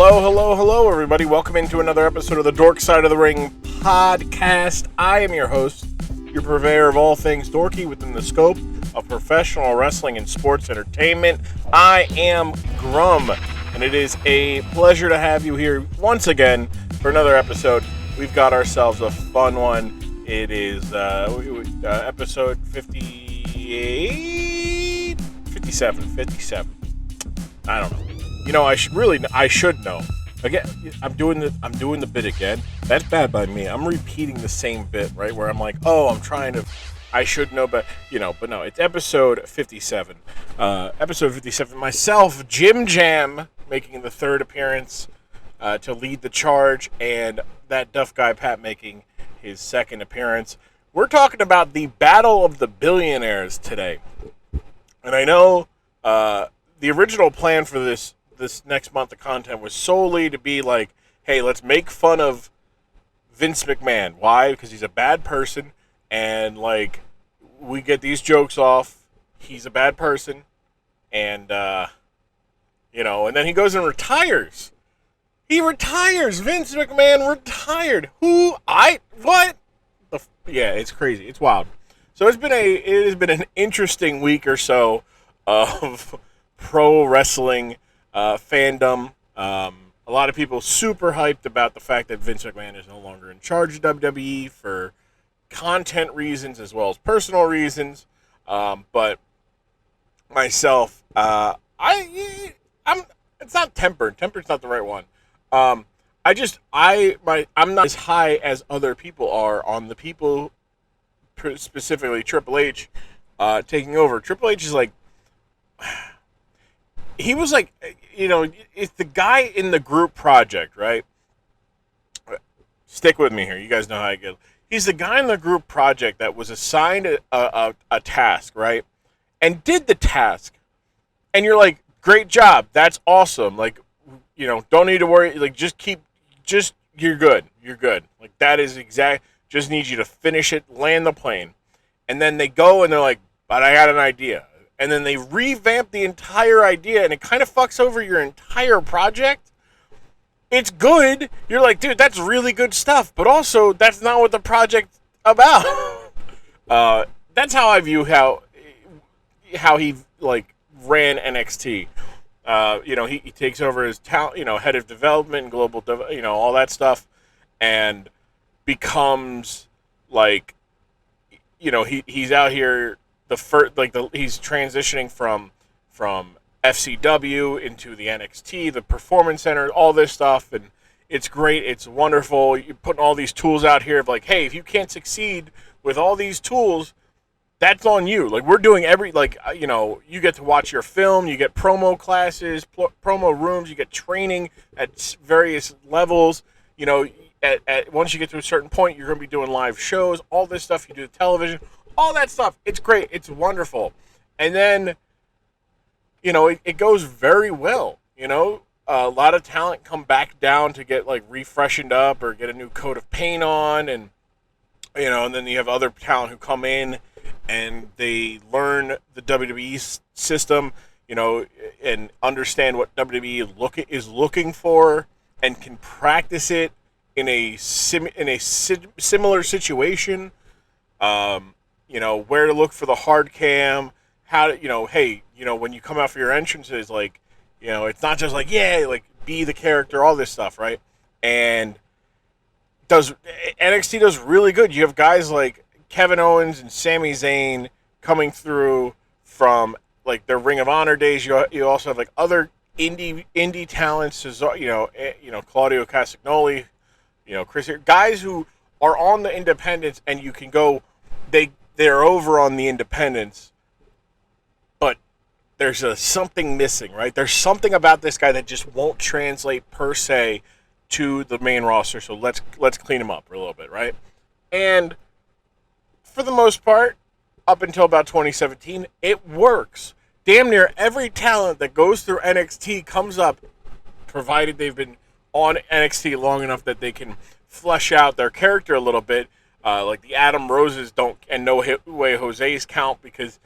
Hello, hello, hello, everybody. Welcome into another episode of the Dork Side of the Ring podcast. I am your host, your purveyor of all things dorky within the scope of professional wrestling and sports entertainment. I am Grum, and it is a pleasure to have you here once again for another episode. We've got ourselves a fun one. It is episode 58? 57. I don't know. You know, I should know. Again, I'm doing the bit again. That's bad by me. I'm repeating the same bit, right? Where I'm like, I should know, but no, it's episode 57. Episode 57. Myself, JimJam, making the third appearance to lead the charge, and ThatDuffGuyPat making his second appearance. We're talking about the Battle of the Billionaires today. And I know the original plan for this next month of content was solely to be like, hey, let's make fun of Vince McMahon. Why? Because he's a bad person, and like we get these jokes off. He's a bad person, and and then he goes and retires. He retires. Vince McMahon retired. What? Yeah, it's crazy. It's wild. So it has been an interesting week or so of pro wrestling fandom. A lot of people super hyped about the fact that Vince McMahon is no longer in charge of WWE for content reasons as well as personal reasons. But myself, it's not tempered. Tempered's not the right one. I'm not as high as other people are on the people, specifically Triple H, taking over. Triple H is like, he was like, it's the guy in the group project, right? Stick with me here. You guys know how I get. He's the guy in the group project that was assigned a task, right? And did the task. And you're like, great job. That's awesome. Like, don't need to worry. Like, you're good. You're good. Like, that is just need you to finish it, land the plane. And then they go and they're like, but I got an idea. And then they revamp the entire idea, and it kind of fucks over your entire project. It's good. You're like, dude, that's really good stuff. But also, that's not what the project's about. That's how I view how he, like, ran NXT. He takes over as talent, head of development and global, all that stuff, and becomes, like, he's out here. He's transitioning from FCW into the NXT, the Performance Center, all this stuff, and it's great. It's wonderful. You're putting all these tools out here of like, hey, if you can't succeed with all these tools, that's on you. Like, we're doing you get to watch your film, you get promo classes, promo rooms, you get training at various levels. Once you get to a certain point, you're going to be doing live shows, all this stuff. You do the television. All that stuff, it's great, it's wonderful. And then, it goes very well. A lot of talent come back down to get, like, refreshened up or get a new coat of paint on. And, and then you have other talent who come in and they learn the WWE system, and understand what WWE is looking for and can practice it in a similar situation. Where to look for the hard cam, how to, when you come out for your entrances, like, it's not just like, yeah, like, be the character, all this stuff, right? And NXT does really good. You have guys like Kevin Owens and Sami Zayn coming through from, like, their Ring of Honor days. You also have, like, other indie talents, Claudio Castagnoli, Chris, guys who are on the independents, and you can go, they're over on the independents, but there's something missing, right? There's something about this guy that just won't translate per se to the main roster, so let's clean him up a little bit, right? And for the most part, up until about 2017, it works. Damn near every talent that goes through NXT comes up, provided they've been on NXT long enough that they can flesh out their character a little bit. Like the Adam Roses don't, and No Way Jose's count, because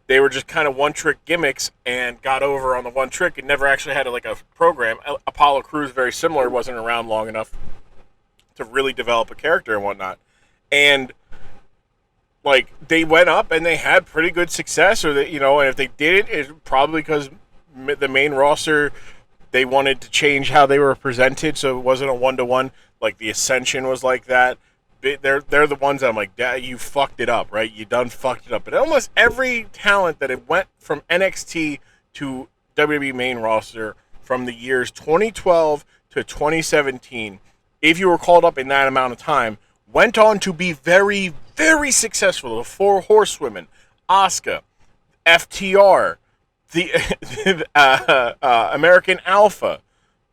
they were just kind of one-trick gimmicks and got over on the one trick and never actually had like a program. Apollo Crews, very similar, wasn't around long enough to really develop a character and whatnot. And like they went up and they had pretty good success, or that, you know, and if they did it, it's probably because the main roster, they wanted to change how they were presented, so it wasn't a one-to-one. Like the Ascension was like that. They're the ones that I'm like, you fucked it up, right? You done fucked it up. But almost every talent that it went from NXT to WWE main roster from the years 2012 to 2017, if you were called up in that amount of time, went on to be very, very successful. The Four Horsewomen, Asuka, FTR, the American Alpha,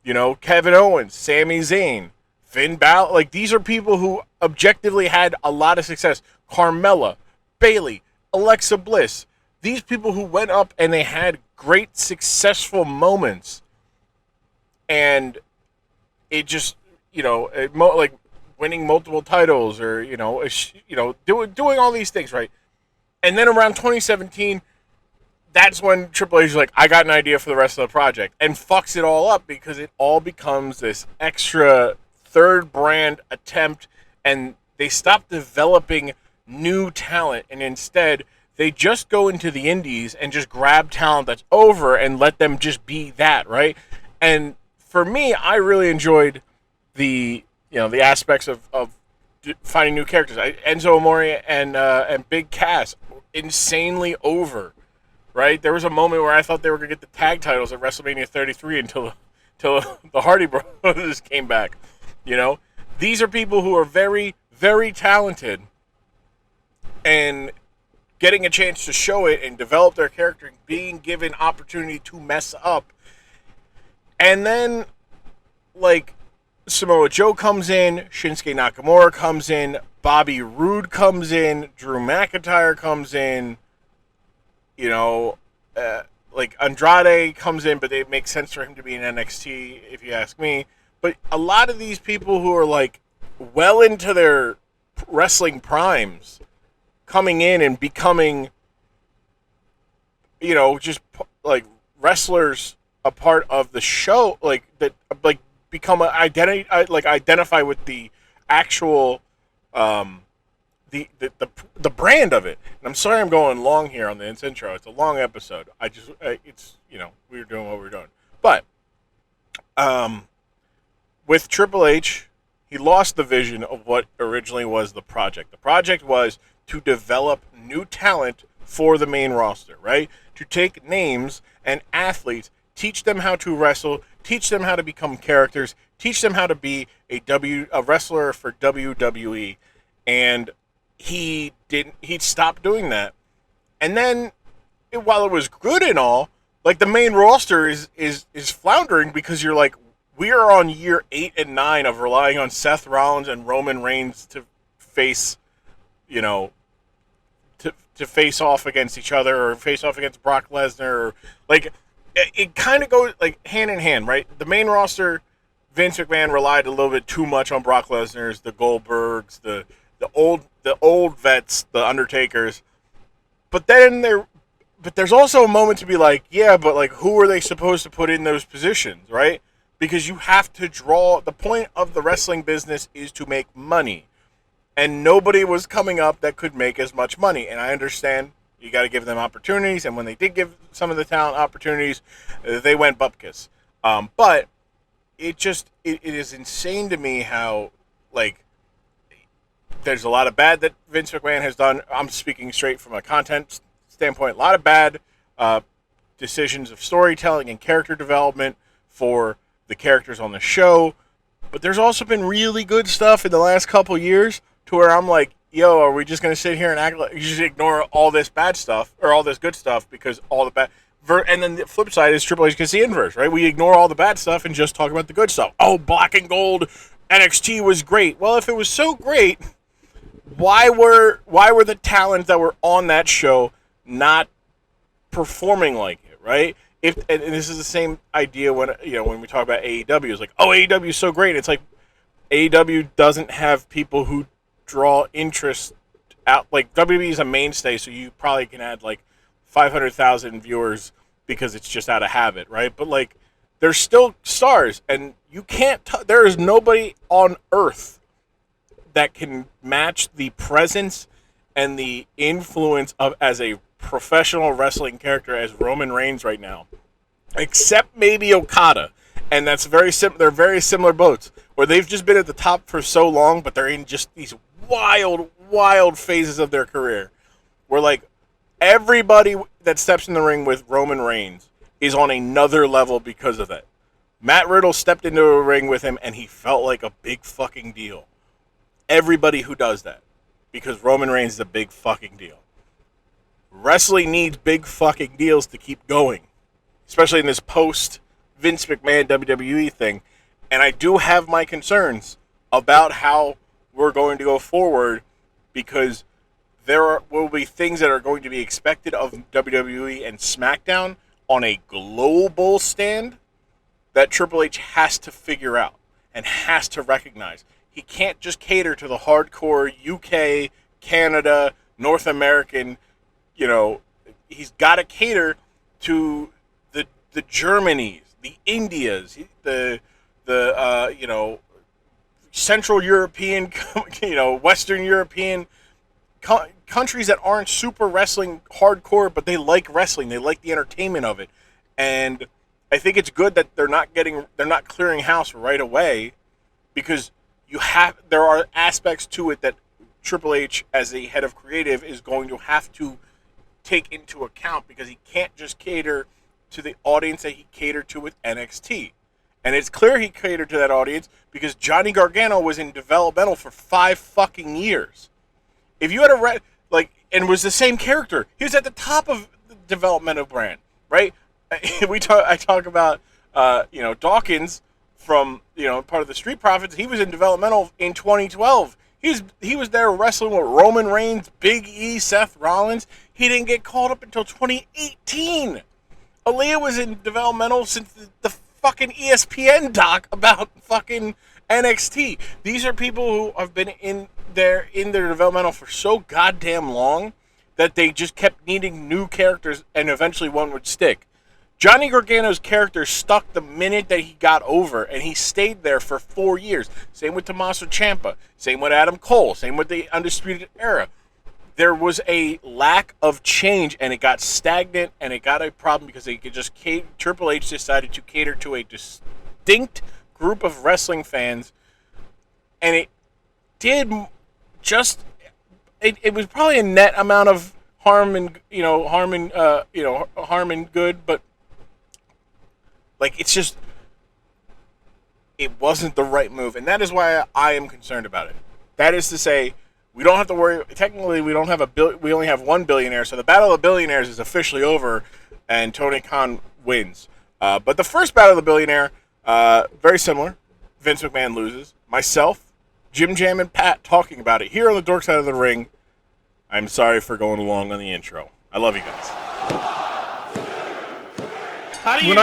you know, Kevin Owens, Sami Zayn, Finn Balor. Like, these are people who objectively had a lot of success. Carmella, Bayley, Alexa Bliss. These people who went up and they had great, successful moments. And it just, you know, like winning multiple titles, or, you know, doing all these things, right? And then around 2017, that's when Triple H is like, I got an idea for the rest of the project, and fucks it all up, because it all becomes this extra third brand attempt, and they stop developing new talent, and instead they just go into the indies and just grab talent that's over and let them just be that, right? And for me, I really enjoyed the aspects of finding new characters. Enzo Amore and Big Cass, insanely over, right? There was a moment where I thought they were going to get the tag titles at WrestleMania 33 until the Hardy Brothers came back. You know, these are people who are very, very talented, and getting a chance to show it and develop their character, and being given opportunity to mess up. And then, like, Samoa Joe comes in, Shinsuke Nakamura comes in, Bobby Roode comes in, Drew McIntyre comes in, you know, like Andrade comes in, but it makes sense for him to be in NXT, if you ask me. But a lot of these people who are, like, well into their wrestling primes, coming in and becoming, you know, just, like, wrestlers, a part of the show, like, that, like, become an identity, like, identify with the actual, the brand of it. And I'm sorry I'm going long here on the intro. It's a long episode. It's, you know, we were doing what we were doing. But, with Triple H, he lost the vision of what originally was the project. The project was to develop new talent for the main roster, right? To take names and athletes, teach them how to wrestle, teach them how to become characters, teach them how to be a wrestler for WWE. And he stopped doing that. And then, while it was good and all, like, the main roster is floundering, because you're like, we are on year 8 and 9 of relying on Seth Rollins and Roman Reigns to face, you know, to face off against each other, or face off against Brock Lesnar, or, like, it kind of goes, like, hand in hand, right? The main roster, Vince McMahon relied a little bit too much on Brock Lesnar's, the Goldbergs, the old vets, the Undertakers. But then there's also a moment to be like, yeah, but, like, who are they supposed to put in those positions, right? Because you have to draw. The point of the wrestling business is to make money. And nobody was coming up that could make as much money. And I understand you got to give them opportunities. And when they did give some of the talent opportunities, they went bupkis. But it is insane to me how, like, there's a lot of bad that Vince McMahon has done. I'm speaking straight from a content standpoint. A lot of bad decisions of storytelling and character development for the characters on the show. But there's also been really good stuff in the last couple years, to where I'm like, yo, are we just going to sit here and act like you just ignore all this bad stuff, or all this good stuff, because all the bad... And then the flip side is Triple H gets the inverse, right? We ignore all the bad stuff and just talk about the good stuff. Oh, Black and Gold NXT was great. Well, if it was so great, why were the talents that were on that show not performing like it, right? And this is the same idea when we talk about AEW. It's like, oh, AEW is so great. It's like, AEW doesn't have people who draw interest out. Like, WWE is a mainstay, so you probably can add, like, 500,000 viewers because it's just out of habit, right? But like, they're still stars, and you can't. There is nobody on earth that can match the presence and the influence of as a professional wrestling character as Roman Reigns right now, except maybe Okada, and that's they're very similar boats where they've just been at the top for so long, but they're in just these wild phases of their career, where like everybody that steps in the ring with Roman Reigns is on another level because of that. Matt Riddle stepped into a ring with him, and he felt like a big fucking deal. Everybody who does that, because Roman Reigns is a big fucking deal. Wrestling needs big fucking deals to keep going, especially in this post Vince McMahon WWE thing. And I do have my concerns about how we're going to go forward, because will be things that are going to be expected of WWE and SmackDown on a global stand that Triple H has to figure out and has to recognize. He can't just cater to the hardcore UK, Canada, North American, he's got to cater to the Germanys, the Indias, the Central European, Western European countries that aren't super wrestling hardcore, but they like wrestling. They like the entertainment of it. And I think it's good that they're not clearing house right away, because there are aspects to it that Triple H, as a head of creative, is going to have to take into account, because he can't just cater to the audience that he catered to with NXT. And it's clear he catered to that audience because Johnny Gargano was in developmental for 5 fucking years. If you had and was the same character, he was at the top of the developmental brand, right? I talk about Dawkins from part of the Street Profits. He was in developmental in 2012. He was there wrestling with Roman Reigns, Big E, Seth Rollins. He didn't get called up until 2018. Aaliyah was in developmental since the fucking ESPN doc about fucking NXT. These are people who have been in their developmental for so goddamn long that they just kept needing new characters, and eventually one would stick. Johnny Gargano's character stuck the minute that he got over, and he stayed there for 4 years. Same with Tommaso Ciampa. Same with Adam Cole. Same with the Undisputed Era. There was a lack of change, and it got stagnant, and it got a problem because they could just Triple H decided to cater to a distinct group of wrestling fans, and it did just it was probably a net amount of harm and good, but like it wasn't the right move, and that is why I am concerned about it. That is to say, we don't have to worry. Technically, we don't have we only have one billionaire, so the Battle of the Billionaires is officially over, and Tony Khan wins. But the first Battle of the Billionaire, very similar. Vince McMahon loses. Myself, JimJam, and Pat talking about it here on the Dork Side of the Ring. I'm sorry for going long on the intro. I love you guys. How do you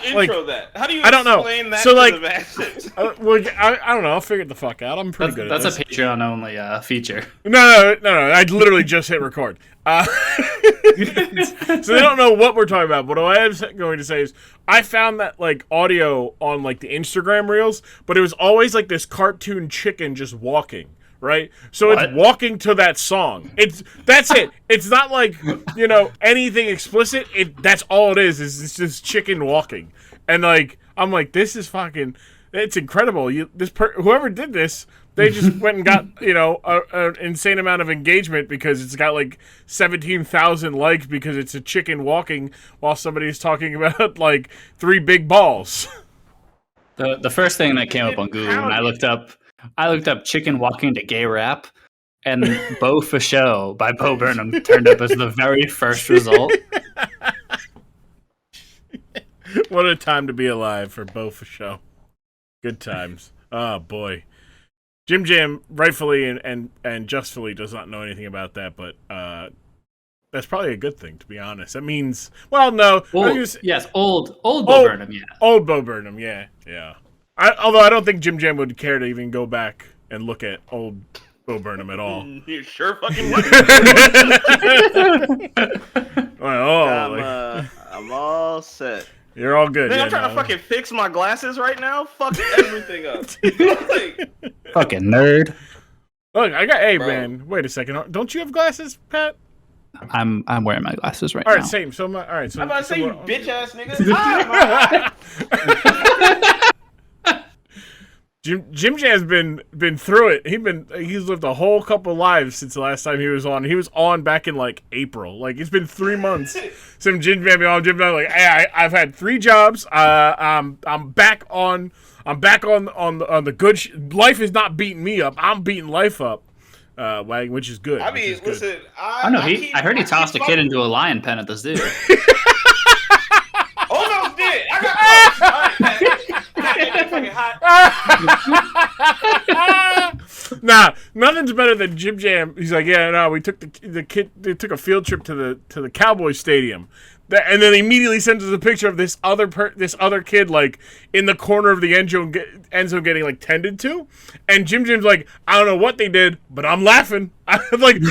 intro that? How do you explain that so, to the masses? I don't know. I'll figure it the fuck out. I'm pretty good at this. That's a Patreon-only feature. No. I literally just hit record. So they don't know what we're talking about. But what I am going to say is I found that like audio on like the Instagram reels, but it was always like this cartoon chicken just walking. Right, so what? It's walking to that song. That's it. It's not like anything explicit. That's all it is. It's just chicken walking, and like I'm like, this is fucking. It's incredible. Whoever did this, they just went and got an insane amount of engagement because it's got like 17,000 likes because it's a chicken walking while somebody's talking about like 3 big balls. The first thing that came up on Google when I looked up chicken walking to gay rap, and Bo for Show by Bo Burnham turned up as the very first result. What a time to be alive for Bo for Show. Good times. Oh boy. JimJam rightfully and justly does not know anything about that, but that's probably a good thing, to be honest. That means, well, no. Old Bo Burnham, yeah. Old Bo Burnham, yeah. Although I don't think JimJam would care to even go back and look at old Bo Burnham at all. You sure fucking would. I'm all set. You're all good. Man, I'm trying to fucking fix my glasses right now. Fuck everything up. Like, fucking nerd. Look, man. Wait a second. Don't you have glasses, Pat? I'm wearing my glasses right now. All right, same. So all right. So I'm about to say, you bitch ass nigga. JimJam's been through it. He's lived a whole couple lives since the last time he was on. He was on back in like April. Like it's been 3 months since JimJam on. JimJam like, hey, I've had 3 jobs. I'm back on the good. Life is not beating me up. I'm beating life up. Which is good. I mean, listen. I heard he tossed a kid into a lion pen at the zoo. Almost did. I got Nah, nothing's better than JimJam. He's like, yeah, no, we took the kid. They took a field trip to the Cowboy Stadium, and then immediately sends us a picture of this other kid like in the corner of the end zone getting like tended to, and JimJam's like, I don't know what they did, but I'm laughing. I'm like,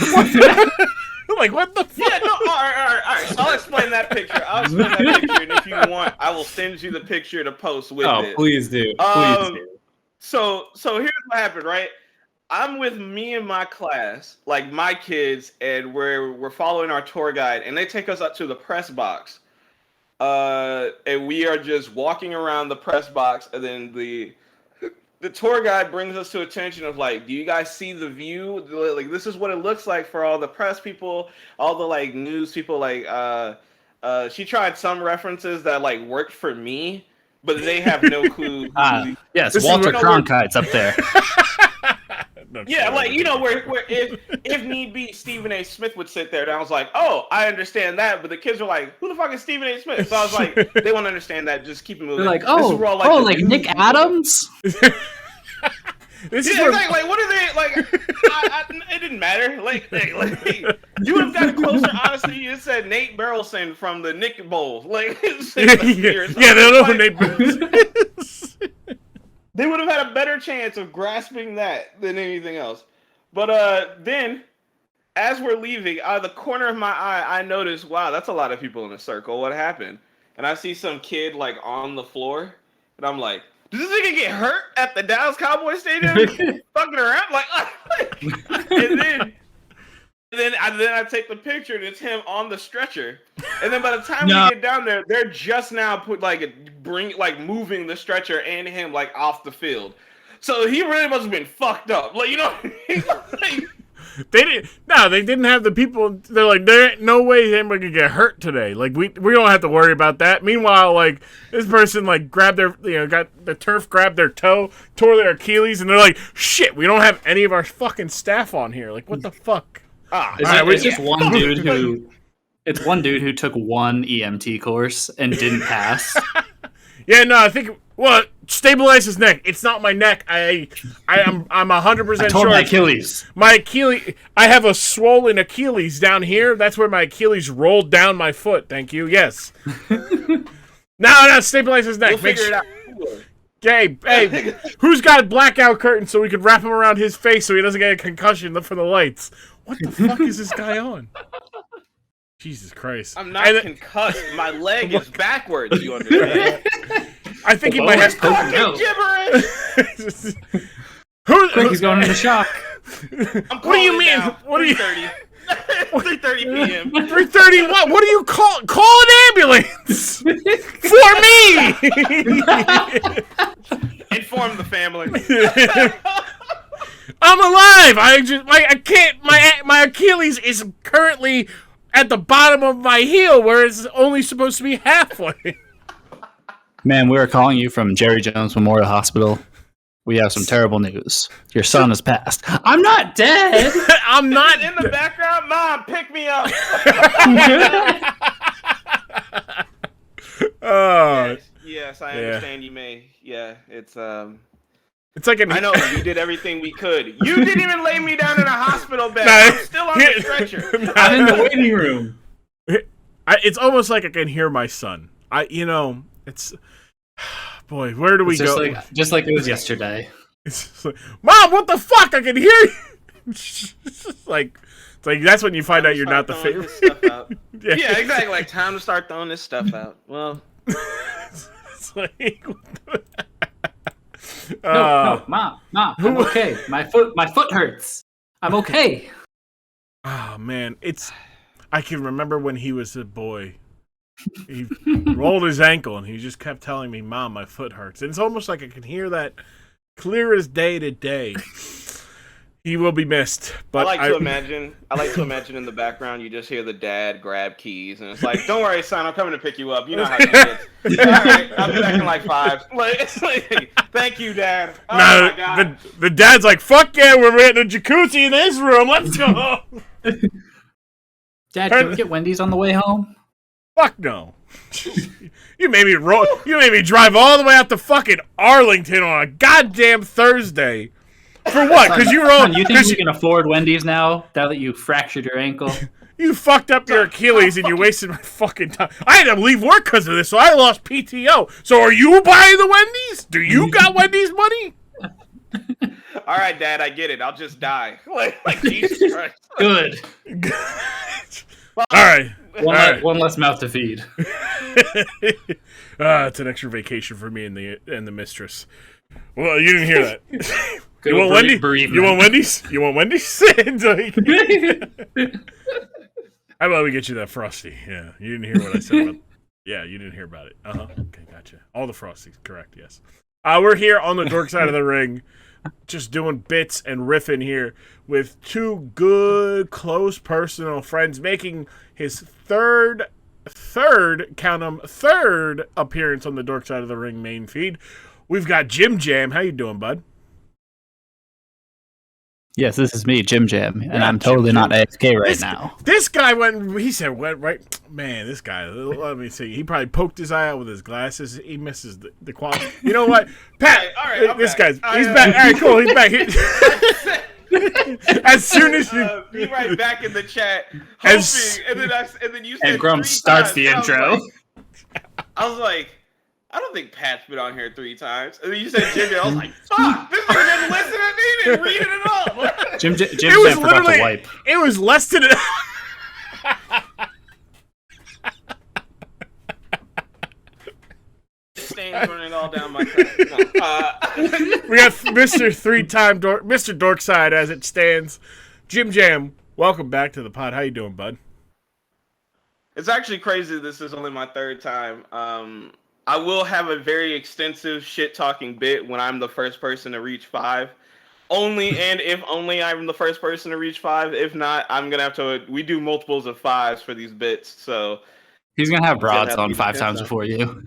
what the fuck? Yeah, no, all right. So I'll explain that picture. And if you want, I will send you the picture to post with it. Oh, please do. So here's what happened, right? I'm with me and my class, like my kids, and we're following our tour guide, and they take us up to the press box. And we are just walking around the press box, and then the tour guide brings us to attention of like, do you guys see the view? Like, this is what it looks like for all the press people, all the like news people. Like, she tried some references that like worked for me, but they have no clue. Yes, Walter Cronkite's up there. Yeah, like, you know, where if need be, Stephen A. Smith would sit there, and I was like, oh, I understand that, but the kids were like, who the fuck is Stephen A. Smith? So I was like, they won't understand that, just keep it moving. They're like, like Nick Adams? This is exactly. Like, what are they, like, it didn't matter. Like you would have gotten closer, honestly, you said Nate Burleson from the Nick Bowl. Like, they don't know who Nate Burleson is. They would have had a better chance of grasping that than anything else. But then, as we're leaving, out of the corner of my eye, I notice, wow, that's a lot of people in a circle. What happened? And I see some kid like on the floor, and I'm like, did this nigga get hurt at the Dallas Cowboys Stadium? Fucking around, like, and then I take the picture, and it's him on the stretcher. And then by the time we get down there, they're just now moving the stretcher and him like off the field. So he really must have been fucked up. Like, you know what I mean? Like, they didn't have the people. They're like, there ain't no way anybody could get hurt today. Like, we don't have to worry about that. Meanwhile, like, this person like grabbed got the turf, grabbed their toe, tore their Achilles, and they're like, shit, we don't have any of our fucking staff on here. Like, what the fuck? It's just one dude who. It's one dude who took one EMT course and didn't pass. Yeah, no, I think. Well, stabilize his neck. It's not my neck. I'm 100% sure. Tore my Achilles. My Achilles. I have a swollen Achilles down here. That's where my Achilles rolled down my foot. Thank you. Yes. No, stabilize his neck. We'll figure it out. Hey, who's got a blackout curtain so we can wrap him around his face so he doesn't get a concussion from the lights? What the fuck is this guy on? Jesus Christ. I'm not concussed. My leg is backwards, you understand? I think he might have fucking gibberish. He's going into shock. What do you mean? What are you 3:30 p.m. 3:30 what? What do you call an ambulance? For me. Inform the family. I'm alive. I can't. My Achilles is currently at the bottom of my heel, where it's only supposed to be halfway. Man, we are calling you from Jerry Jones Memorial Hospital. We have some terrible news. Your son has passed. I'm not dead. I'm not in the background. Mom, pick me up. Yes, I understand. You may. Yeah, it's like I know we did everything we could. You didn't even lay me down in a hospital bed. I'm still on the stretcher. I'm in the waiting room. It's almost like I can hear my son. It's boy. Where do we go? Just like it was yesterday. It's like, Mom, what the fuck? I can hear you. It's like that's when you find out you're not the favorite. Yeah, exactly. Like, time to start throwing this stuff out. Well, it's like, no, Mom, I'm okay. My foot hurts. I'm okay. Oh man, I can remember when he was a boy. He rolled his ankle and he just kept telling me, "Mom, my foot hurts." And it's almost like I can hear that clear as day to day. He will be missed. But I like to imagine in the background you just hear the dad grab keys and it's like, "Don't worry, son, I'm coming to pick you up. You know how it is." All right, I'll be back in like 5. Like, thank you, Dad. Oh my God. The dad's like, "Fuck yeah, we're in a jacuzzi in his room. Let's go." Dad, can we get Wendy's on the way home? Fuck no. You made me drive all the way out to fucking Arlington on a goddamn Thursday. For what? Because you were all. You think you can afford Wendy's now that you fractured your ankle? You fucked up your Achilles and you wasted my fucking time. I had to leave work because of this, so I lost PTO. So are you buying the Wendy's? Do you got Wendy's money? All right, Dad, I get it. I'll just die. Like Jesus Christ. Good. All right. One less mouth to feed. It's an extra vacation for me and the mistress. Well, you didn't hear that. You want Wendy's? You want Wendy's? You want Wendy's? How about we get you that Frosty? Yeah, you didn't hear what I said about. Yeah, you didn't hear about it. Okay, gotcha. All the Frosties, correct? Yes. We're here on the dork side of the ring, just doing bits and riffing here with two good close personal friends, making his third appearance on the dork side of the ring main feed. We've got JimJam. How you doing, bud? Yes, this is me, JimJam, and I'm totally not AFK right now. This guy went right. Man, this guy, let me see. He probably poked his eye out with his glasses. He misses the quality. You know what? Pat, all right, this back. He's back. All right, cool. He's back. As soon as you... be right back in the chat, hoping, and then you said and Grump starts the intro. I was like, I don't think Pat's been on here 3 times. And then you said JimJam. I was like, fuck, this nigga didn't listen to me. He didn't read it at all. JimJam forgot to wipe. It was less than... Stains running all down my crack. No, we got Mr. 3-time Mr. Dorkside as it stands. JimJam, welcome back to the pod. How you doing, bud? It's actually crazy. This is only my 3rd time. I will have a very extensive shit-talking bit when I'm the first person to reach 5. Only and if only I'm the first person to reach 5. If not, I'm going to have to... We do multiples of 5s for these bits, so... He's going to have broads on 5 times before you.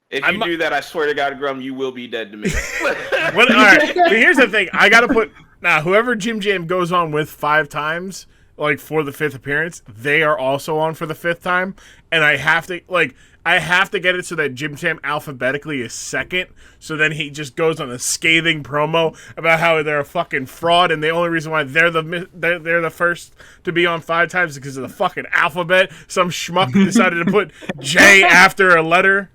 If you do that, I swear to God, Grum, you will be dead to me. All right, but here's the thing. I got to put... Now, whoever JimJam goes on with 5 times, like, for the 5th appearance, they are also on for the 5th time, and I have to, like... I have to get it so that JimJam alphabetically is second, so then he just goes on a scathing promo about how they're a fucking fraud, and the only reason why they're the first to be on 5 times is because of the fucking alphabet. Some schmuck decided to put J after a letter.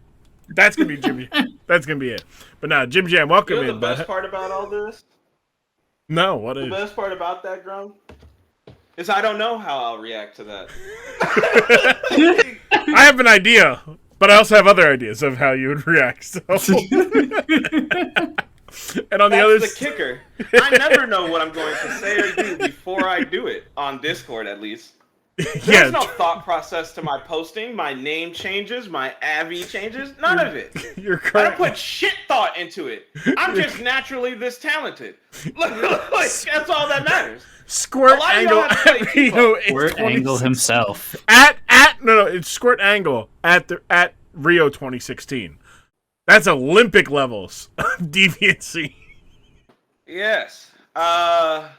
That's gonna be Jimmy. That's gonna be it. But now, JimJam, welcome in. The best part about all this? No, what is the best part about that, Grum? Is I don't know how I'll react to that. I have an idea, but I also have other ideas of how you would react. So. And on the kicker. I never know what I'm going to say or do before I do it, on Discord at least. There's no thought process to my posting. My name changes, my AVI changes, none of it. I don't put shit thought into it. I'm just naturally this talented. Like, that's all that matters. Squirt Angle at Rio. Squirt Angle himself. It's Squirt Angle at Rio 2016. That's Olympic levels of deviancy. Yes. For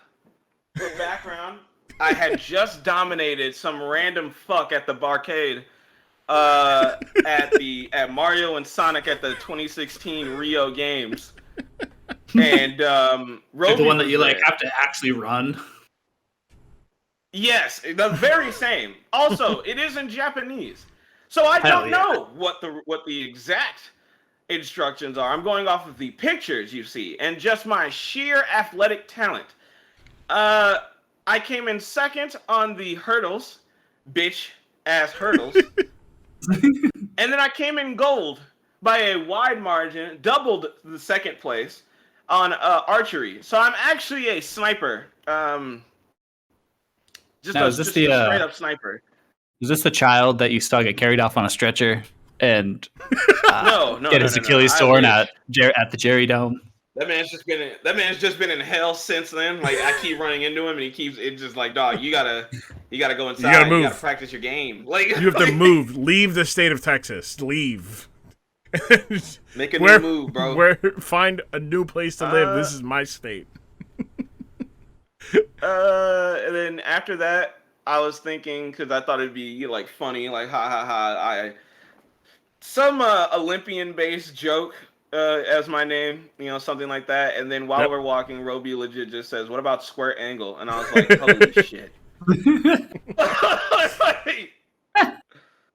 background, I had just dominated some random fuck at the barcade at Mario and Sonic at the 2016 Rio Games. And the one that you like have to actually run. Yes, the very same. Also, it is in Japanese, so I don't know what the exact instructions are. I'm going off of the pictures you see and just my sheer athletic talent. I came in second on the hurdles, bitch ass hurdles. And then I came in gold by a wide margin, doubled the second place on archery. So I'm actually a sniper. Just a straight up sniper. Is this the child that you saw get carried off on a stretcher and get his Achilles torn at the Jerry Dome? That man's just been in hell since then. Like I keep running into him, and he keeps it just like, dog, you gotta go inside. You gotta move. You gotta practice your game. Like you have to move. Leave the state of Texas. Leave. Make a new move, bro. Find a new place to live. This is my state. And then after that, I was thinking, because I thought it'd be like funny, like ha ha ha. Some Olympian-based joke as my name, something like that. And then while we're walking, Roby legit just says, "What about square angle?" And I was like, "Holy shit!"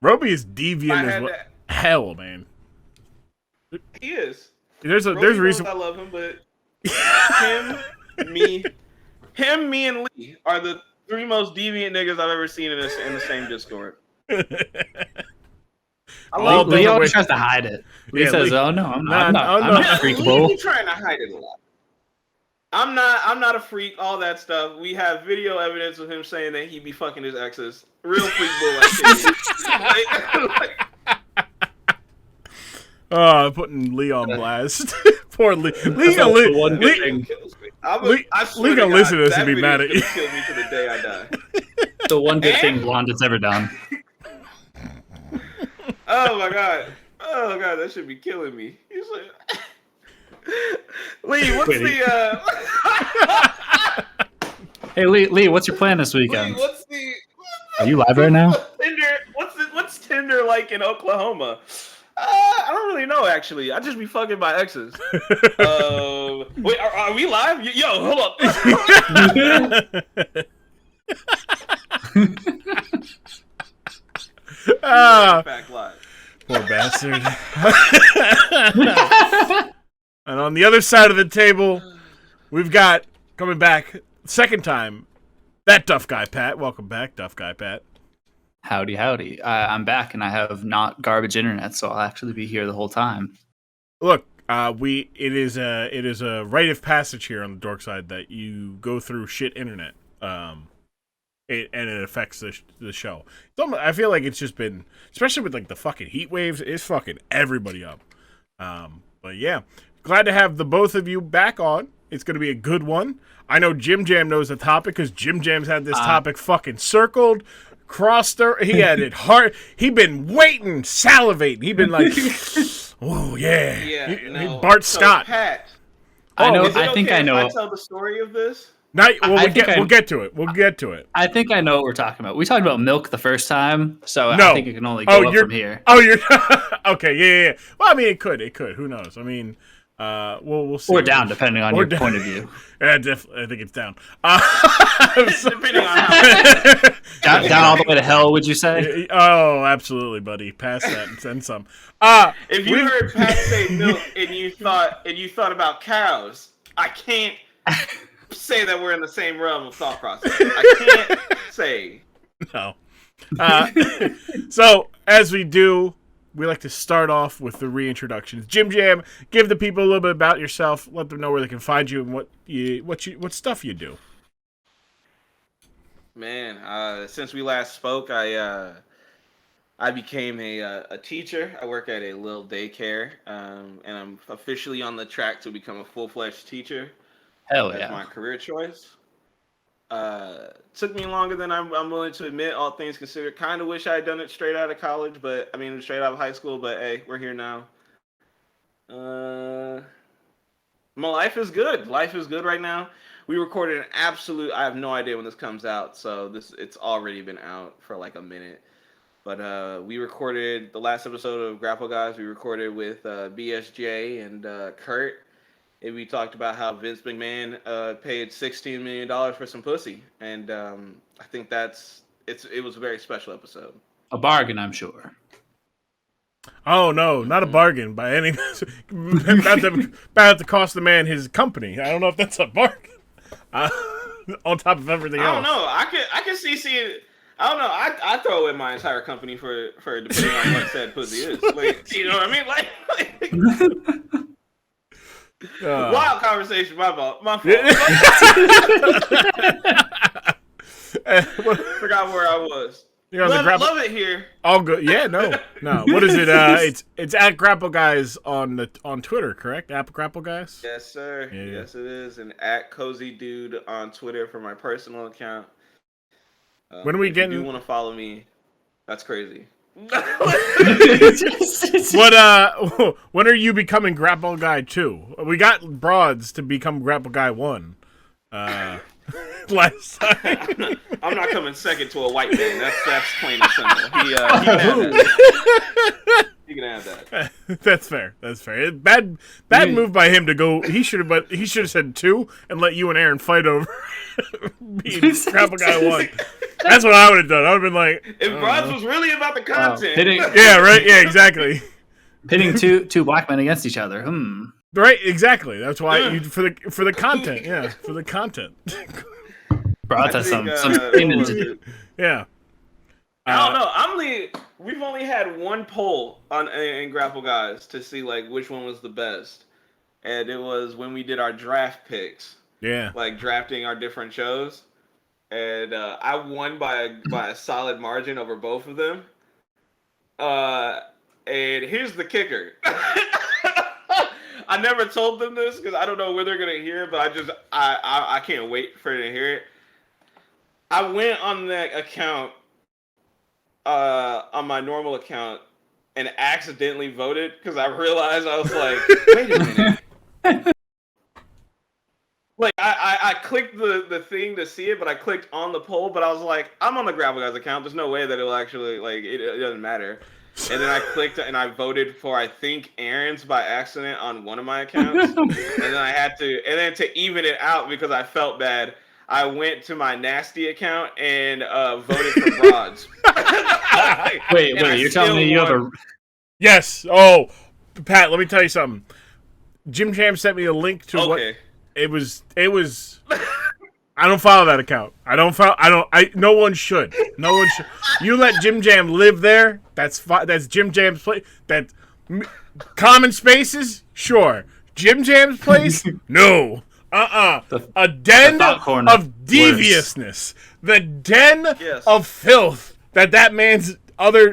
Roby is deviant as hell, man. He is. There's a reason I love him, but me, and Lee are the three most deviant niggas I've ever seen in the same Discord. Lee always tries to hide it. Lee says, "Oh no, I'm not freakable." Lee trying to hide it a lot. I'm not a freak. All that stuff. We have video evidence of him saying that he be fucking his exes. Real freak bull like putting Lee on blast. Poor Lee. Lee gonna listen to this and be mad at you. Kill me to the day I die. The one good thing Blonde has ever done. Oh my god, that should be killing me. He's like, Lee, what's the? Hey Lee, what's your plan this weekend? Lee, what's the? Are you live right now? Tinder. What's Tinder like in Oklahoma? I don't really know, actually. I just be fucking my exes. Wait, are we live? Yo, hold on. Back live. Poor bastard. And on the other side of the table, we've got, coming back, second time, that Duff Guy Pat. Welcome back, Duff Guy Pat. Howdy. I'm back, and I have not garbage internet, so I'll actually be here the whole time. Look, it is a rite of passage here on the dork side that you go through shit internet, and it affects the show. I feel like it's just been, especially with like the fucking heat waves, it's fucking everybody up. But yeah, glad to have the both of you back on. It's going to be a good one. I know JimJam knows the topic because JimJam's had this topic fucking circled. Crossed her, he had it hard. He'd been waiting, salivating. He'd been like, "Oh yeah, Bart Scott." Pat, I think I know. I tell the story of this. We'll get to it. We'll get to it. I think I know what we're talking about. We talked about milk the first time, so I think it can only go up from here. Oh, you're okay. Yeah. Well, I mean, it could. Who knows? I mean, we'll see. Or down, depending on your point of view. Yeah, definitely. I think it's down. Depending on how down all the way to hell, would you say? Oh, absolutely, buddy. Past that and send some. If you heard Pat say milk and you thought about cows, I can't say that we're in the same realm of thought process. I can't say. No. So as we do, we like to start off with the reintroductions. JimJam, give the people a little bit about yourself. Let them know where they can find you and what stuff you do. Man, since we last spoke, I became a teacher. I work at a little daycare, and I'm officially on the track to become a full-fledged teacher. Hell yeah! That's my career choice. Took me longer than I'm willing to admit, all things considered. Kind of wish I had done it straight out of college, straight out of high school, but hey, we're here now. My life is good. Life is good right now. We recorded an absolute, I have no idea when this comes out, so it's already been out for like a minute. But we recorded the last episode of Grapple Guys. We recorded with BSJ and Kurt. And we talked about how Vince McMahon paid $16 million for some pussy. And I think it was a very special episode. A bargain, I'm sure. Oh, no, not a bargain by any means. About to cost the man his company. I don't know if that's a bargain. on top of everything else. I don't know. I can see it. I don't know. I throw away my entire company for depending on what said pussy is. Like, you know what I mean? Like wild conversation. My fault. Forgot where I was. Love it here. All good. Yeah, no. What is it? It's at Grapple Guys on Twitter, correct? At Grapple Guys. Yes, sir. Yeah. Yes, it is. And at Cozy Dude on Twitter for my personal account. When are we getting? If you want to follow me, that's crazy. What? When are you becoming Grapple Guy 2? We got broads to become Grapple Guy 1. Last time. I'm not coming second to a white man. That's plain and simple. He can have that. He can have that. That's fair. Bad move by him to go. He should have said 2 and let you and Aaron fight over being Grapple Guy 1. That's what I would have done. I would have been like, if broads was really about the content. Yeah, right. Yeah, exactly. Pitting two black men against each other. Right, exactly. That's why for the content. Yeah, for the content. Broads has some yeah. I don't know. We've only had one poll in Grapple Guys to see like which one was the best, and it was when we did our draft picks. Yeah. Like drafting our different shows, and I won by a solid margin over both of them. And here's the kicker. I never told them this because I don't know where they're gonna hear it, but I can't wait for them to hear it. I went on that account, on my normal account, and accidentally voted because I realized I was like, wait a minute. Like I clicked the thing to see it, but I clicked on the poll, but I was like, I'm on the Grapple Guys account. There's no way that it'll actually like it doesn't matter. And then I clicked and I voted for I think Aaron's by accident on one of my accounts. And then to even it out because I felt bad, I went to my nasty account and voted for broads. Wait, you're telling me you have a... Yes. Oh, Pat, let me tell you something. JimJam sent me a link to what it was. I don't follow that account. No one should. You let JimJam live there. That's JimJam's place. Common spaces, sure. JimJam's place, no. A den of deviousness. The den of filth that man's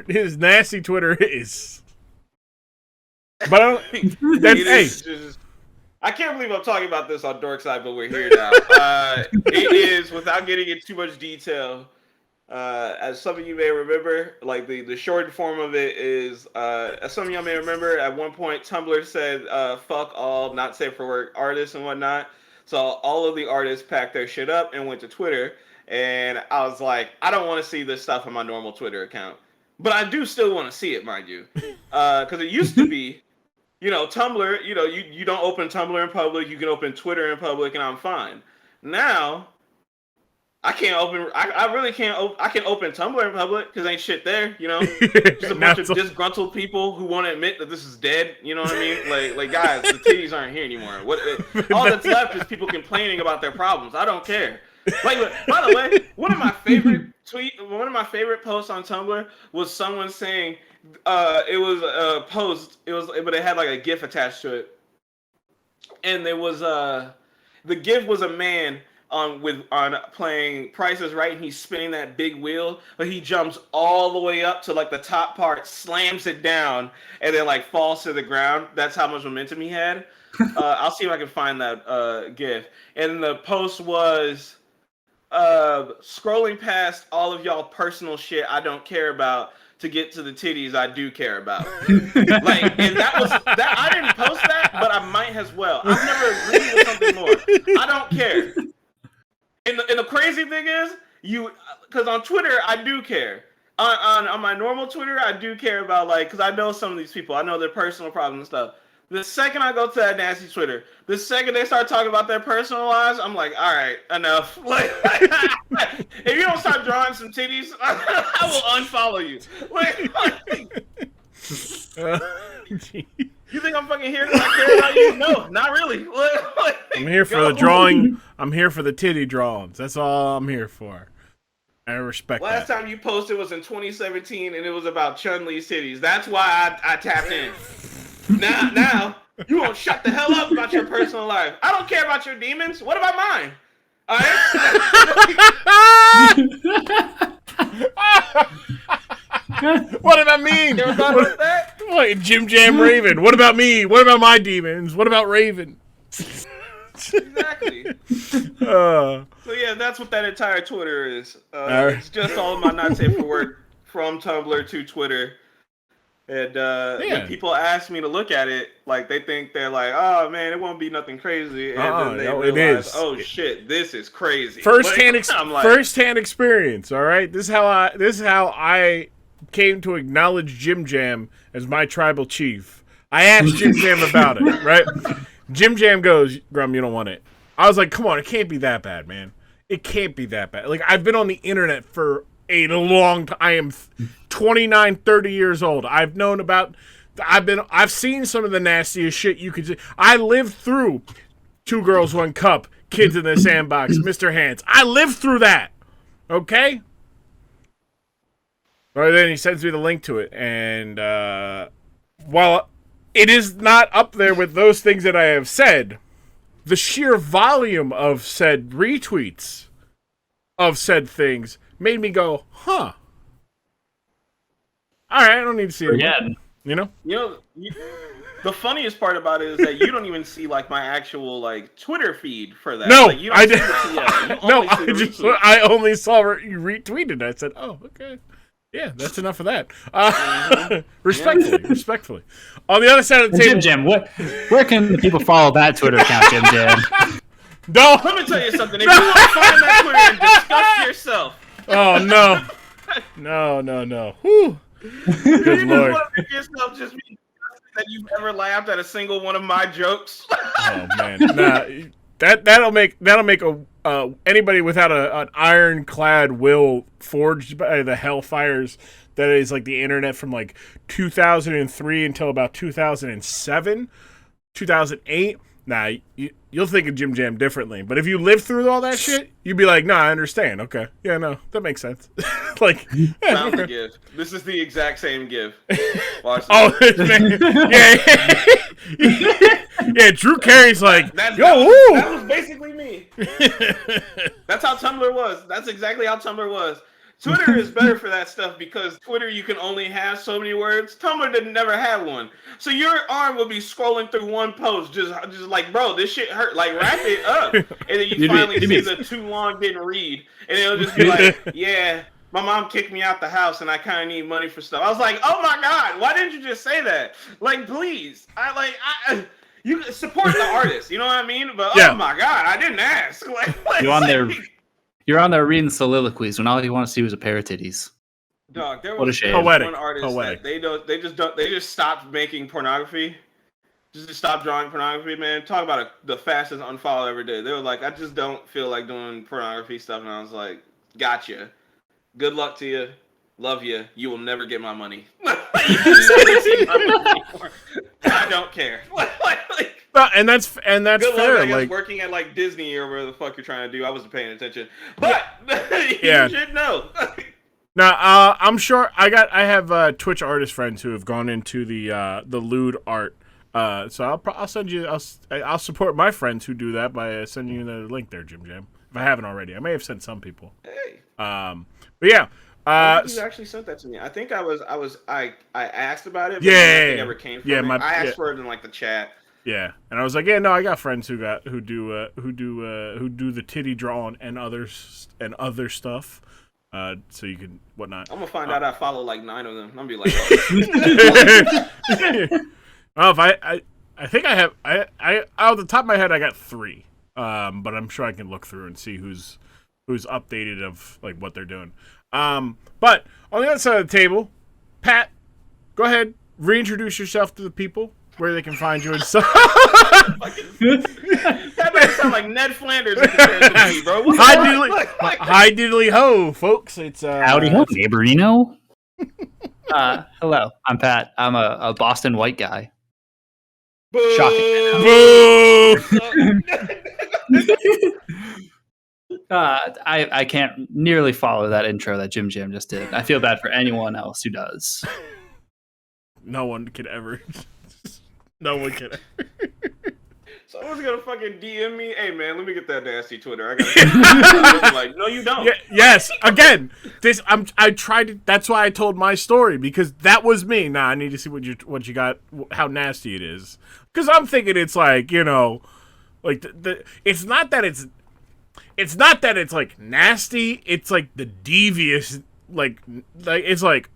his nasty Twitter is. But I can't believe I'm talking about this on Dorkside, but we're here now. It is, without getting into too much detail, as some of you may remember, like the short form of it is, as some of y'all may remember, at one point Tumblr said, fuck all not safe for work artists and whatnot. So all of the artists packed their shit up and went to Twitter. And I was like, I don't want to see this stuff on my normal Twitter account. But I do still want to see it, mind you. Because it used to be, Tumblr, you don't open Tumblr in public. You can open Twitter in public and I'm fine. Now, I can't open, I really can't, I can open Tumblr in public because ain't shit there, Just a bunch of disgruntled people who won't admit that this is dead, you know what I mean? Like guys, the titties aren't here anymore. All that's left is people complaining about their problems. I don't care. Like, by the way, one of my favorite posts on Tumblr was someone saying, it was a post, but it had like a GIF attached to it. And there was, the GIF was a man on playing Price is Right, and he's spinning that big wheel, but he jumps all the way up to like the top part, slams it down, and then like falls to the ground. That's how much momentum he had. I'll see if I can find that GIF. And the post was scrolling past all of y'all personal shit I don't care about to get to the titties I do care about. And that was that. I didn't post that, but I might as well. I've never agreed with something more. I don't care. And the crazy thing is, because on Twitter I do care. On my normal Twitter I do care about because I know some of these people. I know their personal problems and stuff. The second I go to that nasty Twitter, the second they start talking about their personal lives, I'm like, all right, enough. If you don't start drawing some titties, I will unfollow you. You think I'm fucking here because I care about you? No, not really. I'm here for the drawing. I'm here for the titty drawings. That's all I'm here for. I respect Last that. time you posted was in 2017, and it was about Chun-Li's titties. That's why I tapped in. Now, you won't shut the hell up about your personal life. I don't care about your demons. What about mine? All right? What about me? You ever thought about that? What, JimJam Raven. What about me? What about my demons? What about Raven? Exactly. Uh, So yeah, that's what that entire Twitter is. right. It's just all of my not safe for work from Tumblr to Twitter. And when people ask me to look at it, like they're like, oh man, it won't be nothing crazy. And then they realize, oh shit, this is crazy. First-hand experience. All right, this is how I came to acknowledge JimJam as my tribal chief. I asked JimJam about it. Right, JimJam goes, Grum, you don't want it. I was like, come on, it can't be that bad, man. It can't be that bad. Like, I've been on the internet for a long time. I am 29, 30 years old. I've seen some of the nastiest shit you could see. I lived through 2 Girls, 1 Cup, Kids in the Sandbox, Mr. Hands. I lived through that. Okay? Well, then he sends me the link to it. And while it is not up there with those things that I have said, the sheer volume of said retweets of said things made me go, huh. All right, I don't need to see it again. You know, the funniest part about it is that you don't even see like my actual like Twitter feed for that. No, like, you don't I didn't. I only saw you retweeted. I said, oh, okay. Yeah, that's enough of that. Respectfully. On the other side of the table, JimJam, where can the people follow that Twitter account, JimJam? Don't. Let me tell you something. If you want to find that Twitter and disgust yourself. Oh, no. No. Whew. Good Lord. Want to make yourself just be disgusted that you've ever laughed at a single one of my jokes. Oh, man. Nah, that'll make anybody without an ironclad will forged by the hellfires that is like the internet from like 2003 until about 2007, 2008. Nah, you'll think of JimJam differently. But if you live through all that shit, you'd be like, nah, I understand. Okay. Yeah, no, that makes sense. Like, yeah, found the give. This is the exact same give. Watch this. Oh, man. Yeah, Drew Carey's like, that was basically me. That's how Tumblr was. That's exactly how Tumblr was. Twitter is better for that stuff because Twitter you can only have so many words. Tumblr didn't never have one. So your arm will be scrolling through one post just like, bro, this shit hurt. Like, wrap it up. And then you finally see the too long didn't read. And it'll just be like, yeah, my mom kicked me out the house and I kind of need money for stuff. I was like, oh my God, why didn't you just say that? Like, please. You support the artist, you know what I mean? But oh my God, I didn't ask. You're on there reading soliloquies when all you want to see was a pair of titties. Dog, there was one artist that they just stopped making pornography. Just stopped drawing pornography, man. Talk about the fastest unfollow I ever did. They were like, I just don't feel like doing pornography stuff, and I was like, gotcha. Good luck to you. Love you. You will never get my money. I don't care. And that's good fair. Luck, I guess, like working at like Disney or whatever the fuck you're trying to do. I wasn't paying attention, but you should know. Now, I'm sure I have Twitch artist friends who have gone into the lewd art. So I'll send you. I'll support my friends who do that by sending you the link there, JimJam. If I haven't already, I may have sent some people. Hey. But yeah. You actually sent that to me. I think I asked about it. But nothing ever came from it. I asked for it in like the chat. Yeah, and I was like, yeah, no, I got friends who do the titty drawing and other stuff. So you can whatnot. I'm gonna find out I follow like 9 of them. I'm gonna be like, well, if I think I have I out of the top of my head I got 3. But I'm sure I can look through and see who's updated of like what they're doing. But on the other side of the table, Pat, go ahead, reintroduce yourself to the people, where they can find you and stuff. That makes sound like Ned Flanders in comparison to me, bro. Hi diddly ho, folks. It's howdy ho, neighborino. Hello, I'm Pat. I'm a Boston white guy. Boo! Boo! I can't nearly follow that intro that JimJam just did. I feel bad for anyone else who does. No one can ever. No one can ever. Someone's gonna fucking DM me. Hey man, let me get that nasty Twitter. I gotta like, no, you don't. Yeah, yes. Again, I tried to, that's why I told my story, because that was me. Nah, I need to see what you got, how nasty it is. Because I'm thinking it's like, you know, like it's not that it's like nasty. It's like the devious, like it's like,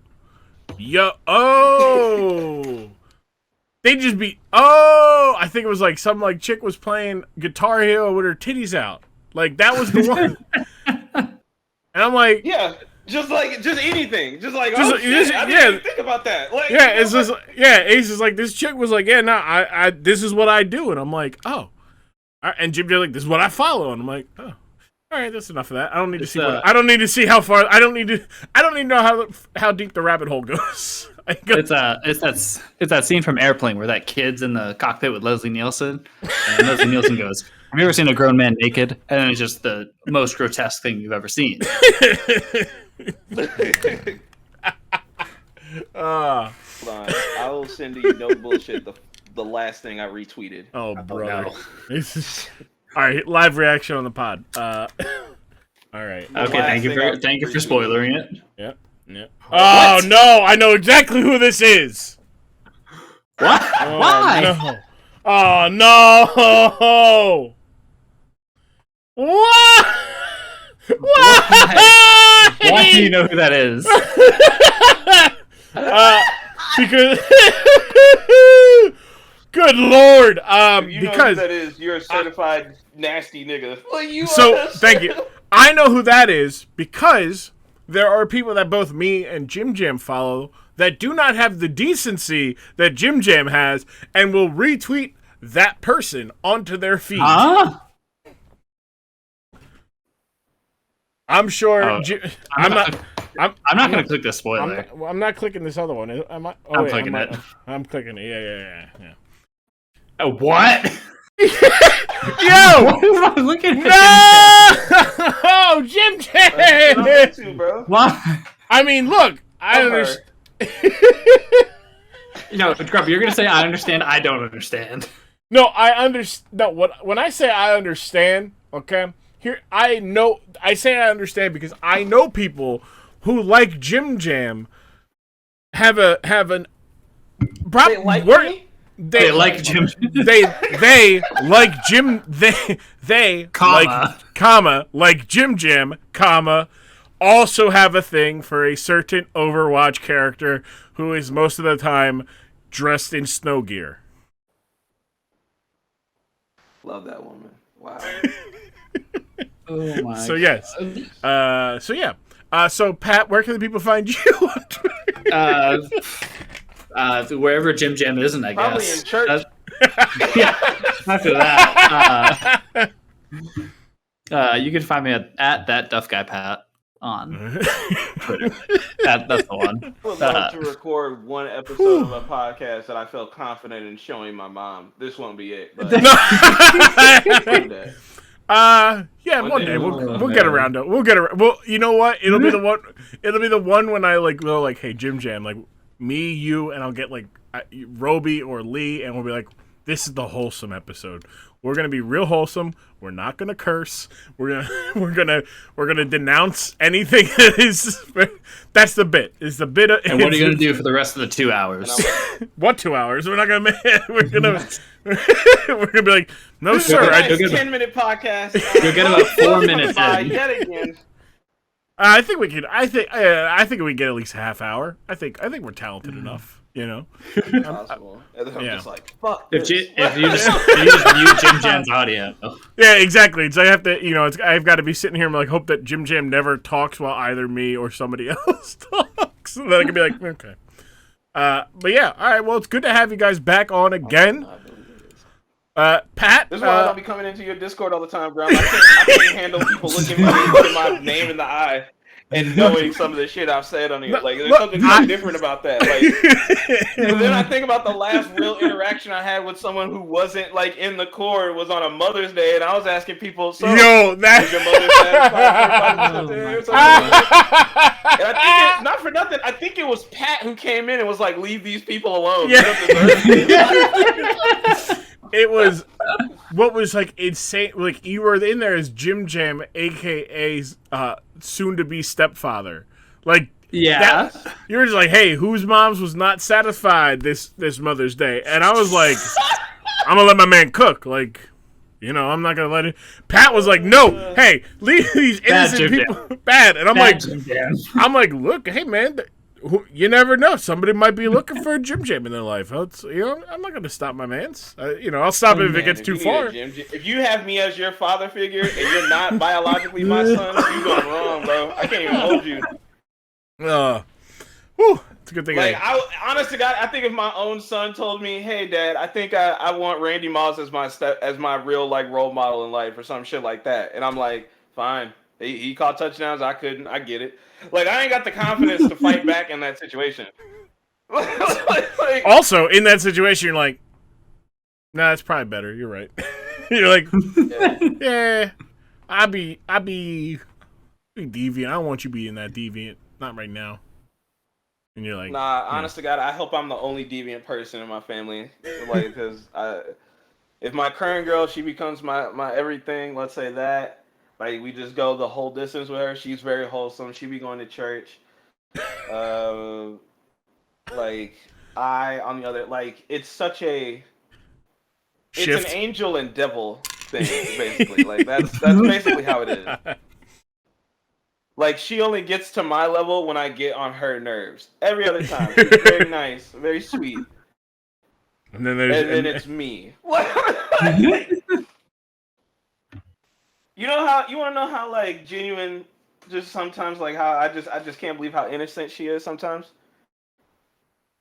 they just be, I think it was like some like chick was playing Guitar Hero with her titties out. Like that was the one. And I'm like, yeah, just anything, just like, I didn't even think about that. Like, yeah, it's just, yeah, Ace is like, this chick was like, yeah, no, I this is what I do, and I'm like, oh, and Jim's like, this is what I follow, and I'm like, oh. All right, that's enough of that. I don't need to see. I don't need to see how far. I don't need to know how deep the rabbit hole goes. It's that scene from Airplane where that kid's in the cockpit with Leslie Nielsen, and Leslie Nielsen goes, "Have you ever seen a grown man naked?" And then it's just the most grotesque thing you've ever seen. Hold on. I will send you no bullshit. The last thing I retweeted. Oh, brother. All right, live reaction on the pod. All right. Okay, thank you for spoiling it. Yep. Oh no, I know exactly who this is. What? Oh, Why? No. Oh no! What? Why do you know who that is? Because good lord, you because know who that is, you're a certified nasty nigga. Well, you thank you. I know who that is because there are people that both me and JimJam follow that do not have the decency that JimJam has and will retweet that person onto their feed. Huh? I'm sure. I'm not going to click the spoiler. I'm not clicking this other one. I'm clicking it. I'm clicking it. Yeah. What? Yo! What am I looking at? No! Oh, JimJam! Bro. What? I mean, look. I understand. No, Grub, you're gonna say I understand. I don't understand. No, I understand. No, when I say I understand, okay. Here, I know. I say I understand because I know people who like JimJam have an. They like me? They like Jim. They like Jim. They like JimJam, also have a thing for a certain Overwatch character who is most of the time dressed in snow gear. Love that woman. Wow. Oh my. So yes. So yeah. So Pat, where can the people find you on Twitter? Wherever JimJam isn't, I Probably guess. in church. Yeah. After that, you can find me at ThatDuffGuyPat on Twitter. That's the one. I would love to record one episode of a podcast that I felt confident in showing my mom. This won't be it, but someday. Yeah, one day we'll get around to it. We'll get around. Well, you know what? It'll be the one. It'll be the one when I go like, hey, JimJam, like me, you, and I'll get like Roby or Lee, and we'll be like, this is the wholesome episode. We're gonna be real wholesome. We're not gonna curse. We're gonna denounce anything that is. That's the bit. Is the bit. And what are you gonna do for the rest of the 2 hours? What 2 hours? We're not gonna. We're gonna be like, no, sir. Nice 10-minute podcast. You'll get about 4 minutes in. Yet again. I think we could. I think we get at least a half hour. I think we're talented enough. You know. Possible. And then I'm just like, fuck. If you just mute JimJam's audio. Yeah, exactly. So I have to, I've got to be sitting here and like hope that JimJam never talks while either me or somebody else talks. So that I can be like, okay. But yeah, all right. Well, it's good to have you guys back on again. Pat, this is why I don't be coming into your Discord all the time, bro. I can't handle people looking me my name in the eye. and knowing some of the shit I've said on here. Like, there's something different about that. Like, but then I think about the last real interaction I had with someone who wasn't like in the core was on a Mother's Day, and I was asking people, "So, yo, that is your mother satisfied or something?" And I think not for nothing, I think it was Pat who came in and was like, "Leave these people alone." Yeah. It was what was like insane. Like you were in there as JimJam, aka soon to be stepfather. Like you were just like, hey, whose moms was not satisfied this Mother's Day? And I was like, I'm gonna let my man cook. Like, you know, I'm not gonna let it. Pat was like, no, hey, leave these innocent people bad. And I'm like, look, hey man. You never know. Somebody might be looking for a JimJam in their life. You know, I'm not going to stop my man's. I'll stop it if it gets too far. If you have me as your father figure and you're not biologically my son, you're going wrong, bro. I can't even hold you. It's a good thing. Like, honest to God, I think if my own son told me, "Hey, Dad, I think I want Randy Moss as my real like role model in life," or some shit like that, and I'm like, fine. He caught touchdowns. I couldn't. I get it. Like, I ain't got the confidence to fight back in that situation. Also, in that situation, you're like, nah, it's probably better. You're right. You're like, yeah, I be deviant. I don't want you being that deviant. Not right now. And you're like, nah, honest to God, I hope I'm the only deviant person in my family. Like, because if my current girl, she becomes my everything, let's say that. Like, we just go the whole distance with her. She's very wholesome. She be going to church. Like, on the other, like, it's such a... Shift. It's an angel and devil thing, basically. Like, that's basically how it is. Like, she only gets to my level when I get on her nerves. Every other time. She's very nice, very sweet. And then it's me. You want to know how like genuine, just sometimes like how I just can't believe how innocent she is sometimes.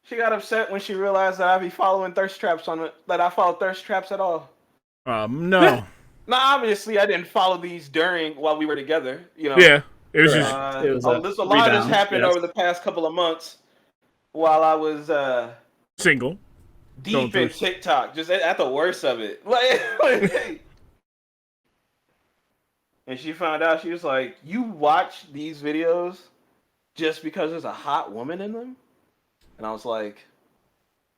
She got upset when she realized that I be following thirst traps that I follow thirst traps at all. No. Now, obviously, I didn't follow these while we were together. You know. Yeah, it was just. A lot has happened over the past couple of months while I was single, deep in TikTok, just at the worst of it. Like and she found out, she was like, "You watch these videos just because there's a hot woman in them?" And I was like,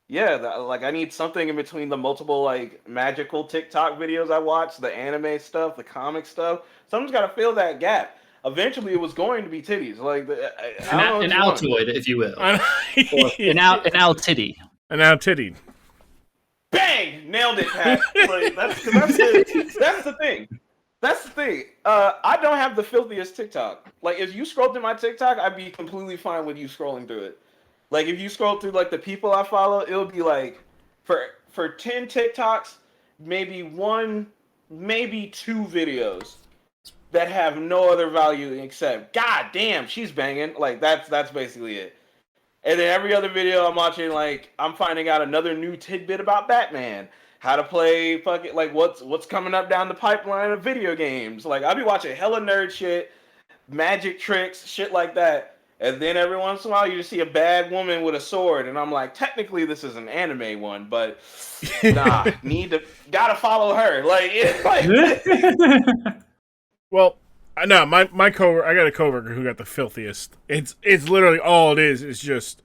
yeah, like I need something in between the multiple like magical TikTok videos I watch, the anime stuff, the comic stuff. Someone's got to fill that gap. Eventually, it was going to be titties, like an Altoid, if you will, an Al titty, an Al titty. Bang! Nailed it, Pat. Like, that's the thing. That's the thing. I don't have the filthiest TikTok. Like, if you scroll through my TikTok, I'd be completely fine with you scrolling through it. Like, if you scroll through like the people I follow, it'll be like for 10 TikToks, maybe 1, maybe 2 videos that have no other value except, God damn, she's banging. Like, that's basically it. And then every other video I'm watching, like, I'm finding out another new tidbit about Batman. How to play fucking, like, what's coming up down the pipeline of video games. Like, I'll be watching hella nerd shit, magic tricks, shit like that. And then every once in a while, you just see a bad woman with a sword. And I'm like, technically, this is an anime one, but nah, gotta follow her. Like, Well, no, my coworker, I got a coworker who got the filthiest. It's literally all it is. It's just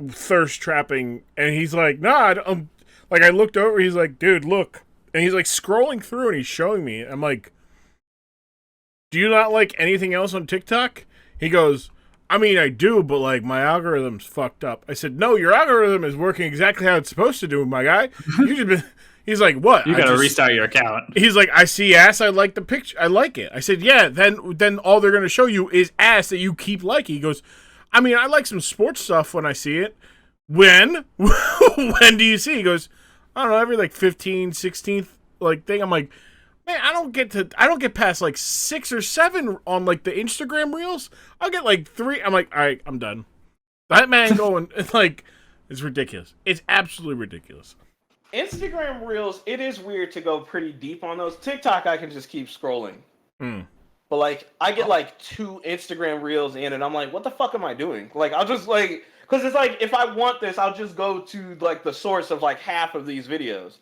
thirst trapping. And he's like, nah, like, I looked over, he's like, dude, look. And he's, like, scrolling through, and he's showing me. I'm like, do you not like anything else on TikTok? He goes, I mean, I do, but, like, my algorithm's fucked up. I said, no, your algorithm is working exactly how it's supposed to do, my guy. He's like, what? You gotta restart your account. He's like, I see ass, I like the picture, I like it. I said, yeah, then all they're gonna show you is ass that you keep liking. He goes, I mean, I like some sports stuff when I see it. When? When do you see? He goes, I don't know, every like 15th, 16th like thing. I'm like, man, I don't get past like 6 or 7 on like the Instagram reels. I'll get like 3. I'm like, all right, I'm done. That man going, like, it's ridiculous. It's absolutely ridiculous. Instagram reels, it is weird to go pretty deep on those. TikTok, I can just keep scrolling. But like, I get like 2 Instagram reels in, and I'm like, what the fuck am I doing? Like, I'll just like, because it's like, if I want this, I'll just go to like the source of like half of these videos.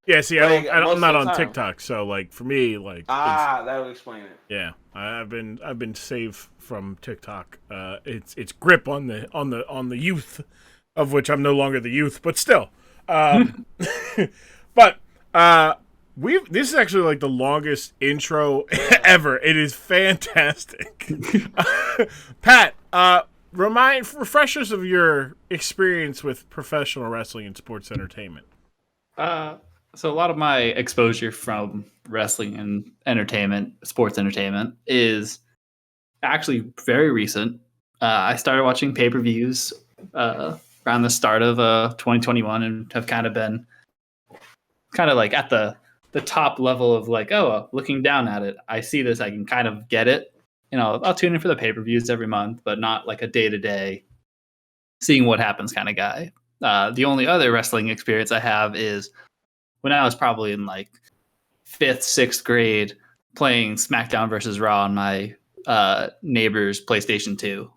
Yeah, see, Like, I'm not on time. TikTok, so like for me, like that would explain it. Yeah, I've been saved from TikTok. It's grip on the youth, of which I'm no longer the youth, but still. But this is actually like the longest intro ever. It is fantastic. Pat, refresh us of your experience with professional wrestling and sports entertainment. So a lot of my exposure from wrestling and entertainment, sports entertainment, is actually very recent. I started watching pay-per-views around the start of 2021 and have kind of been like at the top level of like, looking down at it. I see this, I can kind of get it. I'll tune in for the pay-per-views every month, but not like a day-to-day seeing what happens kind of guy. The only other wrestling experience I have is when I was probably in like 5th, 6th grade playing SmackDown versus Raw on my neighbor's PlayStation 2.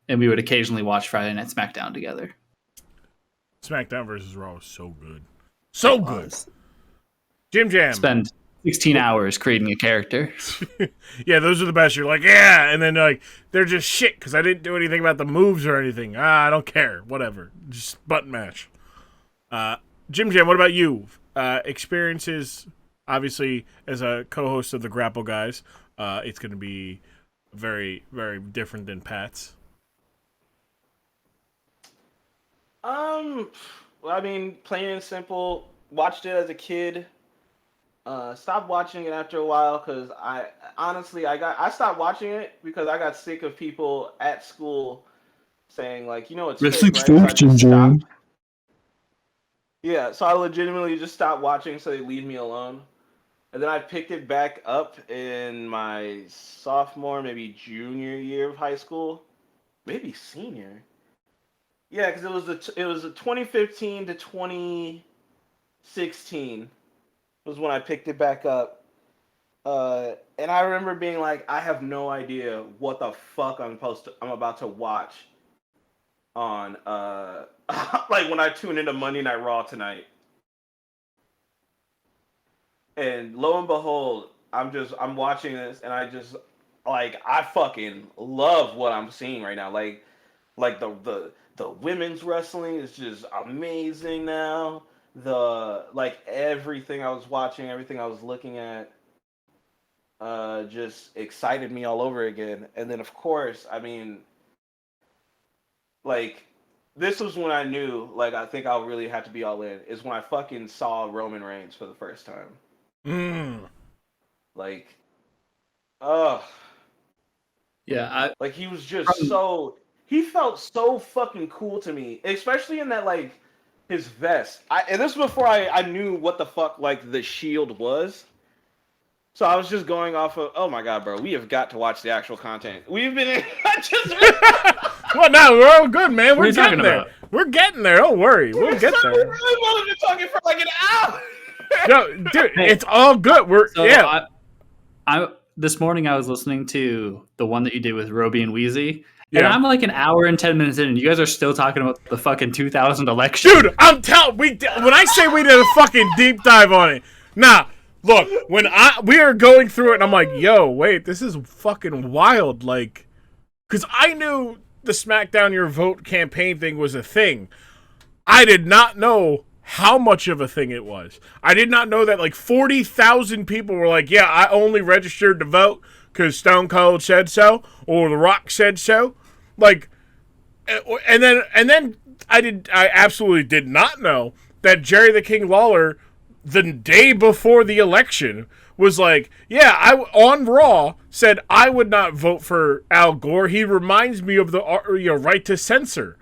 And we would occasionally watch Friday Night SmackDown together. SmackDown versus Raw was so good. So good. JimJam. Spend 16 hours creating a character. Yeah, those are the best. You're like, yeah, and then like they're just shit because I didn't do anything about the moves or anything. I don't care. Whatever. Just button mash. JimJam, what about you? Experiences, obviously, as a co-host of the Grapple Guys, it's going to be very, very different than Pat's. I mean, plain and simple, watched it as a kid. Stopped watching it after a while because I stopped watching it because I got sick of people at school saying like, it's fake, right? So yeah, so I legitimately just stopped watching so they leave me alone. And then I picked it back up in my sophomore, maybe junior year of high school, maybe senior. Yeah, because it was a 2015 to 2016 was when I picked it back up. And I remember being like, I have no idea what the fuck I'm about to watch on like when I tune into Monday Night Raw tonight. And lo and behold, I'm watching this and I just like I fucking love what I'm seeing right now. Like the women's wrestling is just amazing now. Like everything I was watching, everything I was looking at just excited me all over again. And then of course, I mean, like this was when I knew, like, I think I'll really have to be all in, is when I fucking saw Roman Reigns for the first time. Like, yeah, like he was just he felt so fucking cool to me, especially in that, like, his vest. And this was before I knew what the fuck, like, the Shield was. So I was just going off of, oh my god, bro, we have got to watch the actual content. We've been Well, no, we're all good, man. We're getting there. About? We're getting there. Don't worry. We'll get there. We've only been talking for like an hour. No, dude, it's all good. I this morning I was listening to the one that you did with Roby and Wheezy. And I'm like an hour and 10 minutes in, and you guys are still talking about the fucking 2000 election. Dude, I'm telling when I say we did a fucking deep dive on it. Nah, look, when we are going through it, and I'm like, yo, wait, this is fucking wild. Like, because I knew the SmackDown Your Vote campaign thing was a thing. I did not know how much of a thing it was. I did not know that like 40,000 people were like, yeah, I only registered to vote because Stone Cold said so, or The Rock said so. Like, and then I absolutely did not know that Jerry the King Lawler, the day before the election, was like, yeah, I on Raw said I would not vote for Al Gore. He reminds me of the right to censor,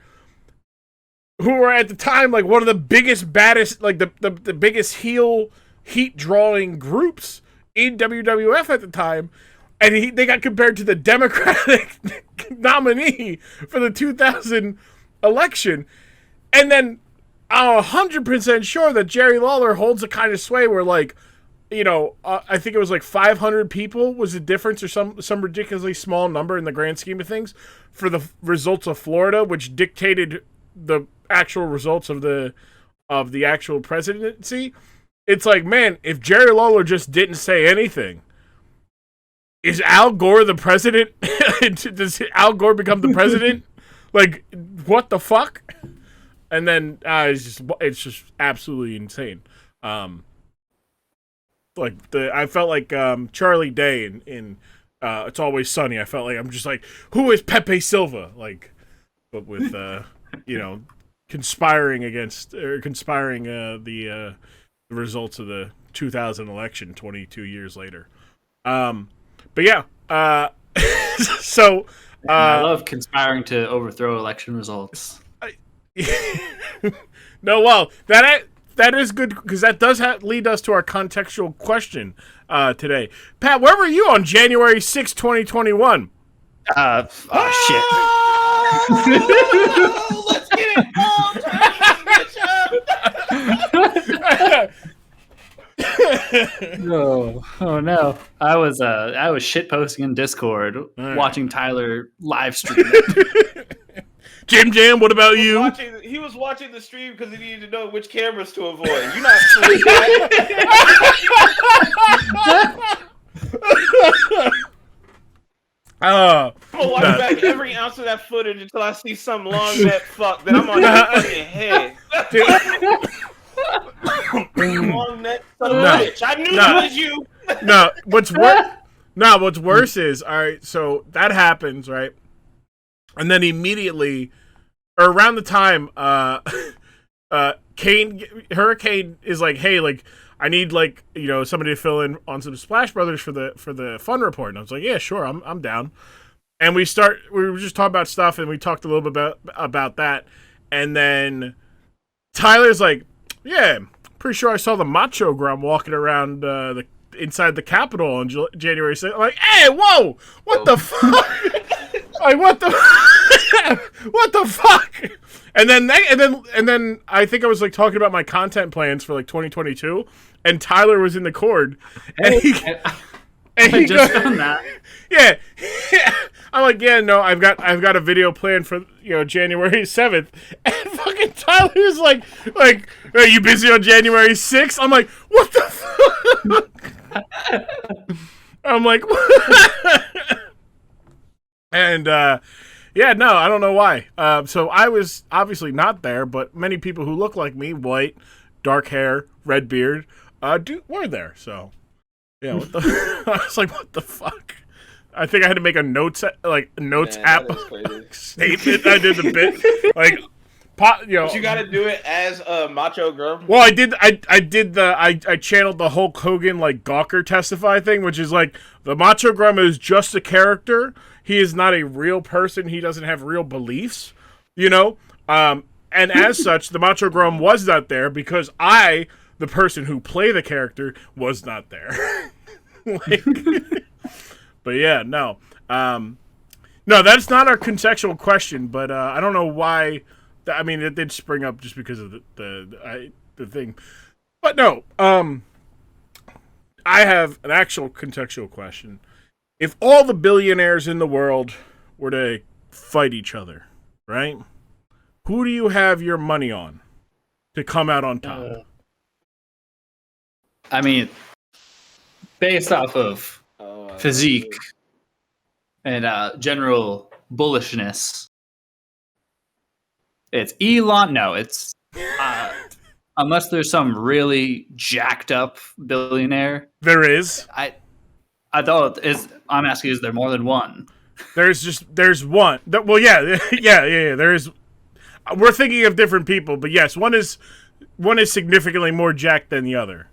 who were at the time like one of the biggest, baddest, like the biggest heel heat drawing groups in WWF at the time. And they got compared to the Democratic nominee for the 2000 election. And then I'm 100% sure that Jerry Lawler holds a kind of sway where, like, I think it was like 500 people was the difference, or some ridiculously small number in the grand scheme of things, for the results of Florida, which dictated the actual results of the actual presidency. It's like, man, if Jerry Lawler just didn't say anything, is Al Gore the president? Does Al Gore become the president? Like, what the fuck? And then it's just absolutely insane. I felt like Charlie Day in It's Always Sunny. I felt like I'm just like, who is Pepe Silva? Like, but with conspiring the results of the 2000 election 22 years later. But yeah, so I love conspiring to overthrow election results. No, well, that is good, because that does lead us to our contextual question today. Pat, where were you on January 6, 2021? Shit. Oh, let's get it. Oh no! I was shit posting in Discord, watching Tyler live stream it. JimJam, what about you? He was watching the stream because he needed to know which cameras to avoid. You're not sweet. I'm gonna watch back every ounce of that footage until I see some long neck fuck. Then I'm on your fucking head. Long neck son of a bitch. I knew it was you. No, what's worse is, all right, so that happens, right? And then immediately, or around the time, Hurricane is like, hey, like, I need, like, somebody to fill in on some Splash Brothers for the fun report. And I was like, yeah, sure, I'm down. And we were just talking about stuff, and we talked a little bit about that. And then Tyler's like, yeah, pretty sure I saw the Macho Grum walking around inside the Capitol on January 6th. I'm like, hey, whoa, what the fuck? Like, what the what the fuck? And then I think I was like talking about my content plans for like 2022, and Tyler was in the cord, and he just found that. Yeah. I'm like, yeah, no, I've got a video planned for January 7th, and fucking Tyler's like, are you busy on January 6th? I'm like, what the fuck? I'm like, and yeah, no, I don't know why. So I was obviously not there, but many people who look like me, white, dark hair, red beard, were there. So yeah, what the? I was like, what the fuck? I think I had to make a notes app statement. I did the bit like, But you got to do it as a Macho Grum. Well, I did. I channeled the Hulk Hogan like Gawker testify thing, which is like, the Macho Grum is just a character. He is not a real person. He doesn't have real beliefs. And as such, the Macho Grum was not there because I, the person who play the character, was not there. But yeah, no. No, that's not our contextual question, but I don't know why. I mean, it did spring up just because of the thing. But no, I have an actual contextual question. If all the billionaires in the world were to fight each other, right? Who do you have your money on to come out on top? I mean, based off of physique and general bullishness, it's Elon. No, it's unless there's some really jacked up billionaire. There is. I thought I'm asking, is there more than one? There's one. Well, yeah. There is. We're thinking of different people, but yes, one is significantly more jacked than the other.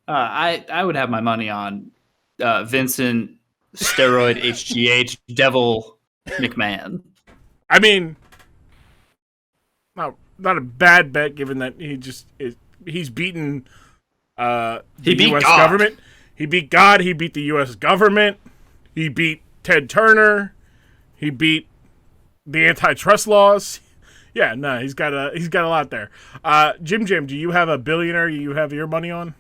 I would have my money on Vincent Steroid HGH Devil McMahon. I mean, not a bad bet, given that he's beaten the U.S. government. He beat God. He beat the U.S. government. He beat Ted Turner. He beat the antitrust laws. Yeah, no, he's got a lot there. JimJam, do you have a billionaire you have your money on?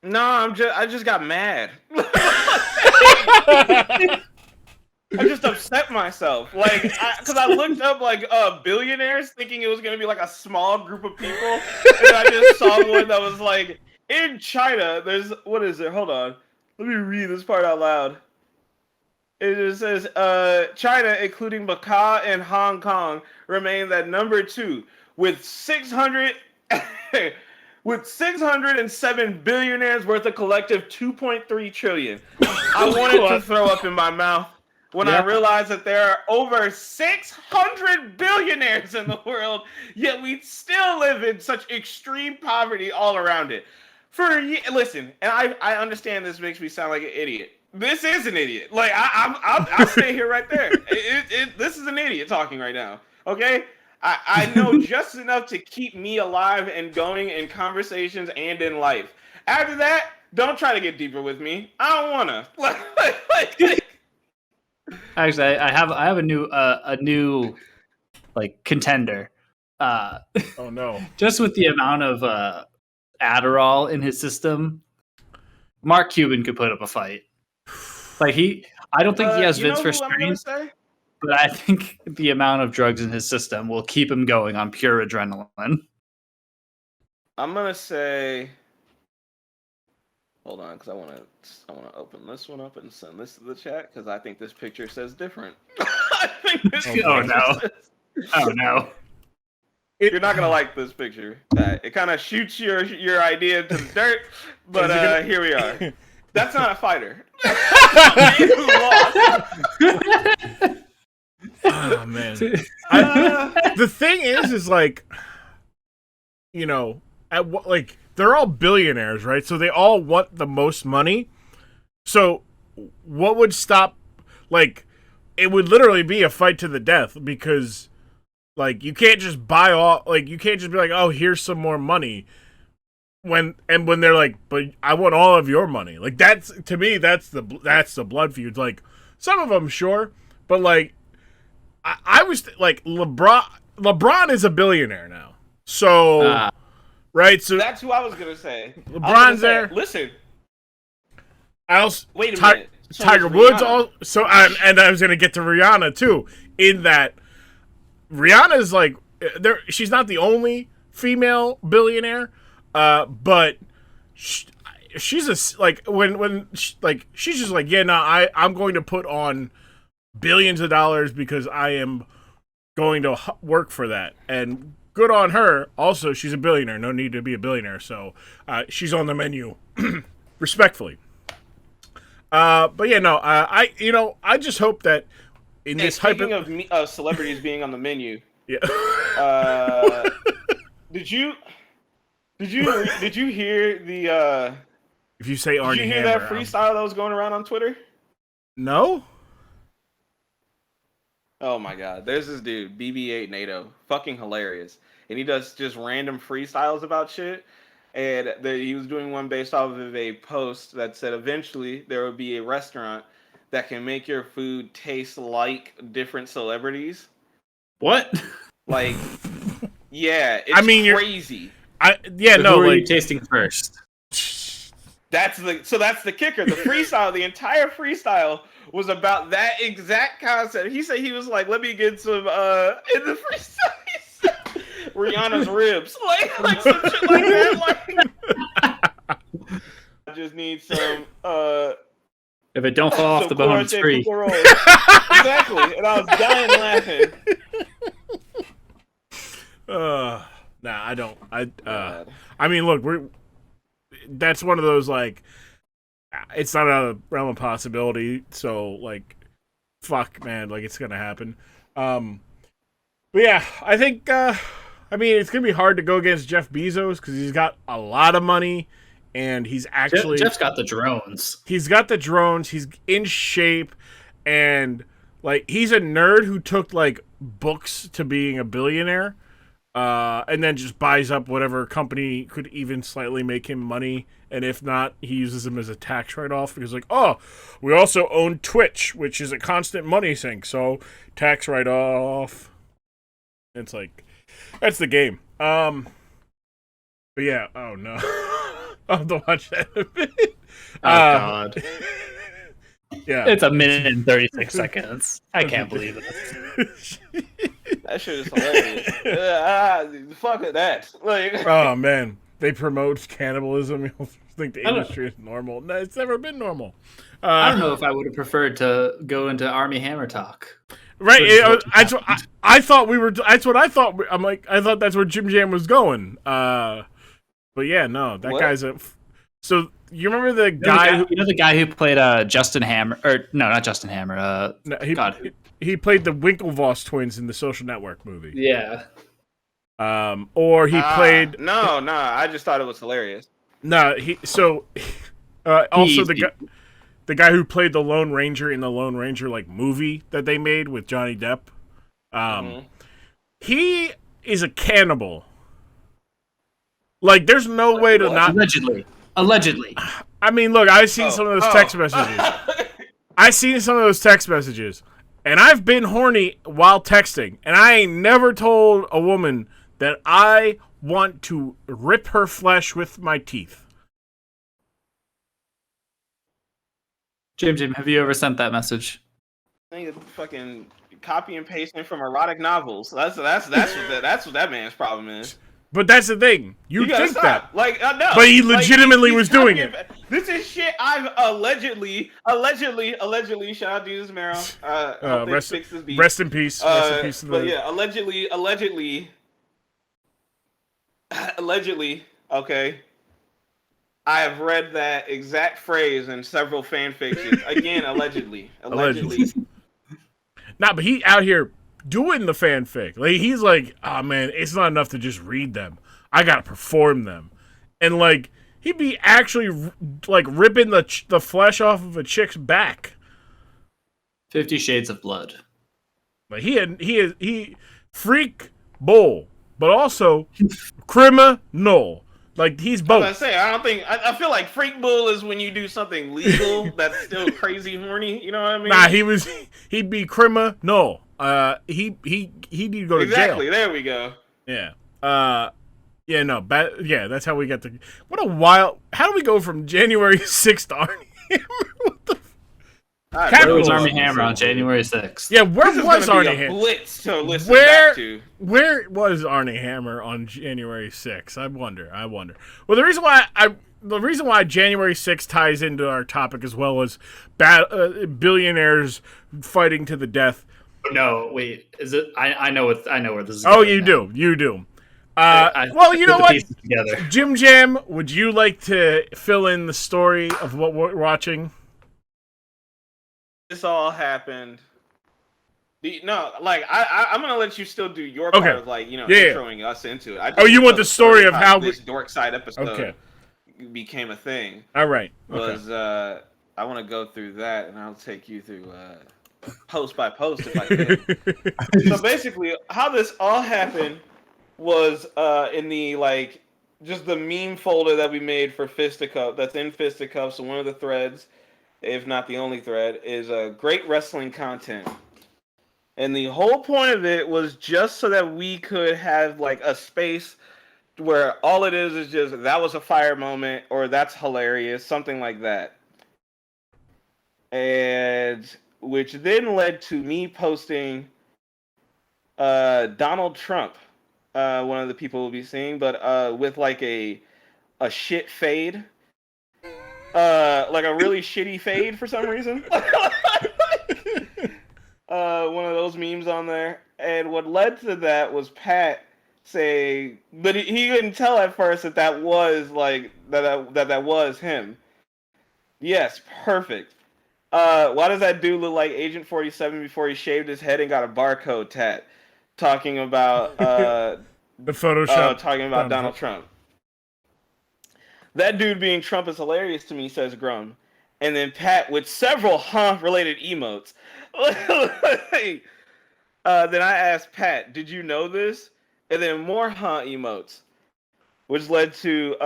No, I just got mad. I just upset myself, like, because I looked up like billionaires, thinking it was gonna be like a small group of people, and I just saw one that was like in China. There's what is it? Hold on, let me read this part out loud. It just says China, including Macau and Hong Kong, remains at number 2 with 600 with 607 billionaires worth a collective 2.3 trillion. I wanted to throw up in my mouth when I realized that there are over 600 billionaires in the world, yet we still live in such extreme poverty all around it. Listen, and I understand this makes me sound like an idiot. This is an idiot. Like I'll stay here right there. This is an idiot talking right now. Okay, I know just enough to keep me alive and going in conversations and in life. After that, don't try to get deeper with me. I don't wanna. Actually, I have a new like contender. Oh no! Just with the amount of Adderall in his system, Mark Cuban could put up a fight. Like I don't think he has Vince for strength, but I think the amount of drugs in his system will keep him going on pure adrenaline. I'm gonna say, hold on, because I want to open this one up and send this to the chat because I think this picture says different. I think this oh no! You're not gonna like this picture. It kind of shoots your idea into the dirt, but here we are. That's not a fighter. Oh man! The thing is like, you know, like they're all billionaires, right? So they all want the most money. So what would stop? Like, it would literally be a fight to the death because, like, you can't just buy all. Like, you can't just be like, oh, here's some more money. When they're like, but I want all of your money. Like, that's, to me, that's the blood feud. Like, some of them, sure, but like, I was like, LeBron is a billionaire now. So, right? So that's who I was gonna say. LeBron's there. Listen, wait a minute. So Tiger Woods and I was gonna get to Rihanna too. In that, Rihanna's like, she's not the only female billionaire. But she's like she's just like, yeah, no, I'm going to put on billions of dollars because I am going to work for that, and good on her. Also, she's a billionaire. No need to be a billionaire, so she's on the menu, respectfully. But yeah, no, I just hope that in this speaking of celebrities being on the menu, yeah. Did you hear the if you say Arnie did you hear Hammer, that freestyle that was going around on Twitter? No. Oh my god, there's this dude, BB8 NATO, fucking hilarious. And he does just random freestyles about shit. And he was doing one based off of a post that said eventually there will be a restaurant that can make your food taste like different celebrities. What? Like, yeah, it's crazy. Who are you tasting first? That's the kicker. The freestyle, the entire freestyle was about that exact concept. He said he was like, let me get some in the freestyle. He said, Rihanna's ribs, like some shit like that. Like, I just need some. If it don't fall off the bone, it's free. Exactly, and I was dying laughing. Nah, I don't. I mean, look, that's one of those, like, it's not a realm of possibility. So, like, fuck, man, like, it's gonna happen. But yeah, I think. I mean, it's gonna be hard to go against Jeff Bezos because he's got a lot of money, and he's actually Jeff's got the drones. He's got the drones. He's in shape, and like, he's a nerd who took like books to being a billionaire. And then just buys up whatever company could even slightly make him money. And if not, he uses them as a tax write-off because, like, oh, we also own Twitch, which is a constant money sink. So tax write-off. It's like, that's the game. But yeah, oh no. I'll have to watch that in a bit. Oh God. Yeah. It's a minute and 36 seconds. I can't believe it. That shit is hilarious. Fuck it, that. Like, Oh man, they promote cannibalism. You'll think the industry is normal. No, it's never been normal. I don't know if I would have preferred to go into Army Hammer talk. Right. I thought we were. That's what I thought. I'm like, I thought that's where JimJam was going. But yeah, no, that guy's a. So you remember the guy? You know the guy who played Justin Hammer, or no, not Justin Hammer. No, he played the Winklevoss twins in the Social Network movie. Yeah. Or he played. No, I just thought it was hilarious. No, also the guy who played the Lone Ranger in the Lone Ranger movie that they made with Johnny Depp. He is a cannibal. Like, there's no way to not. Allegedly. I mean, look, I've seen some of those text messages. I've seen some of those text messages, and I've been horny while texting, and I ain't never told a woman that I want to rip her flesh with my teeth. Jim, have you ever sent that message? I think it's fucking copy and pasting from erotic novels. That's what that man's problem is. But that's the thing. You think stop. that. No. But he legitimately was doing it. This is shit I've allegedly, shout out Jesus Marrow. Rest in peace. Rest in peace. But yeah, allegedly, okay. I have read that exact phrase in several fan fictions. Again, allegedly. Nah, but he out here doing the fanfic. Like, he's like, oh man, it's not enough to just read them. I gotta perform them. And like, he'd be actually ripping the flesh off of a chick's back. 50 Shades of Blood. Like, he freak bull, but also criminal. Like, he's both. I feel like freak bull is when you do something legal that's still crazy horny. You know what I mean? Nah, he'd be criminal. He need to go to jail. Exactly. There we go. Yeah. Yeah. No. Yeah. That's how we got to. What a wild. How do we go from January 6th to Army Hammer? What the? Where was Army Hammer on January 6th? Yeah. Where was Arnie Hammer? Blitz to listen back to. Where was Arnie Hammer on January 6th? I wonder. Well, the reason why January 6th ties into our topic as well as billionaires fighting to the death. No, wait. Is it? I know where this is. Oh, you do. Well, you know what? JimJam, would you like to fill in the story of what we're watching? This all happened. I'm gonna let you still do your part of introing us into it. You want the story of how this dork side episode became a thing? All right. I want to go through that, and I'll take you through post by post if I can. So basically, how this all happened was in the just the meme folder that we made for Fisticuff. That's in Fisticuff. So one of the threads, if not the only thread, is great wrestling content. And the whole point of it was just so that we could have a space where all it is just that was a fire moment or that's hilarious, something like that. And which then led to me posting Donald Trump, one of the people we'll be seeing, but with a shit fade. A really shitty fade for some reason. One of those memes on there. And what led to that was Pat saying, but he couldn't tell at first that was that was him. Yes, perfect. Why does that dude look like Agent 47 before he shaved his head and got a barcode tat? Talking about the Photoshop. Talking about Donald Trump. That dude being Trump is hilarious to me, says Grum. And then Pat with several related emotes. Then I asked Pat, did you know this? And then more emotes. Which led to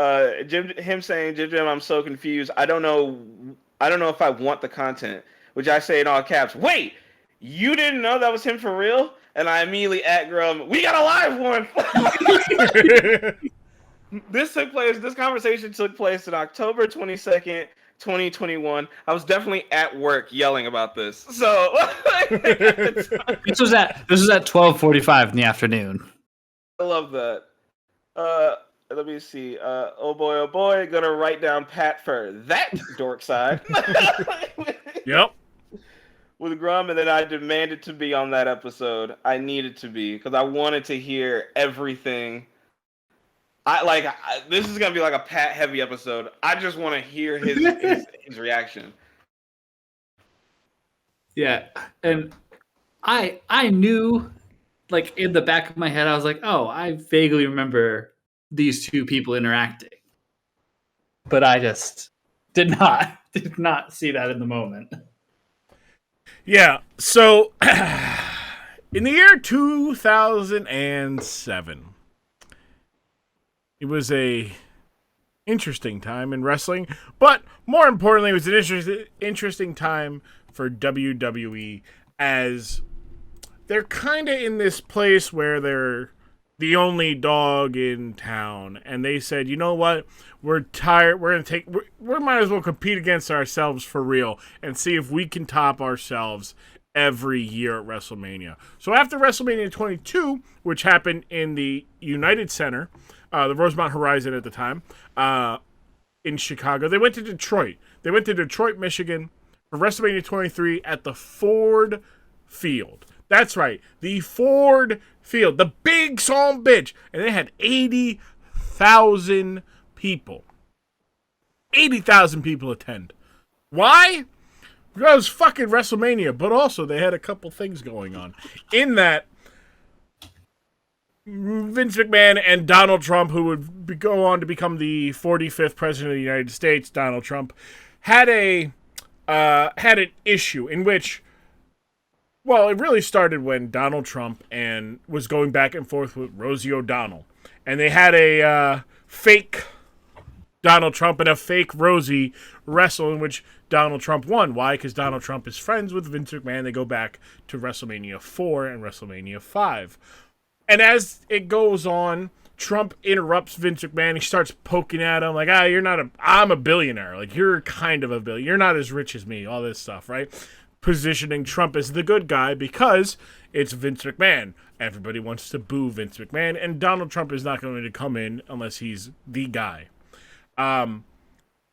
him saying, JimJam, I'm so confused. I don't know if I want the content. Which I say in all caps, wait, you didn't know that was him for real? And I immediately at Grum, we got a live one. This conversation took place on October 22nd, 2021. I was definitely at work yelling about this. So This was at 12:45 in the afternoon. I love that. Let me see. Oh boy, gonna write down Pat for that dork side. Yep. With Grum, and then I demanded to be on that episode. I needed to be because I wanted to hear everything. This is gonna be like a Pat heavy episode. I just want to hear his reaction. Yeah, and I knew, like, in the back of my head, I was like, oh, I vaguely remember these two people interacting, but I just did not see that in the moment. Yeah, so in the year 2007, it was a interesting time in wrestling, but more importantly, it was an interesting time for WWE, as they're kind of in this place where they're the only dog in town, and they said, you know what, we're tired, we might as well compete against ourselves for real and see if we can top ourselves every year at WrestleMania. So after WrestleMania 22, which happened in the United Center, the Rosemont Horizon at the time, in Chicago, they went to Detroit. They went to Detroit, Michigan for WrestleMania 23 at the Ford Field. That's right, the Ford Field, the big son bitch, and they had 80,000 people. 80,000 people attend. Why? Because fucking WrestleMania, but also they had a couple things going on. In that, Vince McMahon and Donald Trump, who would go on to become the 45th president of the United States, Donald Trump, had an issue in which, well, it really started when Donald Trump was going back and forth with Rosie O'Donnell. And they had a fake Donald Trump and a fake Rosie wrestle in which Donald Trump won. Why? Because Donald Trump is friends with Vince McMahon. They go back to WrestleMania 4 and WrestleMania 5. And as it goes on, Trump interrupts Vince McMahon. He starts poking at him like, I'm a billionaire. Like, you're kind of a billionaire. You're not as rich as me. All this stuff, right? Positioning Trump as the good guy because it's Vince McMahon. Everybody wants to boo Vince McMahon, and Donald Trump is not going to come in unless he's the guy.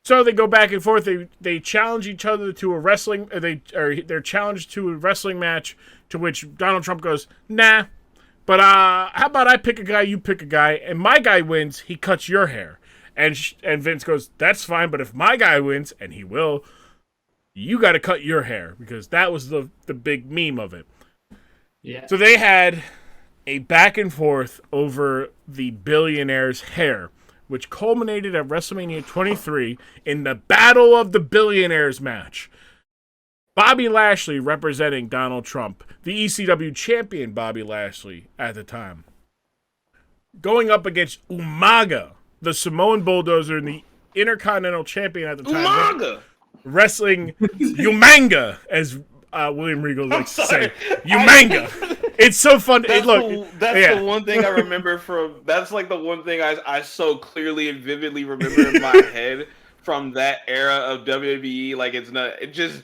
So they go back and forth. They challenge each other to a wrestling. They're challenged to a wrestling match, to which Donald Trump goes, nah. But how about I pick a guy, you pick a guy, and my guy wins. He cuts your hair, and Vince goes, that's fine. But if my guy wins, and he will, you got to cut your hair, because that was the big meme of it. Yeah. So they had a back and forth over the Billionaires' hair, which culminated at WrestleMania 23 in the Battle of the Billionaires match. Bobby Lashley representing Donald Trump, the ECW champion Bobby Lashley at the time, going up against Umaga, the Samoan Bulldozer and the Intercontinental champion at the time. Umaga! Wrestling Umanga, as William Regal likes to say. Umanga. It's so fun. That's the one thing I remember from. That's like the one thing I so clearly and vividly remember in my head from that era of WWE. Like, it's not. It just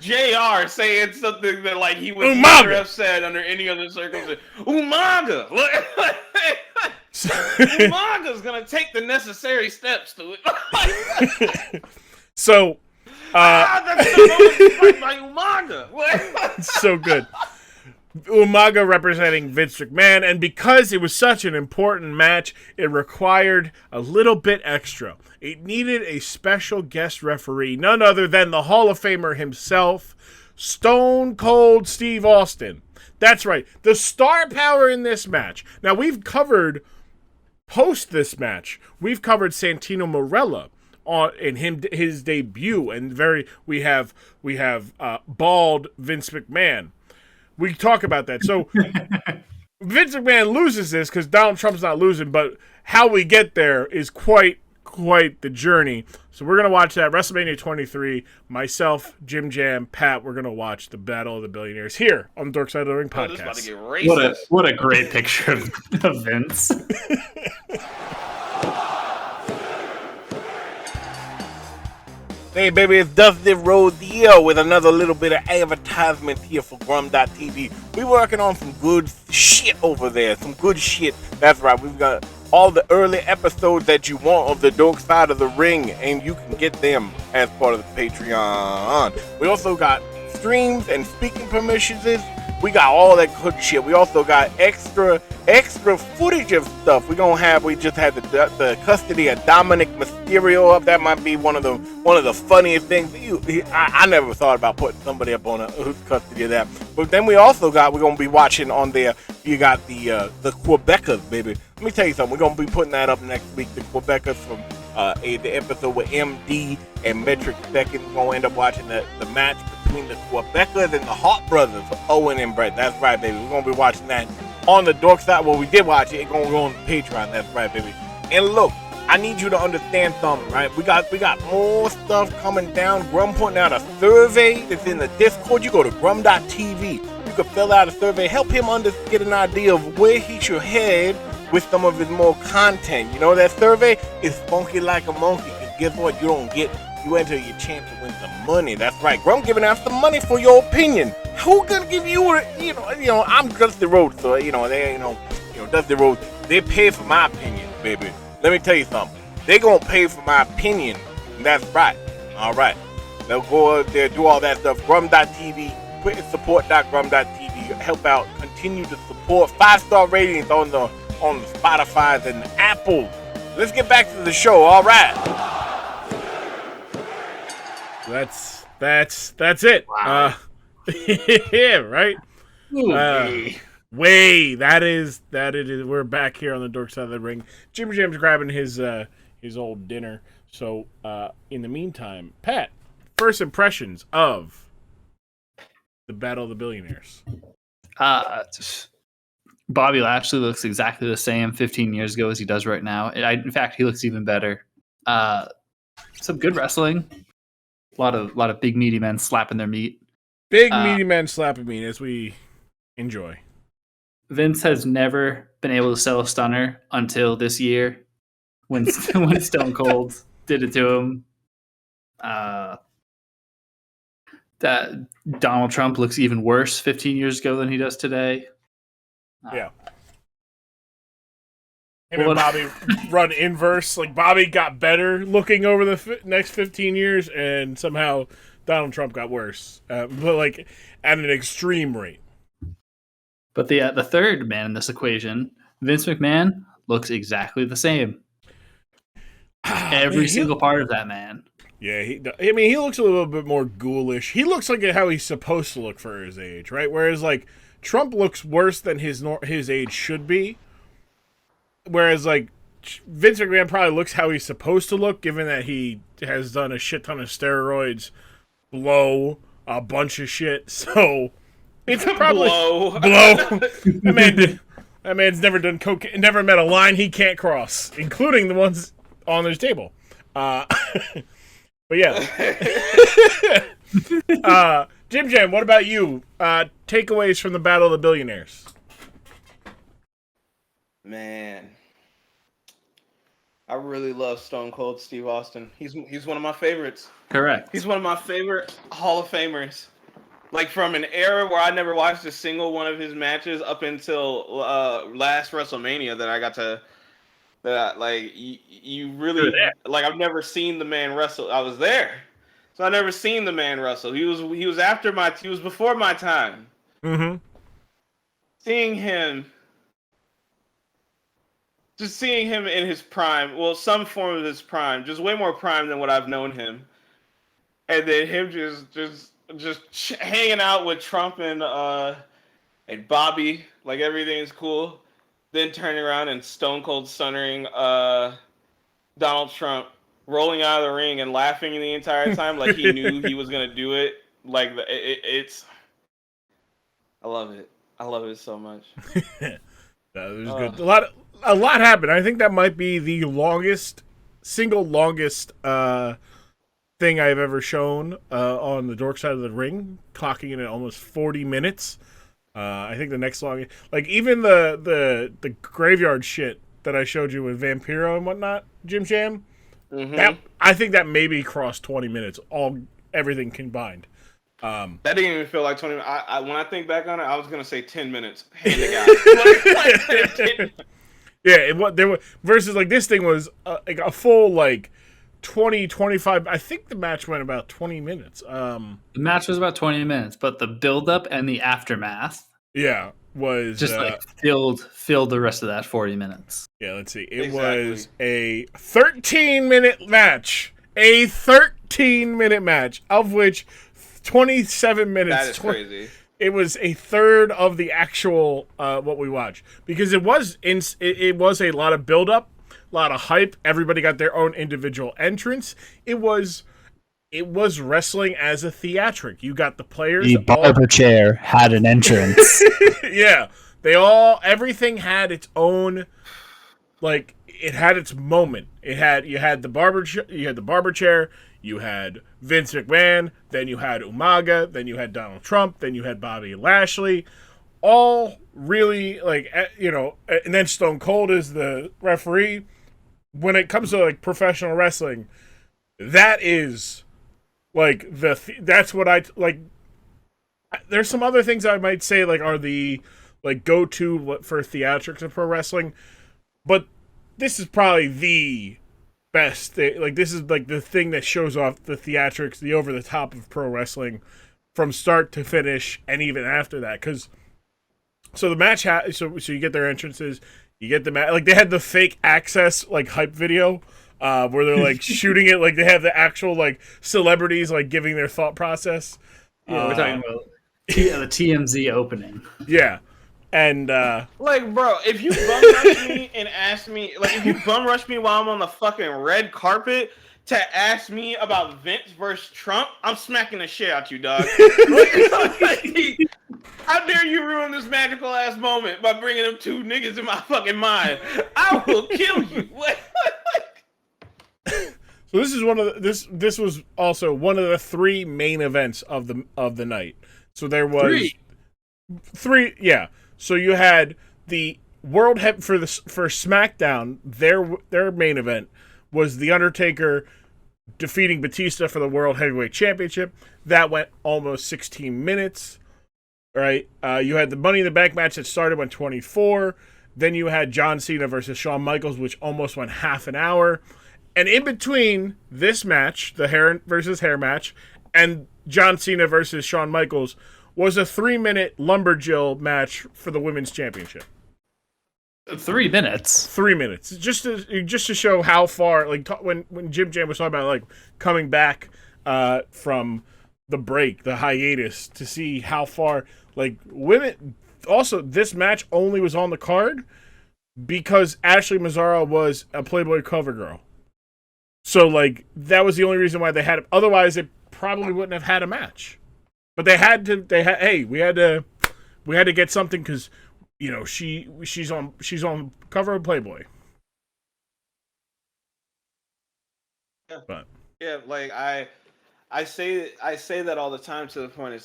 JR saying something that like he would never have said under any other circumstance. Umaga. Umaga's gonna take the necessary steps to it. So. That's the moment by Umaga. So good. Umaga representing Vince McMahon, and because it was such an important match, it required a little bit extra. It needed a special guest referee, none other than the Hall of Famer himself, Stone Cold Steve Austin. That's right, the star power in this match. Now, we've covered, post this match, we've covered Santino Marella in his debut, and we have bald Vince McMahon. We talk about that. So Vince McMahon loses this because Donald Trump's not losing, but how we get there is quite quite the journey. So we're gonna watch that WrestleMania 23. Myself, JimJam, Pat. We're gonna watch the Battle of the Billionaires here on the Dork Side of the Ring Oh, this is about to podcast. get racist. What a great picture of Vince. Hey baby, it's Dusty Rodeo with another little bit of advertisement here for Grum.tv. We're working on some good shit over there. Some good shit. That's right. We've got all the early episodes that you want of the Dork Side of the Ring, and you can get them as part of the Patreon. We also got streams and speaking permissions. We got all that good shit. We also got extra footage of stuff. We just had the custody of Dominic Mysterio up. That might be one of the funniest things. I never thought about putting somebody up on custody of that. But then we're gonna be watching on there. You got the Quebecers, baby. Let me tell you something. We're gonna be putting that up next week. The Quebecers from the episode with MD and Metric Second. We're gonna end up watching the match between the Quebecers and the Hart brothers, Owen and Brett. That's right, baby. We're gonna be watching that on the Dork Side. Well, we did watch it. It's gonna go on the Patreon. That's right, baby. And look, I need you to understand something, right? We got more stuff coming down. Grum putting out a survey that's in the Discord. You go to Grum.tv. You can fill out a survey. Help him get an idea of where he should head with some of his more content. You know, that survey is funky like a monkey. Because guess what? You enter your chance to win some money. That's right. Grum giving out some money for your opinion. Who gonna give you I'm Dusty Rhodes, so Dusty Rhodes, they pay for my opinion, baby. Let me tell you something. They gonna pay for my opinion. And that's right. All right. They'll go out there, do all that stuff. Grum.tv, quit support.grum.tv. Help out. Continue to support. 5-star ratings on the Spotify's and the Apple. Let's get back to the show. All right. That's it. Wow. Yeah, right. That is. We're back here on the Dork Side of the Ring. JimJam's grabbing his old dinner. So in the meantime, Pat, first impressions of the Battle of the Billionaires. Bobby Lashley looks exactly the same 15 years ago as he does right now. In fact, he looks even better. Some good wrestling. A lot of big meaty men slapping their meat. Big meaty men slapping meat as we enjoy. Vince has never been able to sell a stunner until this year when Stone Cold did it to him. That Donald Trump looks even worse 15 years ago than he does today. Yeah. Him and Bobby run inverse. Like, Bobby got better looking over the next 15 years, and somehow Donald Trump got worse. But, like, at an extreme rate. But the third man in this equation, Vince McMahon, looks exactly the same. Every single part of that man. Yeah, he looks a little bit more ghoulish. He looks like how he's supposed to look for his age, right? Whereas, like, Trump looks worse than his age should be. Whereas, like, Vince McMahon probably looks how he's supposed to look, given that he has done a shit ton of steroids, blow, a bunch of shit. So it's probably blow. That man's never done cocaine, never met a line he can't cross, including the ones on his table. But yeah. JimJam, what about you? Takeaways from the Battle of the Billionaires. Man, I really love Stone Cold Steve Austin. He's one of my favorites. Correct. He's one of my favorite Hall of Famers. Like, from an era where I never watched a single one of his matches up until last WrestleMania that I got to. You really, like, I've never seen the man wrestle. I was there, so I never seen the man wrestle. He was before my time. Mm-hmm. Seeing him in his prime, well, some form of his prime, just way more prime than what I've known him, and then him just hanging out with Trump and Bobby, like everything's cool. Then turning around and Stone Cold stunnering Donald Trump, rolling out of the ring and laughing the entire time like he knew he was gonna do it. Like, it's, I love it. I love it so much. That was good. A lot happened. I think that might be the longest single longest thing I've ever shown on the dork side of the ring, clocking in at almost 40 minutes. I think the next long, like even the graveyard shit that I showed you with Vampiro and whatnot, JimJam, that I think that maybe crossed 20 minutes, everything combined. That didn't even feel like 20 minutes. When I think back on it, I was gonna say 10 minutes. Hand to God. Yeah, there were versus like this thing was like a full like 20, 25. I think the match went about 20 minutes. The match was about 20 minutes, but the build-up and the aftermath, was just like filled the rest of that 40 minutes. Yeah, let's see. It was a 13-minute match. A 13-minute match, of which 27 minutes. That is crazy. It was a third of the actual what we watched, because it was a lot of build-up, a lot of hype. Everybody got their own individual entrance. It was wrestling as a theatric. You got the players. The barber chair had an entrance. Yeah, everything had its own, like, it had its moment. You had the barber chair. You had Vince McMahon. Then you had Umaga. Then you had Donald Trump. Then you had Bobby Lashley. All really, like, and then Stone Cold is the referee. When it comes to like professional wrestling, that is like that's what I like. There's some other things I might say like are the like go-to for theatrics of pro wrestling, but this is probably the best thing. Like, this is like the thing that shows off the theatrics, the over the top of pro wrestling from start to finish, and even after that. Because so the match so you get their entrances, you get the match. Like, they had the fake Access like hype video where they're like shooting it, like they have the actual like celebrities like giving their thought process. Yeah, we're talking about the TMZ opening. Yeah. And like, bro, if you bum rush me and ask me, like, if you bum rush me while I'm on the fucking red carpet to ask me about Vince versus Trump, I'm smacking the shit out you, dog. How dare you ruin this magical ass moment by bringing them two niggas in my fucking mind? I will kill you. So this is this was also one of the three main events of the night. So there was three, yeah. So you had the for SmackDown, their main event was the Undertaker defeating Batista for the World Heavyweight Championship. That went almost 16 minutes. Right? You had the Money in the Bank match that started when 24. Then you had John Cena versus Shawn Michaels, which almost went half an hour. And in between this match, the hair versus hair match, and John Cena versus Shawn Michaels, was a 3-minute Lumberjill match for the Women's Championship. 3 minutes? 3 minutes. Just to show how far, like, when JimJam was talking about, like, coming back from the break, the hiatus, to see how far, like, women... Also, this match only was on the card because Ashley Mazzara was a Playboy cover girl. So, like, that was the only reason why they had it. Otherwise, they probably wouldn't have had a match. But we had to get something because, you know, she's on cover of Playboy. Yeah. But yeah, like I say that all the time to the point it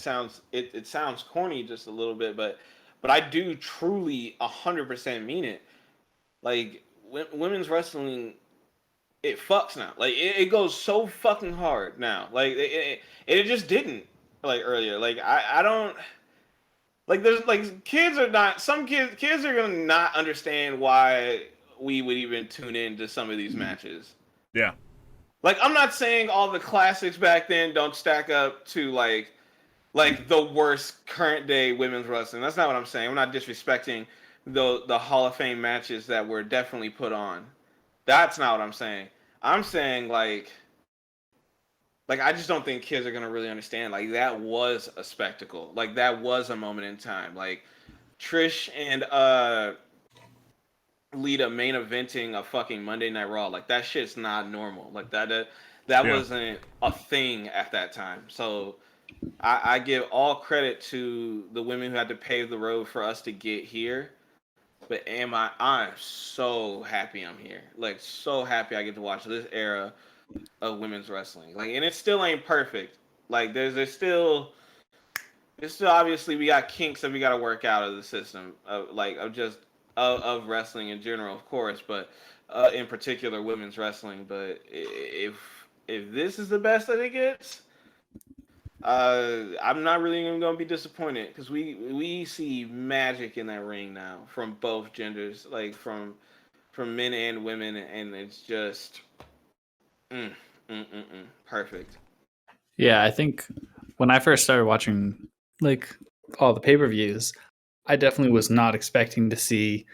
sounds corny just a little bit, but I do truly 100% mean it. Like, women's wrestling, it fucks now. Like, it goes so fucking hard now. Like, it just didn't, like, earlier. Like, I don't, like, there's, like, some kids are gonna not understand why we would even tune in to some of these matches. yeah. Like, I'm not saying all the classics back then don't stack up to, like the worst current day women's wrestling. That's not what I'm saying. I'm not disrespecting the Hall of Fame matches that were definitely put on. That's not what I'm saying. I'm saying, like I just don't think kids are gonna really understand. Like, that was a spectacle. Like, that was a moment in time. Like, Trish and Lita main eventing a fucking Monday Night Raw. Like, that shit's not normal. Like, that wasn't a thing at that time. So I give all credit to the women who had to pave the road for us to get here. but I'm so happy I'm here. Like so happy I get to watch this era of women's wrestling. Like, and it still ain't perfect. Like, there's still obviously we got kinks that we got to work out of the system of wrestling in general, of course, but in particular women's wrestling. But if this is the best that it gets, I'm not really even gonna be disappointed because we see magic in that ring now from both genders, like from men and women, and it's just perfect. Yeah, I think when I first started watching like all the pay-per-views, I definitely was not expecting to see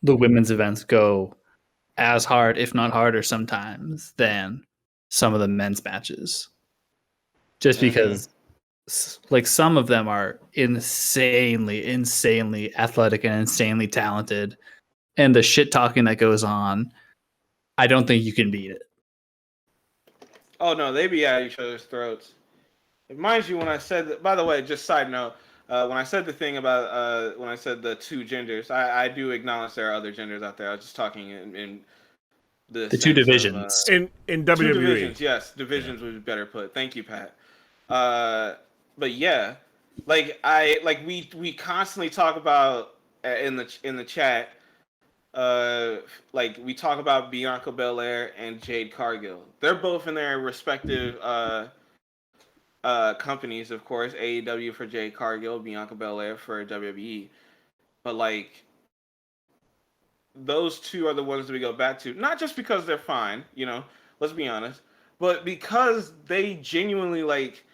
the women's events go as hard, if not harder sometimes, than some of the men's matches. Just because like some of them are insanely athletic and insanely talented, and the shit talking that goes on, I don't think you can beat it. Oh no, they be at each other's throats. Mind you, when I said that, by the way, just side note, when I said the thing about when I said the two genders, I do acknowledge there are other genders out there. I was just talking in the The two sense of divisions. In two WWE. divisions. Yes, divisions would be better put. Thank you, Pat. Uh, but yeah, we constantly talk about in the chat. Like we talk about Bianca Belair and Jade Cargill. They're both in their respective companies, of course. AEW for Jade Cargill, Bianca Belair for WWE. But like those two are the ones that we go back to, not just because they're fine, let's be honest, but because they genuinely like.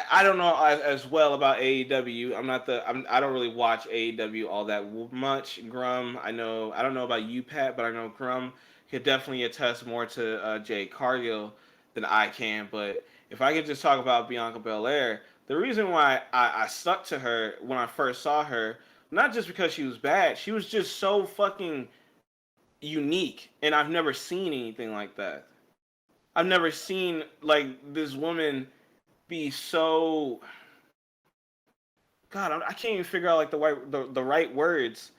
I don't know as well about AEW. I don't really watch AEW all that much. Grum, I don't know about you, Pat, but I know Grum could definitely attest more to Jade Cargill than I can. But if I could just talk about Bianca Belair, the reason why I stuck to her when I first saw her, not just because she was bad, she was just so fucking unique, and I've never seen anything like that. I've never seen like this woman be so. God, I can't even figure out like the right words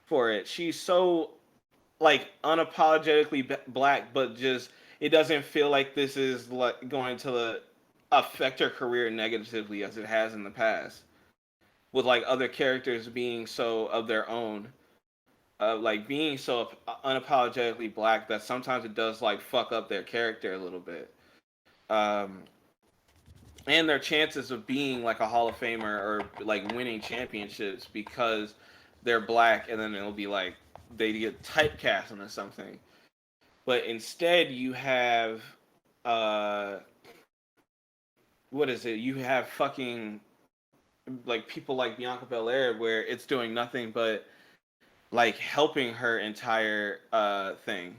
for it. She's so like unapologetically black, but just it doesn't feel like this is like going to affect her career negatively as it has in the past. With like other characters being so of their own, like being so unapologetically black that sometimes it does like fuck up their character a little bit. Um, and their chances of being like a Hall of Famer or like winning championships because they're black, and then it'll be like they get typecast into something. But instead, you have uh, what is it? You have fucking like people like Bianca Belair, where it's doing nothing but like helping her entire thing.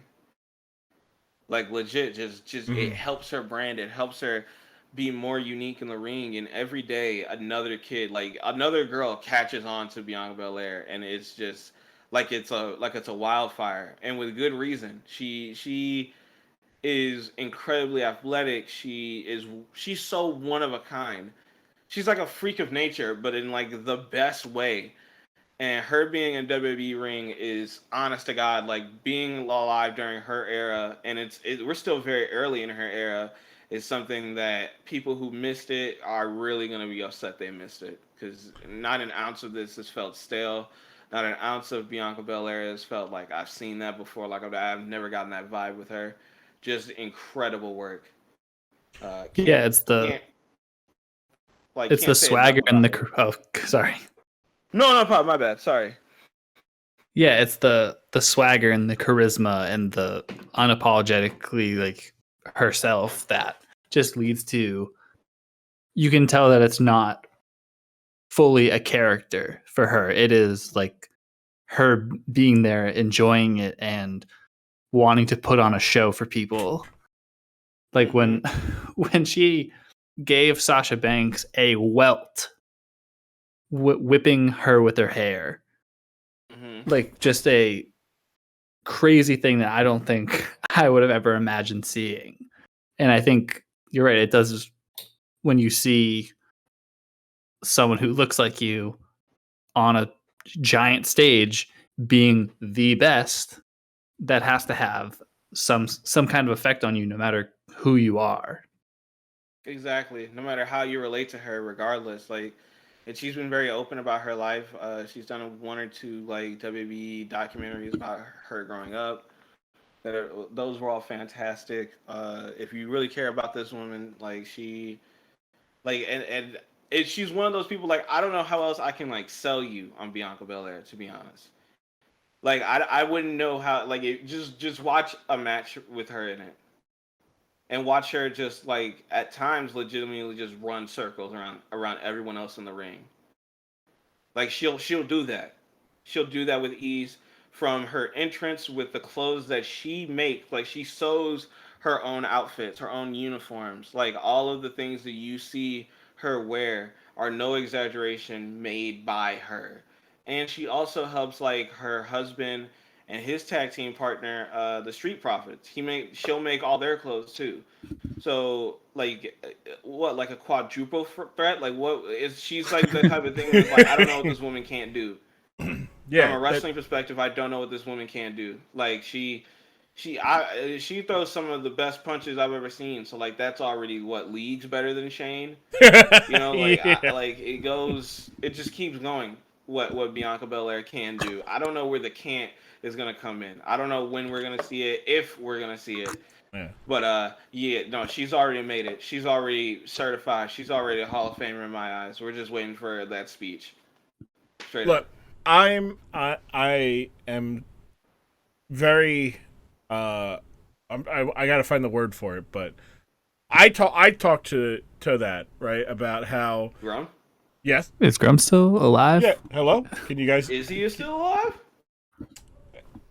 Like legit, just it helps her brand. It helps her be more unique in the ring. And every day, another kid, like another girl, catches on to Bianca Belair, and it's just like it's a wildfire, and with good reason. She is incredibly athletic. She's so one of a kind. She's like a freak of nature, but in like the best way. And her being in WWE ring is honest to God, like being alive during her era, and we're still very early in her era, is something that people who missed it are really gonna be upset they missed it, because not an ounce of this has felt stale, not an ounce of Bianca Belair has felt like I've seen that before, like I've never gotten that vibe with her. Just incredible work. Yeah, Can't it's the can't say enough swagger and about the it. oh sorry. No, Pop, my bad. Sorry. Yeah, it's the swagger and the charisma and the unapologetically like herself that just leads to, you can tell that it's not fully a character for her. It is like her being there, enjoying it, and wanting to put on a show for people. Like when when she gave Sasha Banks a welt, whipping her with her hair, like just a crazy thing that I don't think I would have ever imagined seeing. And I think you're right. It does, when you see someone who looks like you on a giant stage, being the best, that has to have some kind of effect on you, no matter who you are. Exactly. No matter how you relate to her, regardless, and she's been very open about her life. She's done one or two like WB documentaries about her growing up. Those were all fantastic. If you really care about this woman, she's one of those people. Like, I don't know how else I can like sell you on Bianca Belair, to be honest. Like, I wouldn't know how. Like, just watch a match with her in it, and watch her just like at times legitimately just run circles around everyone else in the ring. Like, she'll do that. She'll do that with ease, from her entrance with the clothes that she makes. Like, she sews her own outfits, her own uniforms. Like, all of the things that you see her wear are no exaggeration, made by her. And she also helps like her husband and his tag team partner, the Street Profits. She'll make all their clothes too. So, like, what, like a quadruple threat? Like, what is, she's like the type of thing that's like, I don't know what this woman can't do. Yeah, From a wrestling perspective, I don't know what this woman can't do. Like, she throws some of the best punches I've ever seen. So, like, that's already what, leagues better than Shane. You know, like, yeah. it just keeps going. What Bianca Belair can do. I don't know where the can't is gonna come in. I don't know when we're gonna see it, if we're gonna see it. Yeah. But yeah, no, she's already made it. She's already certified. She's already a Hall of Famer in my eyes. We're just waiting for that speech. Straight Look, up. I am very I gotta find the word for it, but I talked to that, right, about how Grum? yes. Is Grum still alive? Yeah, hello? Can you guys Is he still alive?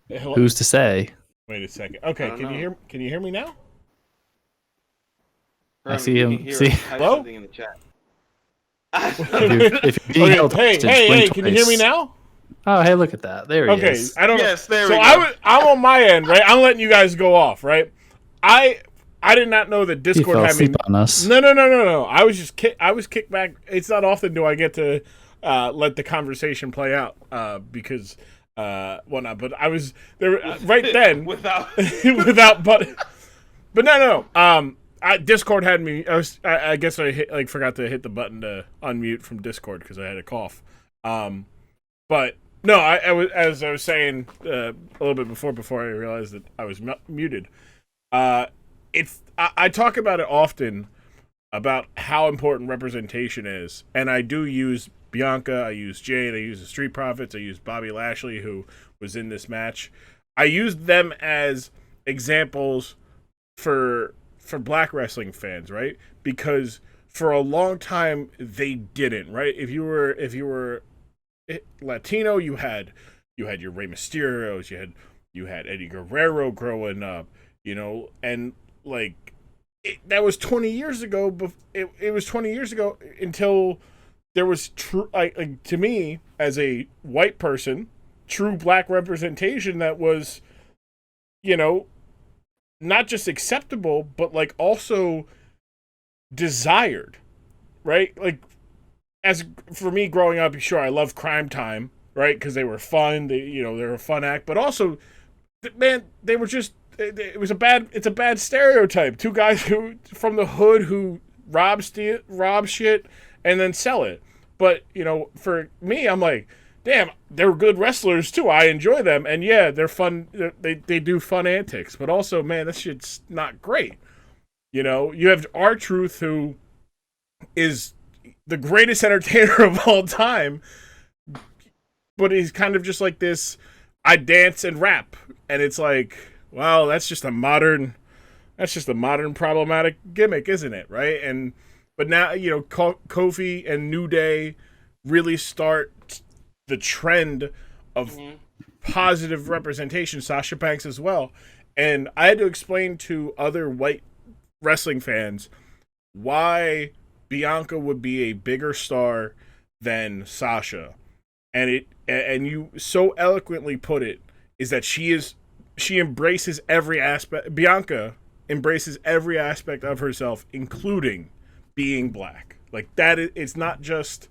hello? Who's to say? Wait a second. Okay, I don't know. can you hear me now? I see You him. can hear See? us type Hello? something in the chat. If you're being held Okay, hostage, blink can you hear me twice. now? Oh, hey, look at that. There he Okay, is. I don't know. Yes, there so we go. I'm on my end, right? I'm letting you guys go off, right? I did not know that He Discord fell had me. asleep on us. No. I was just I was kicked back. It's not often do I get to let the conversation play out because whatnot. But I was there right then Without without but no. Discord had me. I guess I forgot to hit the button to unmute from Discord because I had a cough. But no, I was, as I was saying a little bit before I realized that I was muted. I talk about it often about how important representation is, and I do use Bianca, I use Jade, I use the Street Profits, I use Bobby Lashley, who was in this match. I used them as examples for black wrestling fans, right? Because for a long time they didn't, right? If you were Latino, you had your Rey Mysterios, you had Eddie Guerrero growing up, and like that was 20 years ago. It was 20 years ago until there was true, like to me as a white person, true black representation that was, not just acceptable, but like also desired, right? Like, as for me growing up, sure, I love Crime Time, right? Because they were fun. They were a fun act, but also, man, they were just. It's a bad stereotype. Two guys who from the hood who rob shit and then sell it. But for me, I'm like, damn, they're good wrestlers too. I enjoy them, and yeah, they're fun. They do fun antics, but also, man, that shit's not great. You have R-Truth, who is the greatest entertainer of all time, but he's kind of just like this. I dance and rap, and it's like, wow, that's just a modern problematic gimmick, isn't it? Right? But now Kofi and New Day really start the trend of positive representation. Sasha Banks as well, and I had to explain to other white wrestling fans why Bianca would be a bigger star than Sasha, and you so eloquently put it, is that she embraces every aspect. Bianca embraces every aspect of herself, including being black. Like that, it's not just,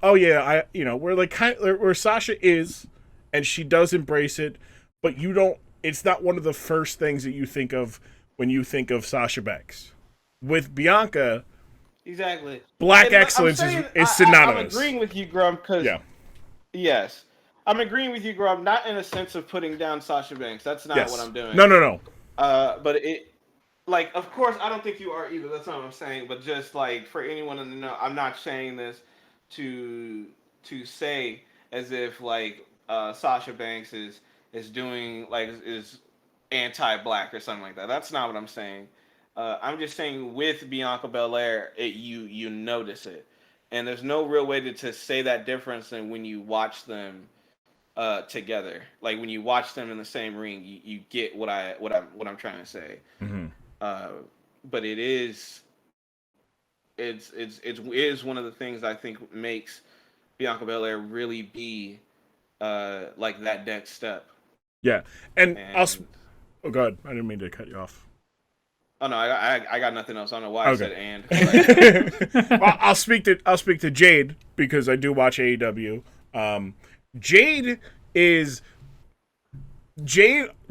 oh yeah, where Sasha is and she does embrace it, but you don't. It's not one of the first things that you think of when you think of Sasha Banks. With Bianca, Exactly. black And excellence I'm saying, is I'm synonymous. agreeing with you, Grump, because Yeah. yes, I'm agreeing with you, Grump. Not in a sense of putting down Sasha Banks. That's not what I'm doing. No. But it, like, of course, I don't think you are either. That's not what I'm saying. But just like for anyone to know, I'm not saying this to say as if like Sasha Banks is doing like is anti-black or something like that. That's not what I'm saying. I'm just saying with Bianca Belair, you notice it, and there's no real way to say that difference than when you watch them together. Like when you watch them in the same ring, you get what I'm trying to say. Mm-hmm. But it is one of the things I think makes Bianca Belair really be like that next step. Yeah, and I'll. Oh, God, I didn't mean to cut you off. Oh no, I got nothing else. I don't know why I said and. Well, I'll speak to Jade because I do watch AEW. Jade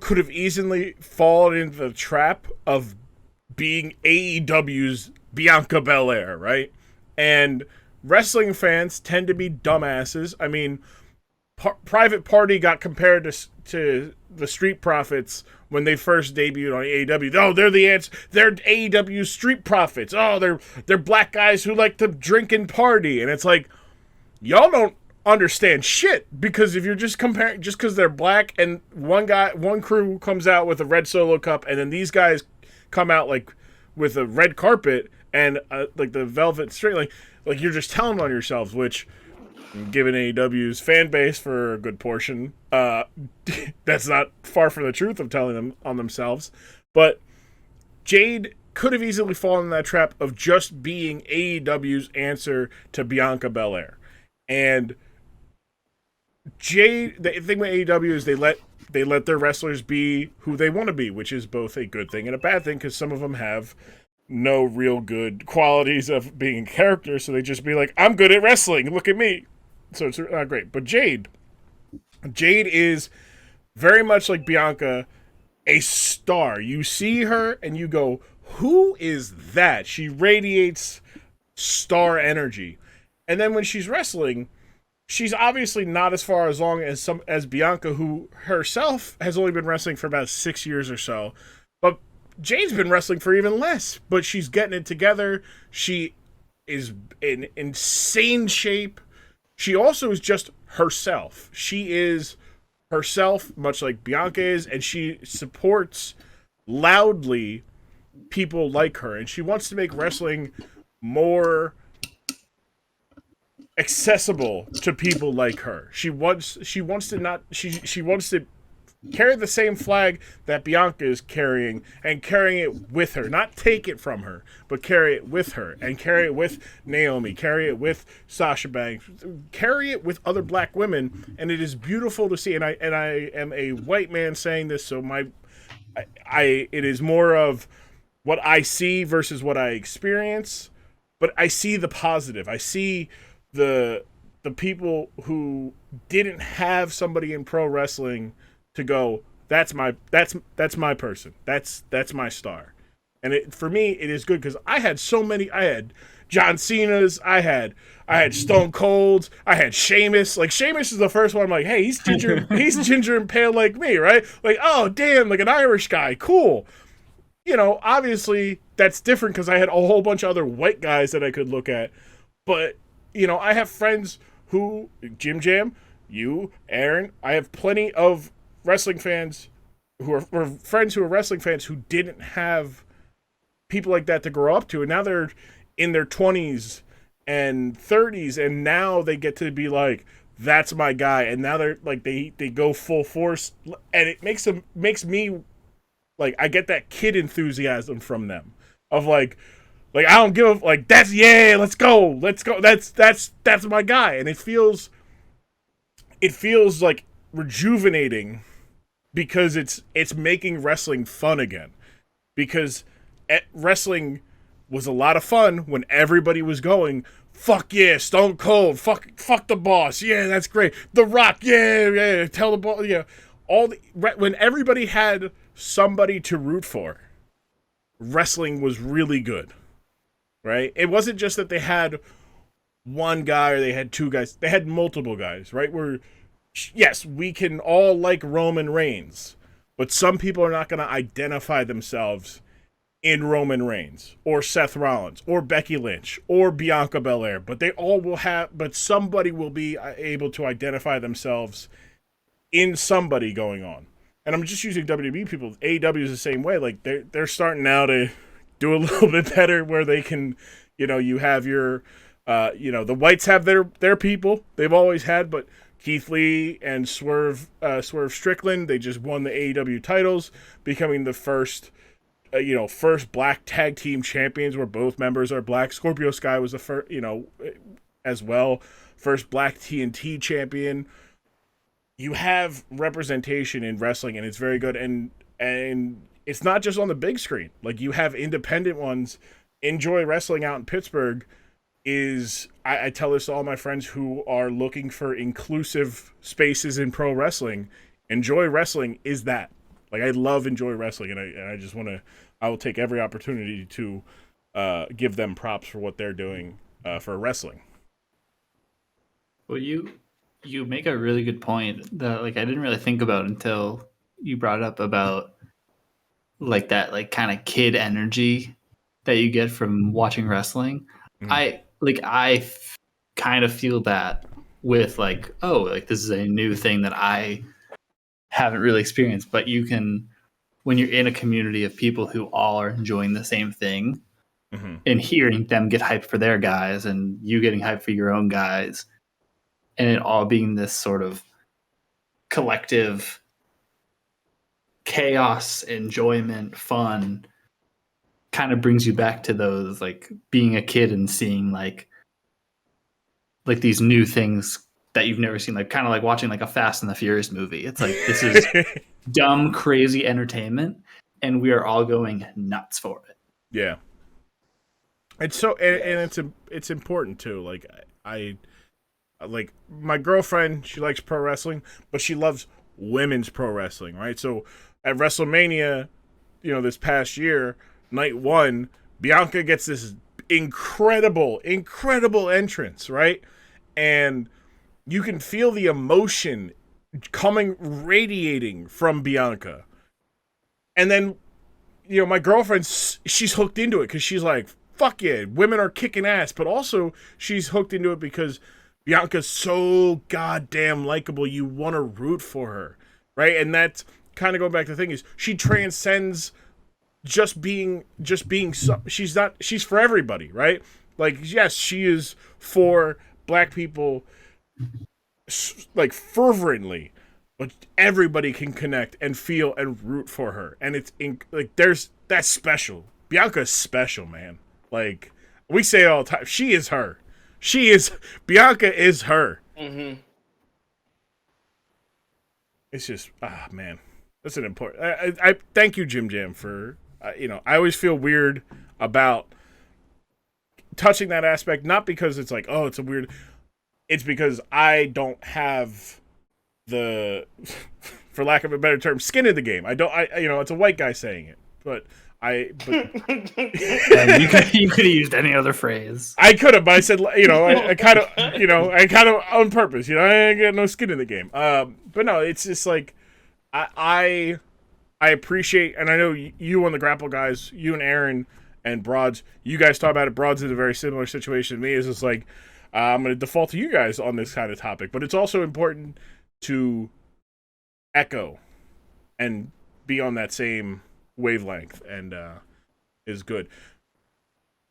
could have easily fallen into the trap of being AEW's Bianca Belair, right? And wrestling fans tend to be dumbasses. I mean, Private Party got compared to the Street Profits when they first debuted on AEW. Oh, they're the ants. They're AEW Street Profits. Oh, they're black guys who like to drink and party. And it's like, y'all don't understand shit, because if you're just comparing, just because they're black and one crew comes out with a red Solo cup, and then these guys come out like with a red carpet and like the velvet string, like you're just telling on yourselves, which, given AEW's fan base for a good portion, that's not far from the truth of telling them on themselves. But Jade could have easily fallen in that trap of just being AEW's answer to Bianca Belair. And Jade, the thing with AEW is they let their wrestlers be who they want to be, which is both a good thing and a bad thing, because some of them have no real good qualities of being a character, so they just be like, I'm good at wrestling, look at me. So it's not great. But Jade is very much like Bianca, a star. You see her and you go, who is that? She radiates star energy. And then when she's wrestling, she's obviously not as far along as Bianca, who herself has only been wrestling for about 6 years or so. But Jade's been wrestling for even less. But she's getting it together. She is in insane shape. She also is just herself. She is herself, much like Bianca is, and she supports loudly people like her. And she wants to make wrestling more accessible to people like her. She wants to carry the same flag that Bianca is carrying, and carrying it with her, not take it from her, but carry it with her, and carry it with Naomi, carry it with Sasha Banks, carry it with other black women. And it is beautiful to see. And I am a white man saying this, so it is more of what I see versus what I experience, but I see the positive. I see the people who didn't have somebody in pro wrestling to go, that's my person, that's my star. And for me it is good, because I had John Cena's, I had Stone Cold's, I had Sheamus. Like, Sheamus is the first one I'm like, hey, he's ginger and pale like me, right? Like, oh damn, like an Irish guy, cool. You know, obviously that's different because I had a whole bunch of other white guys that I could look at. But you know, I have friends who, JimJam, you, Aaron, I have plenty of wrestling fans who are friends who are wrestling fans who didn't have people like that to grow up to. And now they're in their 20s and 30s, and now they get to be like, that's my guy. And now they're like, they go full force, and it makes me like, I get that kid enthusiasm from them of like I don't give a, like, that's, yeah, let's go, that's my guy. And it feels like rejuvenating, because it's making wrestling fun again, because wrestling was a lot of fun when everybody was going, fuck yeah, Stone Cold, fuck the boss, yeah, that's great. The Rock, yeah, tell the boss, yeah. When everybody had somebody to root for, wrestling was really good, right? It wasn't just that they had one guy or they had two guys. They had multiple guys, right? Where, yes, we can all like Roman Reigns, but some people are not going to identify themselves in Roman Reigns or Seth Rollins or Becky Lynch or Bianca Belair, but they all will have, but somebody will be able to identify themselves in somebody going on. And I'm just using WWE people. AEW is the same way. Like they're starting now to do a little bit better where they can, you have your, the Whites have their people they've always had, but Keith Lee and Swerve Strickland, they just won the AEW titles, becoming the first black tag team champions where both members are black. Scorpio Sky was the first, as well, first black TNT champion. You have representation in wrestling, and it's very good. And it's not just on the big screen. Like, you have independent ones. Enjoy Wrestling out in Pittsburgh is, I tell this to all my friends who are looking for inclusive spaces in pro wrestling. Enjoy Wrestling is that. Like, I love Enjoy Wrestling, and I just want to, I will take every opportunity to give them props for what they're doing for wrestling. Well, you make a really good point that I didn't really think about until you brought up about that kind of kid energy that you get from watching wrestling. Mm-hmm. I kind of feel that with this is a new thing that I haven't really experienced, but you can, when you're in a community of people who all are enjoying the same thing, mm-hmm. and hearing them get hyped for their guys and you getting hyped for your own guys, and it all being this sort of collective chaos, enjoyment, fun, kind of brings you back to those being a kid and seeing these new things that you've never seen, kind of like watching a Fast and the Furious movie. It's this is dumb, crazy entertainment, and we are all going nuts for it. Yeah. It's so, and it's important too. I my girlfriend, she likes pro wrestling, but she loves women's pro wrestling, right? So at Wrestlemania, this past year, night one, Bianca gets this incredible entrance, right? And you can feel the emotion radiating from Bianca. And then, my girlfriend, she's hooked into it because she's like, fuck yeah, women are kicking ass. But also, she's hooked into it because Bianca's so goddamn likable. You want to root for her, right? And that's kind of going back to the thing is she transcends just being she's for everybody, right? Yes, she is for black people fervently, but everybody can connect and feel and root for her. And it's that's special. Bianca's special, man. We say it all the time. She is her. Bianca is her. Mm-hmm. It's just, man, that's an important. I thank you, JimJam, for I always feel weird about touching that aspect, not because it's it's a weird. It's because I don't have the, for lack of a better term, skin in the game. I don't. It's a white guy saying it, but. You could have used any other phrase. I could have, but I said, I kind of on purpose, I ain't got no skin in the game. But no, it's just I appreciate, and I know you and the Grapple Guys, you and Aaron and Broads, you guys talk about it. Broads is a very similar situation to me. It's just I'm going to default to you guys on this kind of topic, but it's also important to echo and be on that same wavelength, and is good.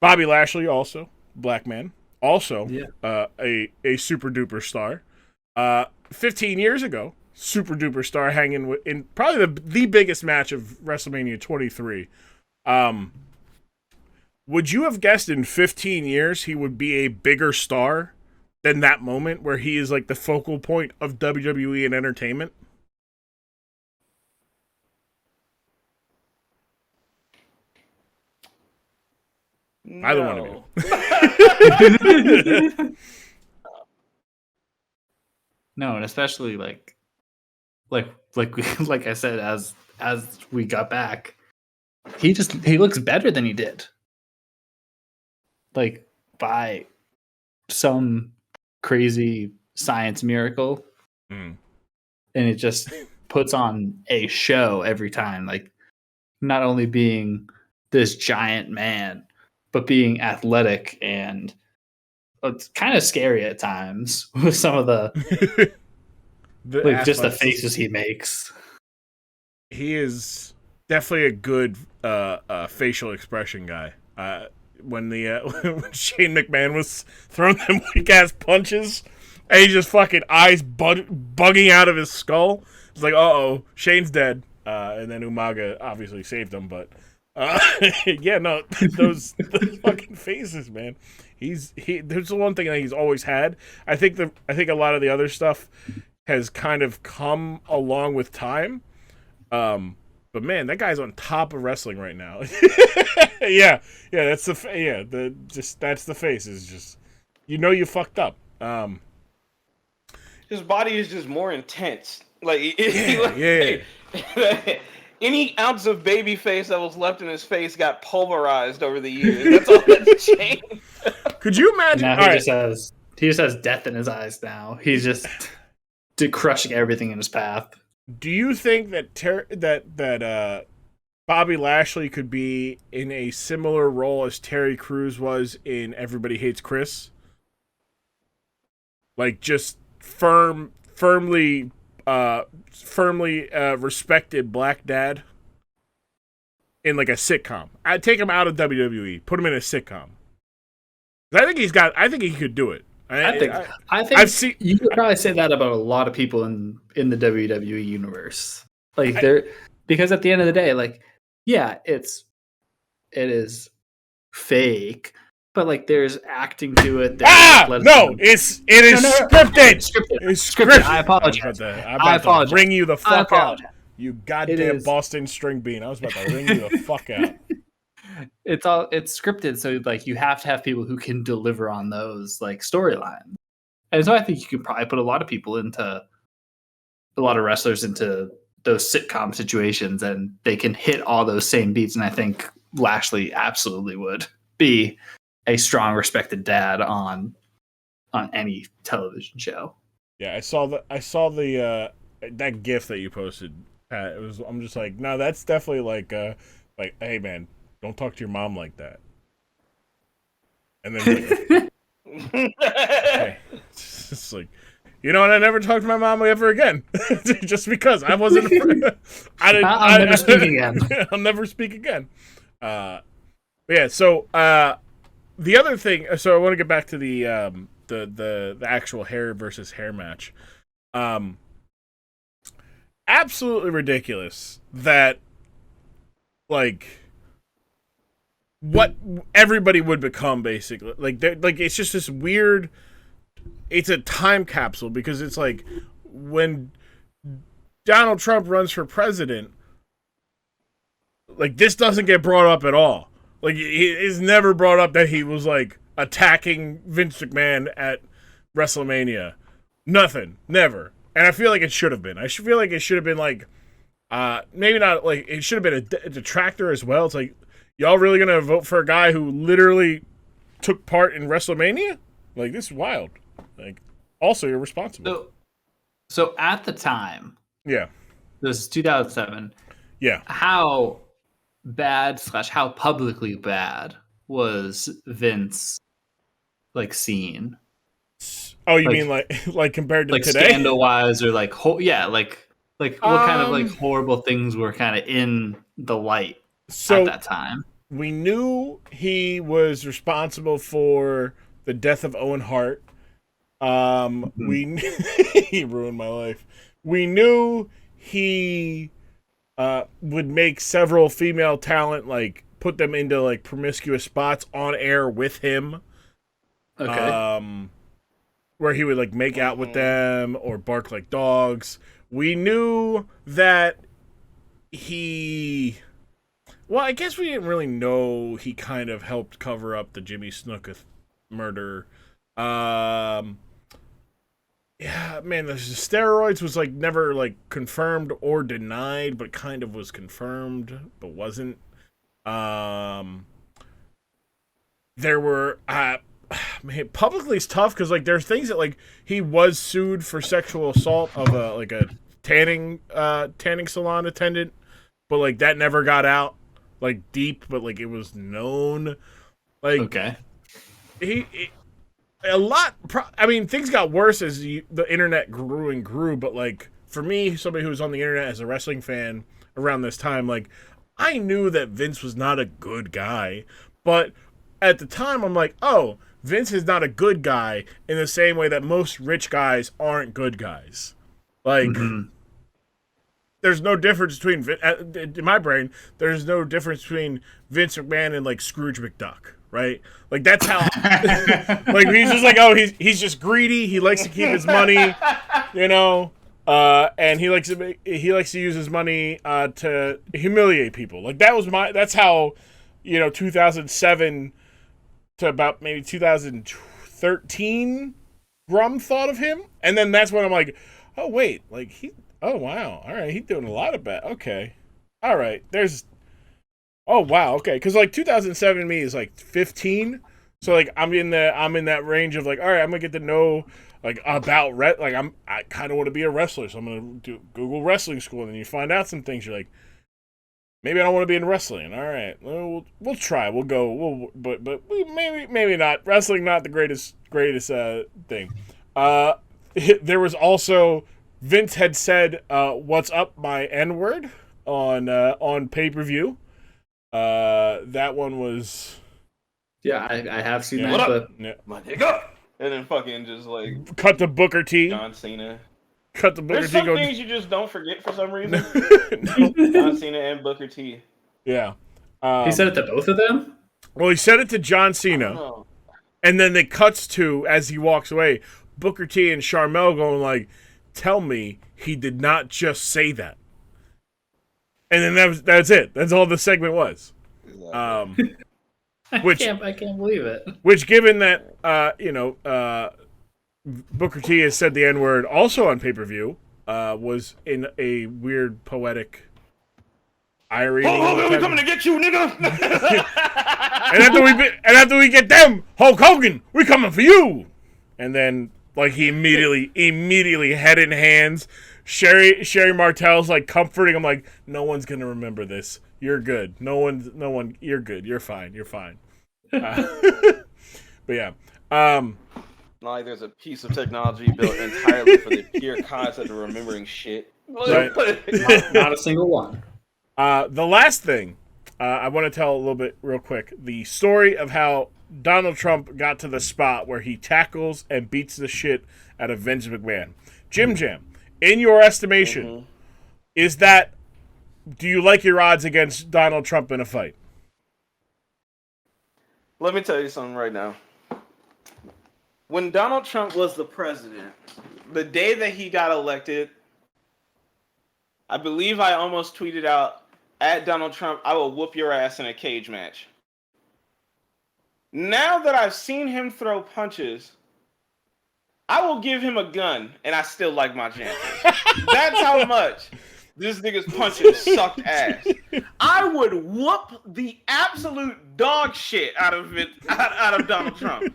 Bobby Lashley, also black man, also a super duper star. 15 years ago, super duper star, hanging in probably the biggest match of WrestleMania 23. Would you have guessed in 15 years he would be a bigger star than that moment where he is the focal point of WWE and entertainment? Either one of you. No, and especially like like I said, as we got back, he looks better than he did. Like by some crazy science miracle. Mm. And it just puts on a show every time. Like not only being this giant man, but being athletic, and it's kind of scary at times with some of the like just the faces he makes. He is definitely a good facial expression guy. When when Shane McMahon was throwing them weak ass punches, and he just fucking eyes bugging out of his skull. It's like, uh-oh, Shane's dead. And then Umaga obviously saved him, but yeah, no, those fucking faces, man. There's the one thing that he's always had. I think a lot of the other stuff has kind of come along with time. But man, that guy's on top of wrestling right now. yeah, that's that's the face. Is just, you fucked up. His body is just more intense. Like, yeah. Any ounce of baby face that was left in his face got pulverized over the years. That's all that's changed. Could you imagine? Now he just has death in his eyes now. He's just crushing everything in his path. Do you think that Bobby Lashley could be in a similar role as Terry Crews was in Everybody Hates Chris? Like just firmly respected black dad in like a sitcom. I'd take him out of WWE, put him in a sitcom. I think he could do it. I think you could probably say that about a lot of people in the WWE universe. Like because at the end of the day, like, yeah, it is fake, but like there's acting to it. No, it is scripted. It's scripted. I apologize. I'm about to ring you the fuck out. You goddamn Boston string bean. I was about to ring you the fuck out. It's scripted, so like you have to have people who can deliver on those like storylines. And so I think you could probably put a lot of wrestlers into those sitcom situations, and they can hit all those same beats. And I think Lashley absolutely would be a strong, respected dad on any television show. Yeah, I saw the that GIF that you posted, Pat. I'm just like, no, that's definitely like, hey man, don't talk to your mom like that. And then hey, it's like, you know what? I never talked to my mom ever again, just because I wasn't. I'll never speak again. I'll never speak again. Yeah. So the other thing. So I want to get back to the actual hair versus hair match. Absolutely ridiculous that like what everybody would become basically. Like it's just this weird. It's a time capsule because it's like when Donald Trump runs for president, like this doesn't get brought up at all. Like it's never brought up that he was like attacking Vince McMahon at WrestleMania. Nothing. Never. And I feel like it should have been. I feel like it should have been like, maybe not like, it should have been a detractor as well. It's like, y'all really going to vote for a guy who literally took part in WrestleMania? Like, this is wild. Like, also, you're responsible. So at the time, yeah, this is 2007. Yeah, how bad / how publicly bad was Vince like seen? Oh, you mean like compared to like today? Scandal wise, or like what kind of like horrible things were kind of in the light at that time? We knew he was responsible for the death of Owen Hart. He ruined my life. We knew he would make several female talent, like put them into like promiscuous spots on air with him. Okay. Where he would like make out with them or bark like dogs. We knew that he Well, I guess we didn't really know he kind of helped cover up the Jimmy Snuka murder. Yeah, man, the steroids was like never like confirmed or denied, but kind of was confirmed, but wasn't. There were man, publicly it's tough because like there's things that like he was sued for sexual assault of a tanning salon attendant, but like that never got out like deep, but like it was known. Like Okay. he a lot. I mean, things got worse as the internet grew and grew. But like for me, somebody who was on the internet as a wrestling fan around this time, like I knew that Vince was not a good guy. But at the time, I'm like, oh, Vince is not a good guy in the same way that most rich guys aren't good guys. Like, there's no difference between in my brain. There's no difference between Vince McMahon and like Scrooge McDuck. Right, like that's how. Like he's just like, oh, he's just greedy. He likes to keep his money, you know, and he likes to use his money to humiliate people. Like that's how, 2007 to about maybe 2013, Grum thought of him, and then that's when I'm like, oh wait, like oh wow, all right, he's doing a lot of bad. Okay, all right, oh wow, okay, because like 2007 me is like 15, so like I'm in that range of like, all right, I'm gonna get to know like about I kind of want to be a wrestler, so I'm gonna do Google wrestling school, and then you find out some things. You're like, maybe I don't want to be in wrestling. All right, we'll try, we'll go, but maybe not. Wrestling not the greatest thing. There was also Vince had said, "What's up, my N-word?" on pay-per-view. That one was. Yeah, I have seen Yeah. that clip. Yeah. My nigga. And then fucking just like Cut the Booker T. John Cena. Cut the Booker There's T. some things you just don't forget for some reason. No. John Cena and Booker T. Yeah. He said it to both of them? Well, he said it to John I Cena, don't know. and then it cuts to, as he walks away, Booker T and Sharmell going like, "Tell me he did not just say that." And then that's it. That's all the segment was. Exactly. Which I can't believe it. Which, given that Booker T has said the N-word also on pay-per-view, was in a weird poetic irony. Hulk Hogan, we coming to get you, nigga! and after we get them, Hulk Hogan, we coming for you. And then like he immediately head in hands. Sherry Martel's like comforting him, like, no one's gonna remember this. You're good. No one. You're good. You're fine. But yeah. Not like there's a piece of technology built entirely for the pure concept of remembering shit. Right. Not a single one. The last thing I want to tell a little bit real quick. The story of how Donald Trump got to the spot where he tackles and beats the shit out of Vince McMahon. JimJam, in your estimation, do you like your odds against Donald Trump in a fight? Let me tell you something right now. When Donald Trump was the president, the day that he got elected, I believe I almost tweeted out, at Donald Trump, I will whoop your ass in a cage match. Now that I've seen him throw punches, I will give him a gun, and I still like my chances. That's how much this nigga's punches sucked ass. I would whoop the absolute dog shit out of Donald Trump.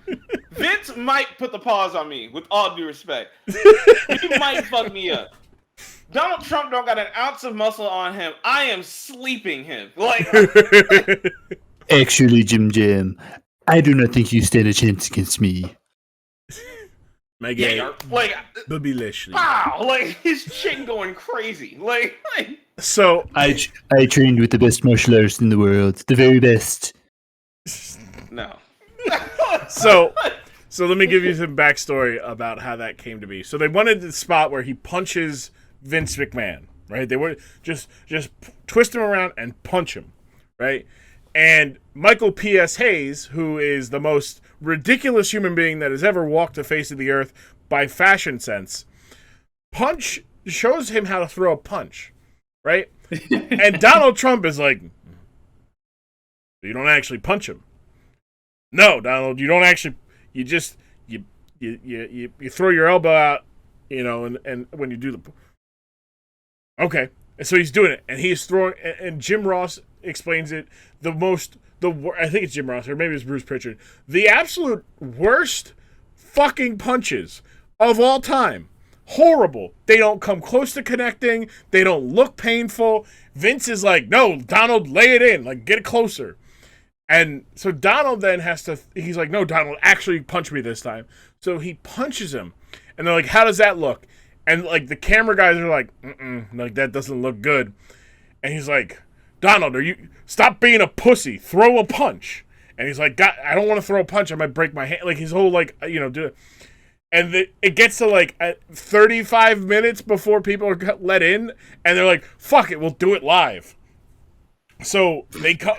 Vince might put the paws on me, with all due respect. He might fuck me up. Donald Trump don't got an ounce of muscle on him. I am sleeping him. Like, actually, JimJam, I do not think you stand a chance against me. like, Bobby Lashley. wow, like his chin going crazy. Like So I trained with the best martial artists in the world, the very best. no. So let me give you some backstory about how that came to be. So they wanted the spot where he punches Vince McMahon, right? They would just twist him around and punch him, right? And Michael P.S. Hayes, who is the most ridiculous human being that has ever walked the face of the earth by fashion sense, shows him how to throw a punch, right? And Donald Trump is like, So you don't actually punch him. No, Donald, you don't actually. You just you throw your elbow out, and when you do the. Okay, and so he's doing it, and he's throwing, and Jim Ross explains it I think it's Jim Ross, or maybe it's Bruce Pritchard. The absolute worst fucking punches of all time. Horrible. They don't come close to connecting. They don't look painful. Vince is like, no, Donald, lay it in. Like, get it closer. And so Donald then he's like, no, Donald, actually punch me this time. So he punches him. And they're like, how does that look? And, like, the camera guys are like, like, that doesn't look good. And he's like, Donald, stop being a pussy. Throw a punch. And he's like, God, I don't want to throw a punch. I might break my hand. Like, his whole, like, do it. And it gets to, like, 35 minutes before people are let in. And they're like, fuck it, we'll do it live. So they come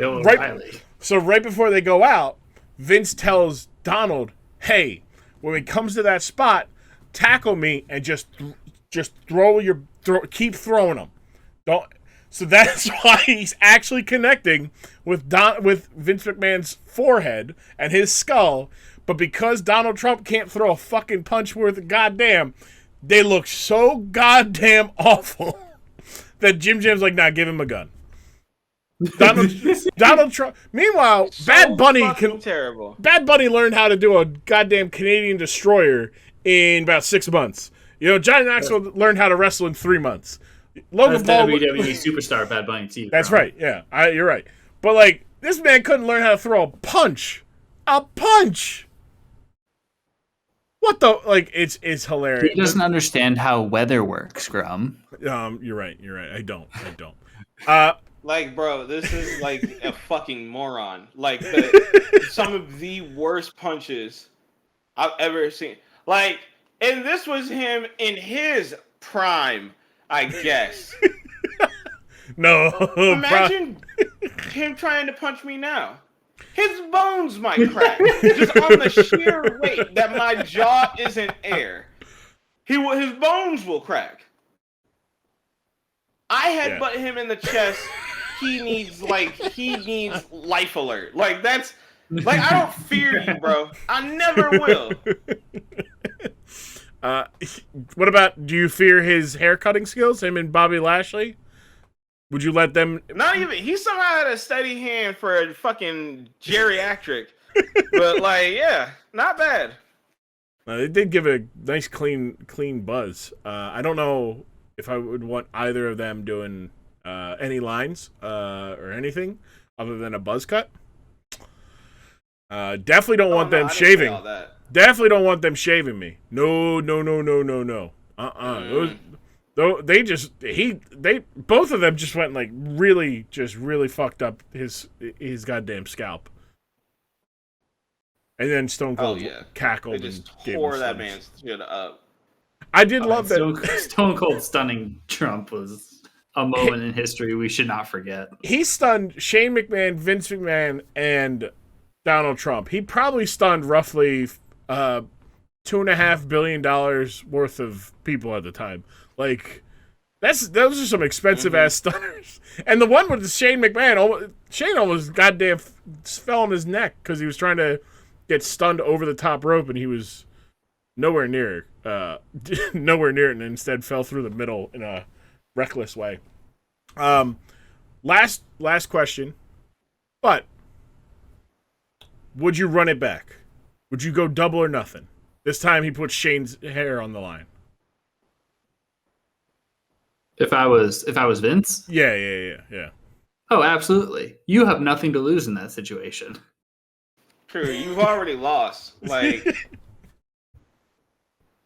right before they go out, Vince tells Donald, hey, when it comes to that spot, tackle me and just keep throwing them. So that's why he's actually connecting with Vince McMahon's forehead and his skull. But because Donald Trump can't throw a fucking punch worth of goddamn, they look so goddamn awful that JimJam's like, nah, give him a gun. Donald Trump. Meanwhile, Bad Bunny terrible. Bad Bunny learned how to do a goddamn Canadian destroyer in about 6 months. Johnny Knoxville learned how to wrestle in 3 months. Logan Paul, WWE superstar Bad Bunny too. That's right. Yeah, you're right. But like, this man couldn't learn how to throw a punch. A punch. What the like? It's hilarious. He doesn't understand how weather works, Grum. You're right. I don't. Like, bro, this is like a fucking moron. Like, some of the worst punches I've ever seen. Like, and this was him in his prime, I guess. No. Imagine him trying to punch me now. His bones might crack just on the sheer weight that my jaw isn't air. His bones will crack. I headbutt him in the chest. He needs life alert. Like, that's like, I don't fear you, bro. I never will. What about, do you fear his hair cutting skills? Him and Bobby Lashley? Would you let them? Not even. He somehow had a steady hand for a fucking geriatric. But like, yeah, not bad. They did give a nice clean buzz. I don't know if I would want either of them doing any lines or anything other than a buzz cut. Definitely don't want them shaving. Definitely don't want them shaving me. No. They both of them just went like really fucked up his goddamn scalp. And then Stone Cold cackled. They just tore that man's shit up. I did love that. Stone Cold stunning Trump was a moment in history we should not forget. He stunned Shane McMahon, Vince McMahon, and Donald Trump. He probably stunned roughly $2.5 billion worth of people at the time. Like, those are some expensive ass stunners. And the one with Shane McMahon, Shane almost goddamn fell on his neck because he was trying to get stunned over the top rope, and he was nowhere near it, and instead fell through the middle in a reckless way. Last question, but would you run it back? Would you go double or nothing? This time he put Shane's hair on the line. If I was Vince? Yeah. Oh, absolutely. You have nothing to lose in that situation. True, you've already lost. Like,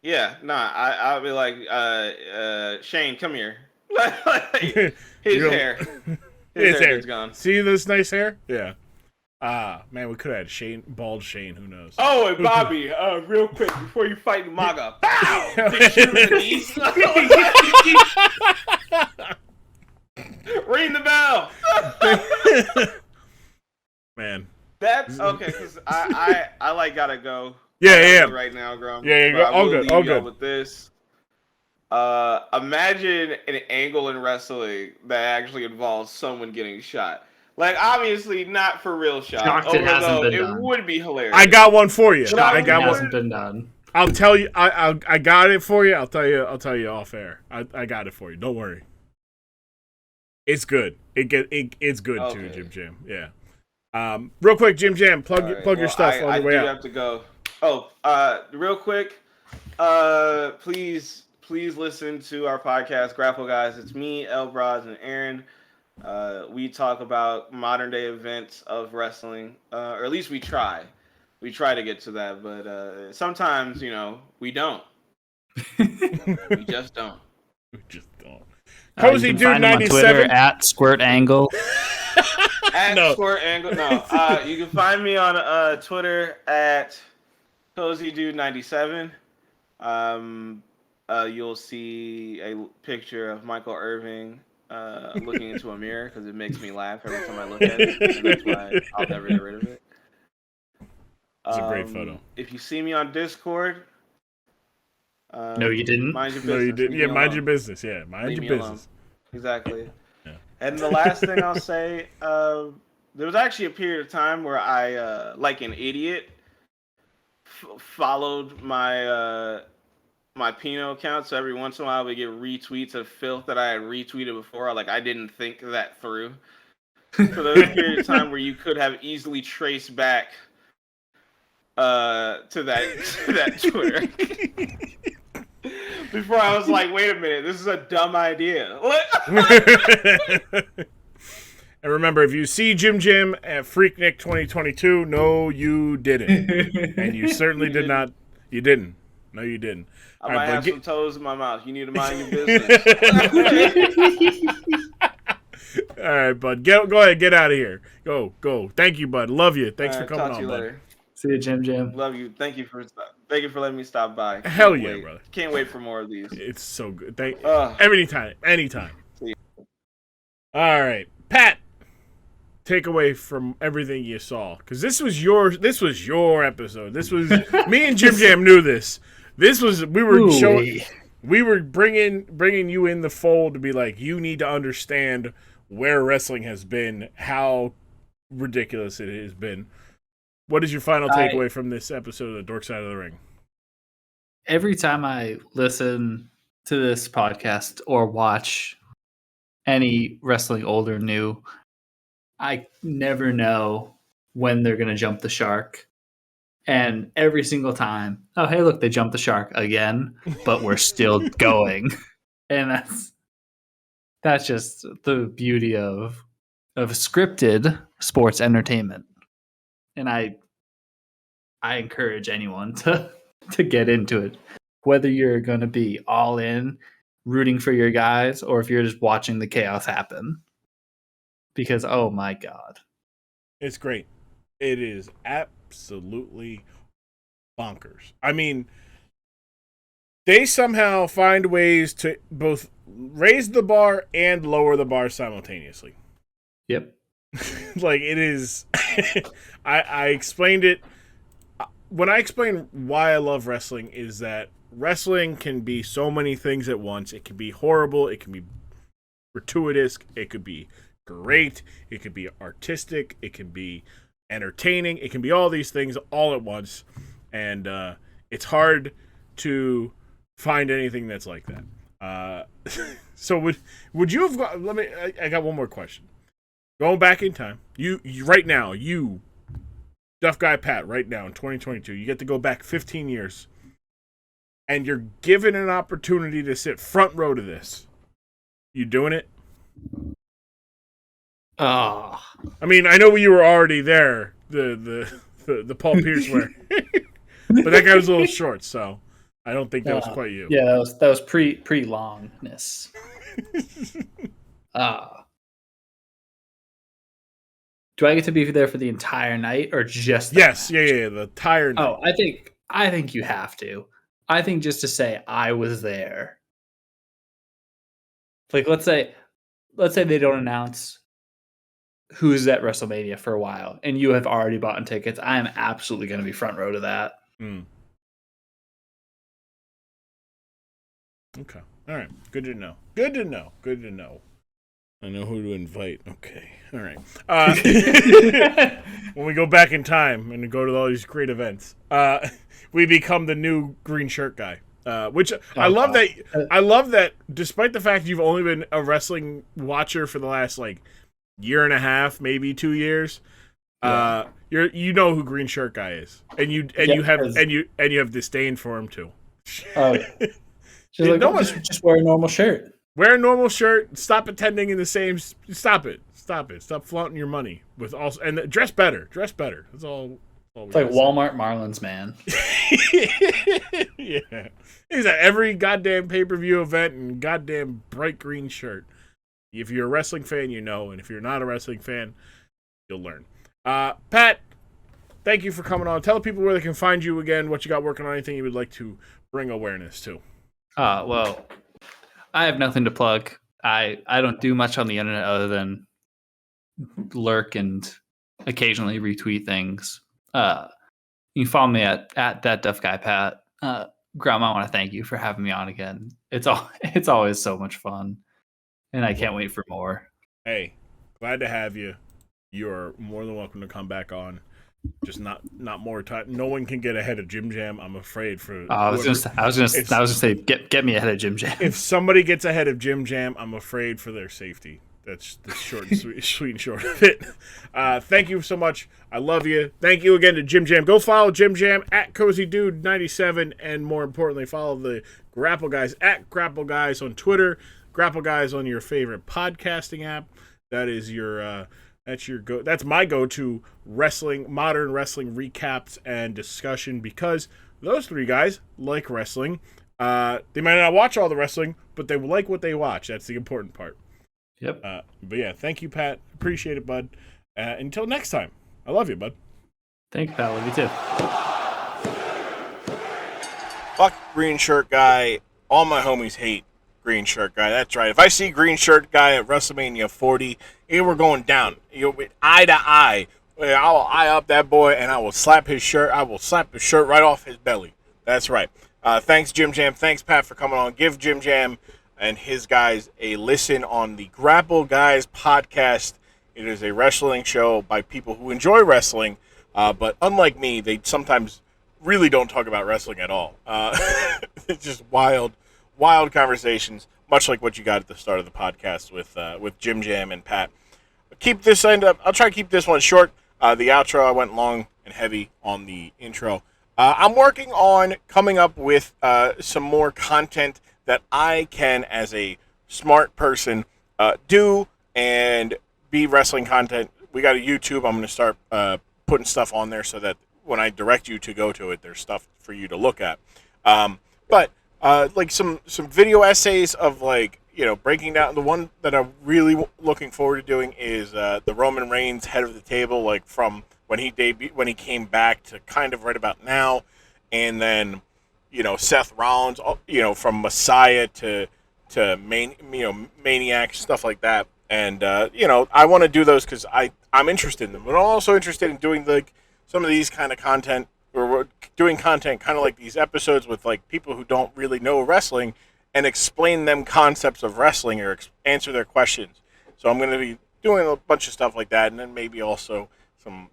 yeah, I'll be like, Shane, come here. His hair is gone. See this nice hair? Yeah. Man, we could have had bald Shane. Who knows? Oh, and Bobby, real quick before you fight MAGA, pow! Big shoot in the knees. Ring the bell. Man, that's okay. Because I like gotta go. Yeah. Right now, Grum. Yeah. All good. With this. Imagine an angle in wrestling that actually involves someone getting shot. Like, obviously not for real shot. Shocked it hasn't Although been it done. would be hilarious. I got one for you. But I It got hasn't one. been done. I'll tell you. I got it for you. I'll tell you off air. I got it for you. Don't worry. It's good. It's good too, JimJam. Yeah. Real quick, JimJam, plug your stuff on the way out. I do have to go. Oh, real quick. Please listen to our podcast, Grapple Guys. It's me, Elbraz, and Aaron. We talk about modern day events of wrestling, or at least we try. We try to get to that, but sometimes, we don't. We just don't. We just don't. You Cozy can Dude find him on 97 Twitter at Squirt Angle. At Squirt Angle. No. You can find me on Twitter at Cozy Dude 97. You'll see a picture of Michael Irving looking into a mirror because it makes me laugh every time I look at it, and that's why I'll never get rid of it. It's a great photo. If you see me on Discord, No, you didn't. mind your business. No, you didn't. Yeah, mind your business. Yeah, mind Leave your me business. alone. Exactly. Yeah. And the last thing I'll say, there was actually a period of time where I, like an idiot, followed my my Pinot account. So every once in a while, we get retweets of filth that I had retweeted before. Like I didn't think that through. So there was a period of time where you could have easily traced back to that Twitter. Before I was like, wait a minute, this is a dumb idea. What? And remember, if you see JimJam at Freaknik 2022, no, you didn't. And you certainly did not. You didn't. No, you didn't. I might have some toes in my mouth. You need to mind your business. All right, bud. Go ahead. Get out of here. Go. Thank you, bud. Love you. Thanks for coming on, bud. Later. See you, JimJam. Love you. Thank you for letting me stop by. Hell yeah, brother. Can't wait for more of these. It's so good. Anytime. See you. All right, Pat. Take away from everything you saw, because this was your episode. This was me and JimJam knew this. We were bringing you in the fold to be like, you need to understand where wrestling has been, how ridiculous it has been. What is your final takeaway from this episode of The Dork Side of the Ring? Every time I listen to this podcast or watch any wrestling, old or new, I never know when they're going to jump the shark. And every single time, oh, hey, look, they jumped the shark again, but we're still going. And that's just the beauty of scripted sports entertainment. And I encourage anyone to get into it, whether you're going to be all in, rooting for your guys, or if you're just watching the chaos happen. Because, oh my God. It's great. It is absolutely bonkers. I mean, they somehow find ways to both raise the bar and lower the bar simultaneously. Yep. Like, it is... I explained it... When I explain why I love wrestling is that wrestling can be so many things at once. It can be horrible. It can be gratuitous. It could be great. It could be artistic. It can be entertaining. It can be all these things all at once. And it's hard to find anything that's like that. So would you have got... I got one more question. Going back in time, you right now, Duff Guy Pat, right now in 2022, you get to go back 15 years, and you're given an opportunity to sit front row to this. You doing it? Oh. I mean, I know you were already there, the Paul Pierce wear, but that guy was a little short, so I don't think that was quite you. Yeah, that was pre-longness. Do I get to be there for the entire night or just yes? Yeah, the entire night. Oh, I think you have to. I think just to say I was there. Like, let's say they don't announce who's at WrestleMania for a while, and you have already bought tickets. I am absolutely going to be front row to that. Okay. All right. Good to know. I know who to invite. Okay. All right. When we go back in time and go to all these great events, we become the new green shirt guy. Which I love that. I love that. Despite the fact you've only been a wrestling watcher for the last year and a half, maybe 2 years, you know who green shirt guy is, and you have disdain for him too. Oh, just wear a normal shirt. Wear a normal shirt. Stop attending in the same. Stop it. Stop flaunting your money with also and dress better. Dress better. That's all. It's like Walmart Marlins, man. Yeah, he's at every goddamn pay-per-view event and goddamn bright green shirt. If you're a wrestling fan, you know, and if you're not a wrestling fan, you'll learn. Pat, thank you for coming on. Tell people where they can find you again, what you got working on, anything you would like to bring awareness to. Well, I have nothing to plug. I don't do much on the internet other than lurk and occasionally retweet things. You can follow me at ThatDuffGuyPat. Graham, I want to thank you for having me on again. It's always so much fun, and I can't wait for more. Hey, glad to have you. You're more than welcome to come back on. Just not more time. No one can get ahead of JimJam. I'm afraid for. I was gonna say get me ahead of JimJam. If somebody gets ahead of JimJam, I'm afraid for their safety. That's the short and sweet and short of it. Thank you so much. I love you. Thank you again to JimJam. Go follow JimJam at CozyDude97, and more importantly, follow the Grapple Guys at Grapple Guys on Twitter. Grapple Guys on your favorite podcasting app. That is your. That's my go-to modern wrestling recaps and discussion, because those three guys like wrestling. They might not watch all the wrestling, but they like what they watch. That's the important part. Yep. But yeah, thank you, Pat. Appreciate it, bud. Until next time, I love you, bud. Thanks, Pat. Love you too. Fuck green shirt guy. All my homies hate green shirt guy. That's right. If I see green shirt guy at WrestleMania 40, we're going down. Eye to eye. I will eye up that boy, and I will slap his shirt. I will slap the shirt right off his belly. That's right. Thanks, JimJam. Thanks, Pat, for coming on. Give JimJam and his guys a listen on the Grapple Guys podcast. It is a wrestling show by people who enjoy wrestling, but unlike me, they sometimes really don't talk about wrestling at all. It's just wild conversations, much like what you got at the start of the podcast with JimJam and Pat. I'll try to keep this one short. The outro, I went long and heavy on the intro. I'm working on coming up with some more content that I can, as a smart person, do and be wrestling content. We got a YouTube. I'm going to start putting stuff on there so that when I direct you to go to it, there's stuff for you to look at. But some video essays of breaking down. The one that I'm really looking forward to doing is the Roman Reigns head of the table, from when he came back to kind of right about now, and then Seth Rollins, from Messiah to Maniac, stuff like that. And I want to do those because I'm interested in them, but I'm also interested in doing some of these kind of content, or we're doing content kind of like these episodes with people who don't really know wrestling, and explain them concepts of wrestling or answer their questions. So I'm going to be doing a bunch of stuff like that, and then maybe also some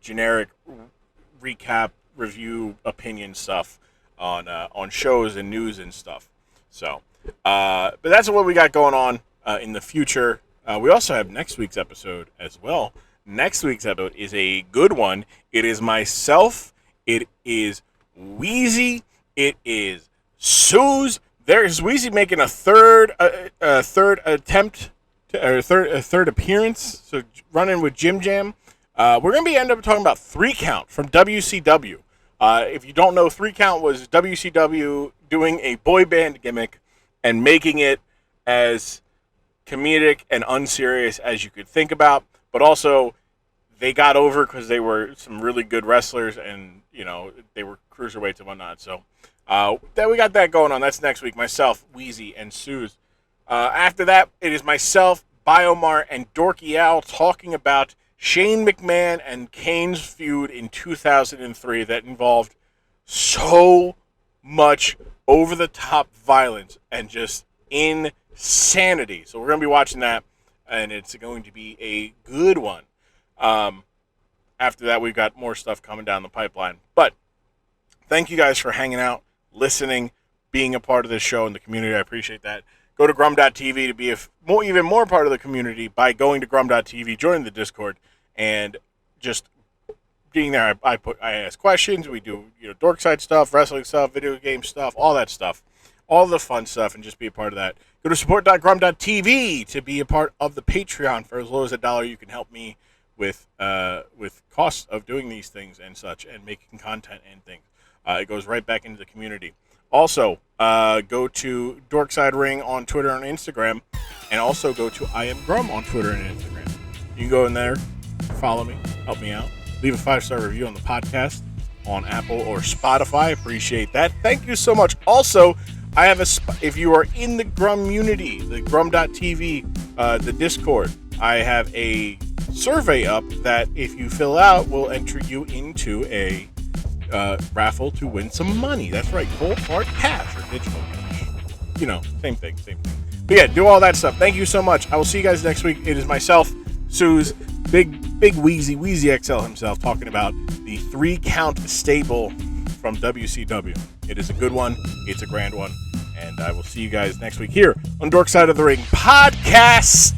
generic recap, review, opinion stuff on shows and news and stuff. So, but that's what we got going on in the future. We also have next week's episode as well. Next week's episode is a good one. It is myself. It is Wheezy. It is Suze. There's Wheezy making a third attempt, or a third appearance. So running with JimJam. We're gonna end up talking about 3 Count from WCW. If you don't know, 3 Count was WCW doing a boy band gimmick and making it as comedic and unserious as you could think about, but also they got over because they were some really good wrestlers, and they were cruiserweights and whatnot. So then we got that going on. That's next week. Myself, Wheezy, and Suze. After that, it is myself, Biomar, and Dorky Owl talking about Shane McMahon and Kane's feud in 2003 that involved so much over-the-top violence and just insanity. So we're going to be watching that. and it's going to be a good one. After that, we've got more stuff coming down the pipeline. But thank you guys for hanging out, listening, being a part of this show and the community. I appreciate that. Go to grum.tv to be even more part of the community by going to grum.tv, joining the Discord, and just being there. I ask questions. We do dork side stuff, wrestling stuff, video game stuff, all that stuff, all the fun stuff, and just be a part of that. Go to support.grum.tv to be a part of the Patreon. For as low as $1, you can help me with costs of doing these things and such, and making content and things. It goes right back into the community. Also, go to Dorkside Ring on Twitter and Instagram, and also go to I Am Grum on Twitter and Instagram. You can go in there, follow me, help me out, leave a 5-star review on the podcast on Apple or Spotify. Appreciate that. Thank you so much. Also, I have if you are in the Grummunity, the Grum.tv, the Discord, I have a survey up that if you fill out will enter you into a raffle to win some money. That's right, cold hard cash or digital cash. Same thing. But yeah, do all that stuff. Thank you so much. I will see you guys next week. It is myself, Suze, Big Wheezy XL himself, talking about the 3-count stable from WCW. It is a good one. It's a grand one. And I will see you guys next week here on Dork Side of the Ring Podcast.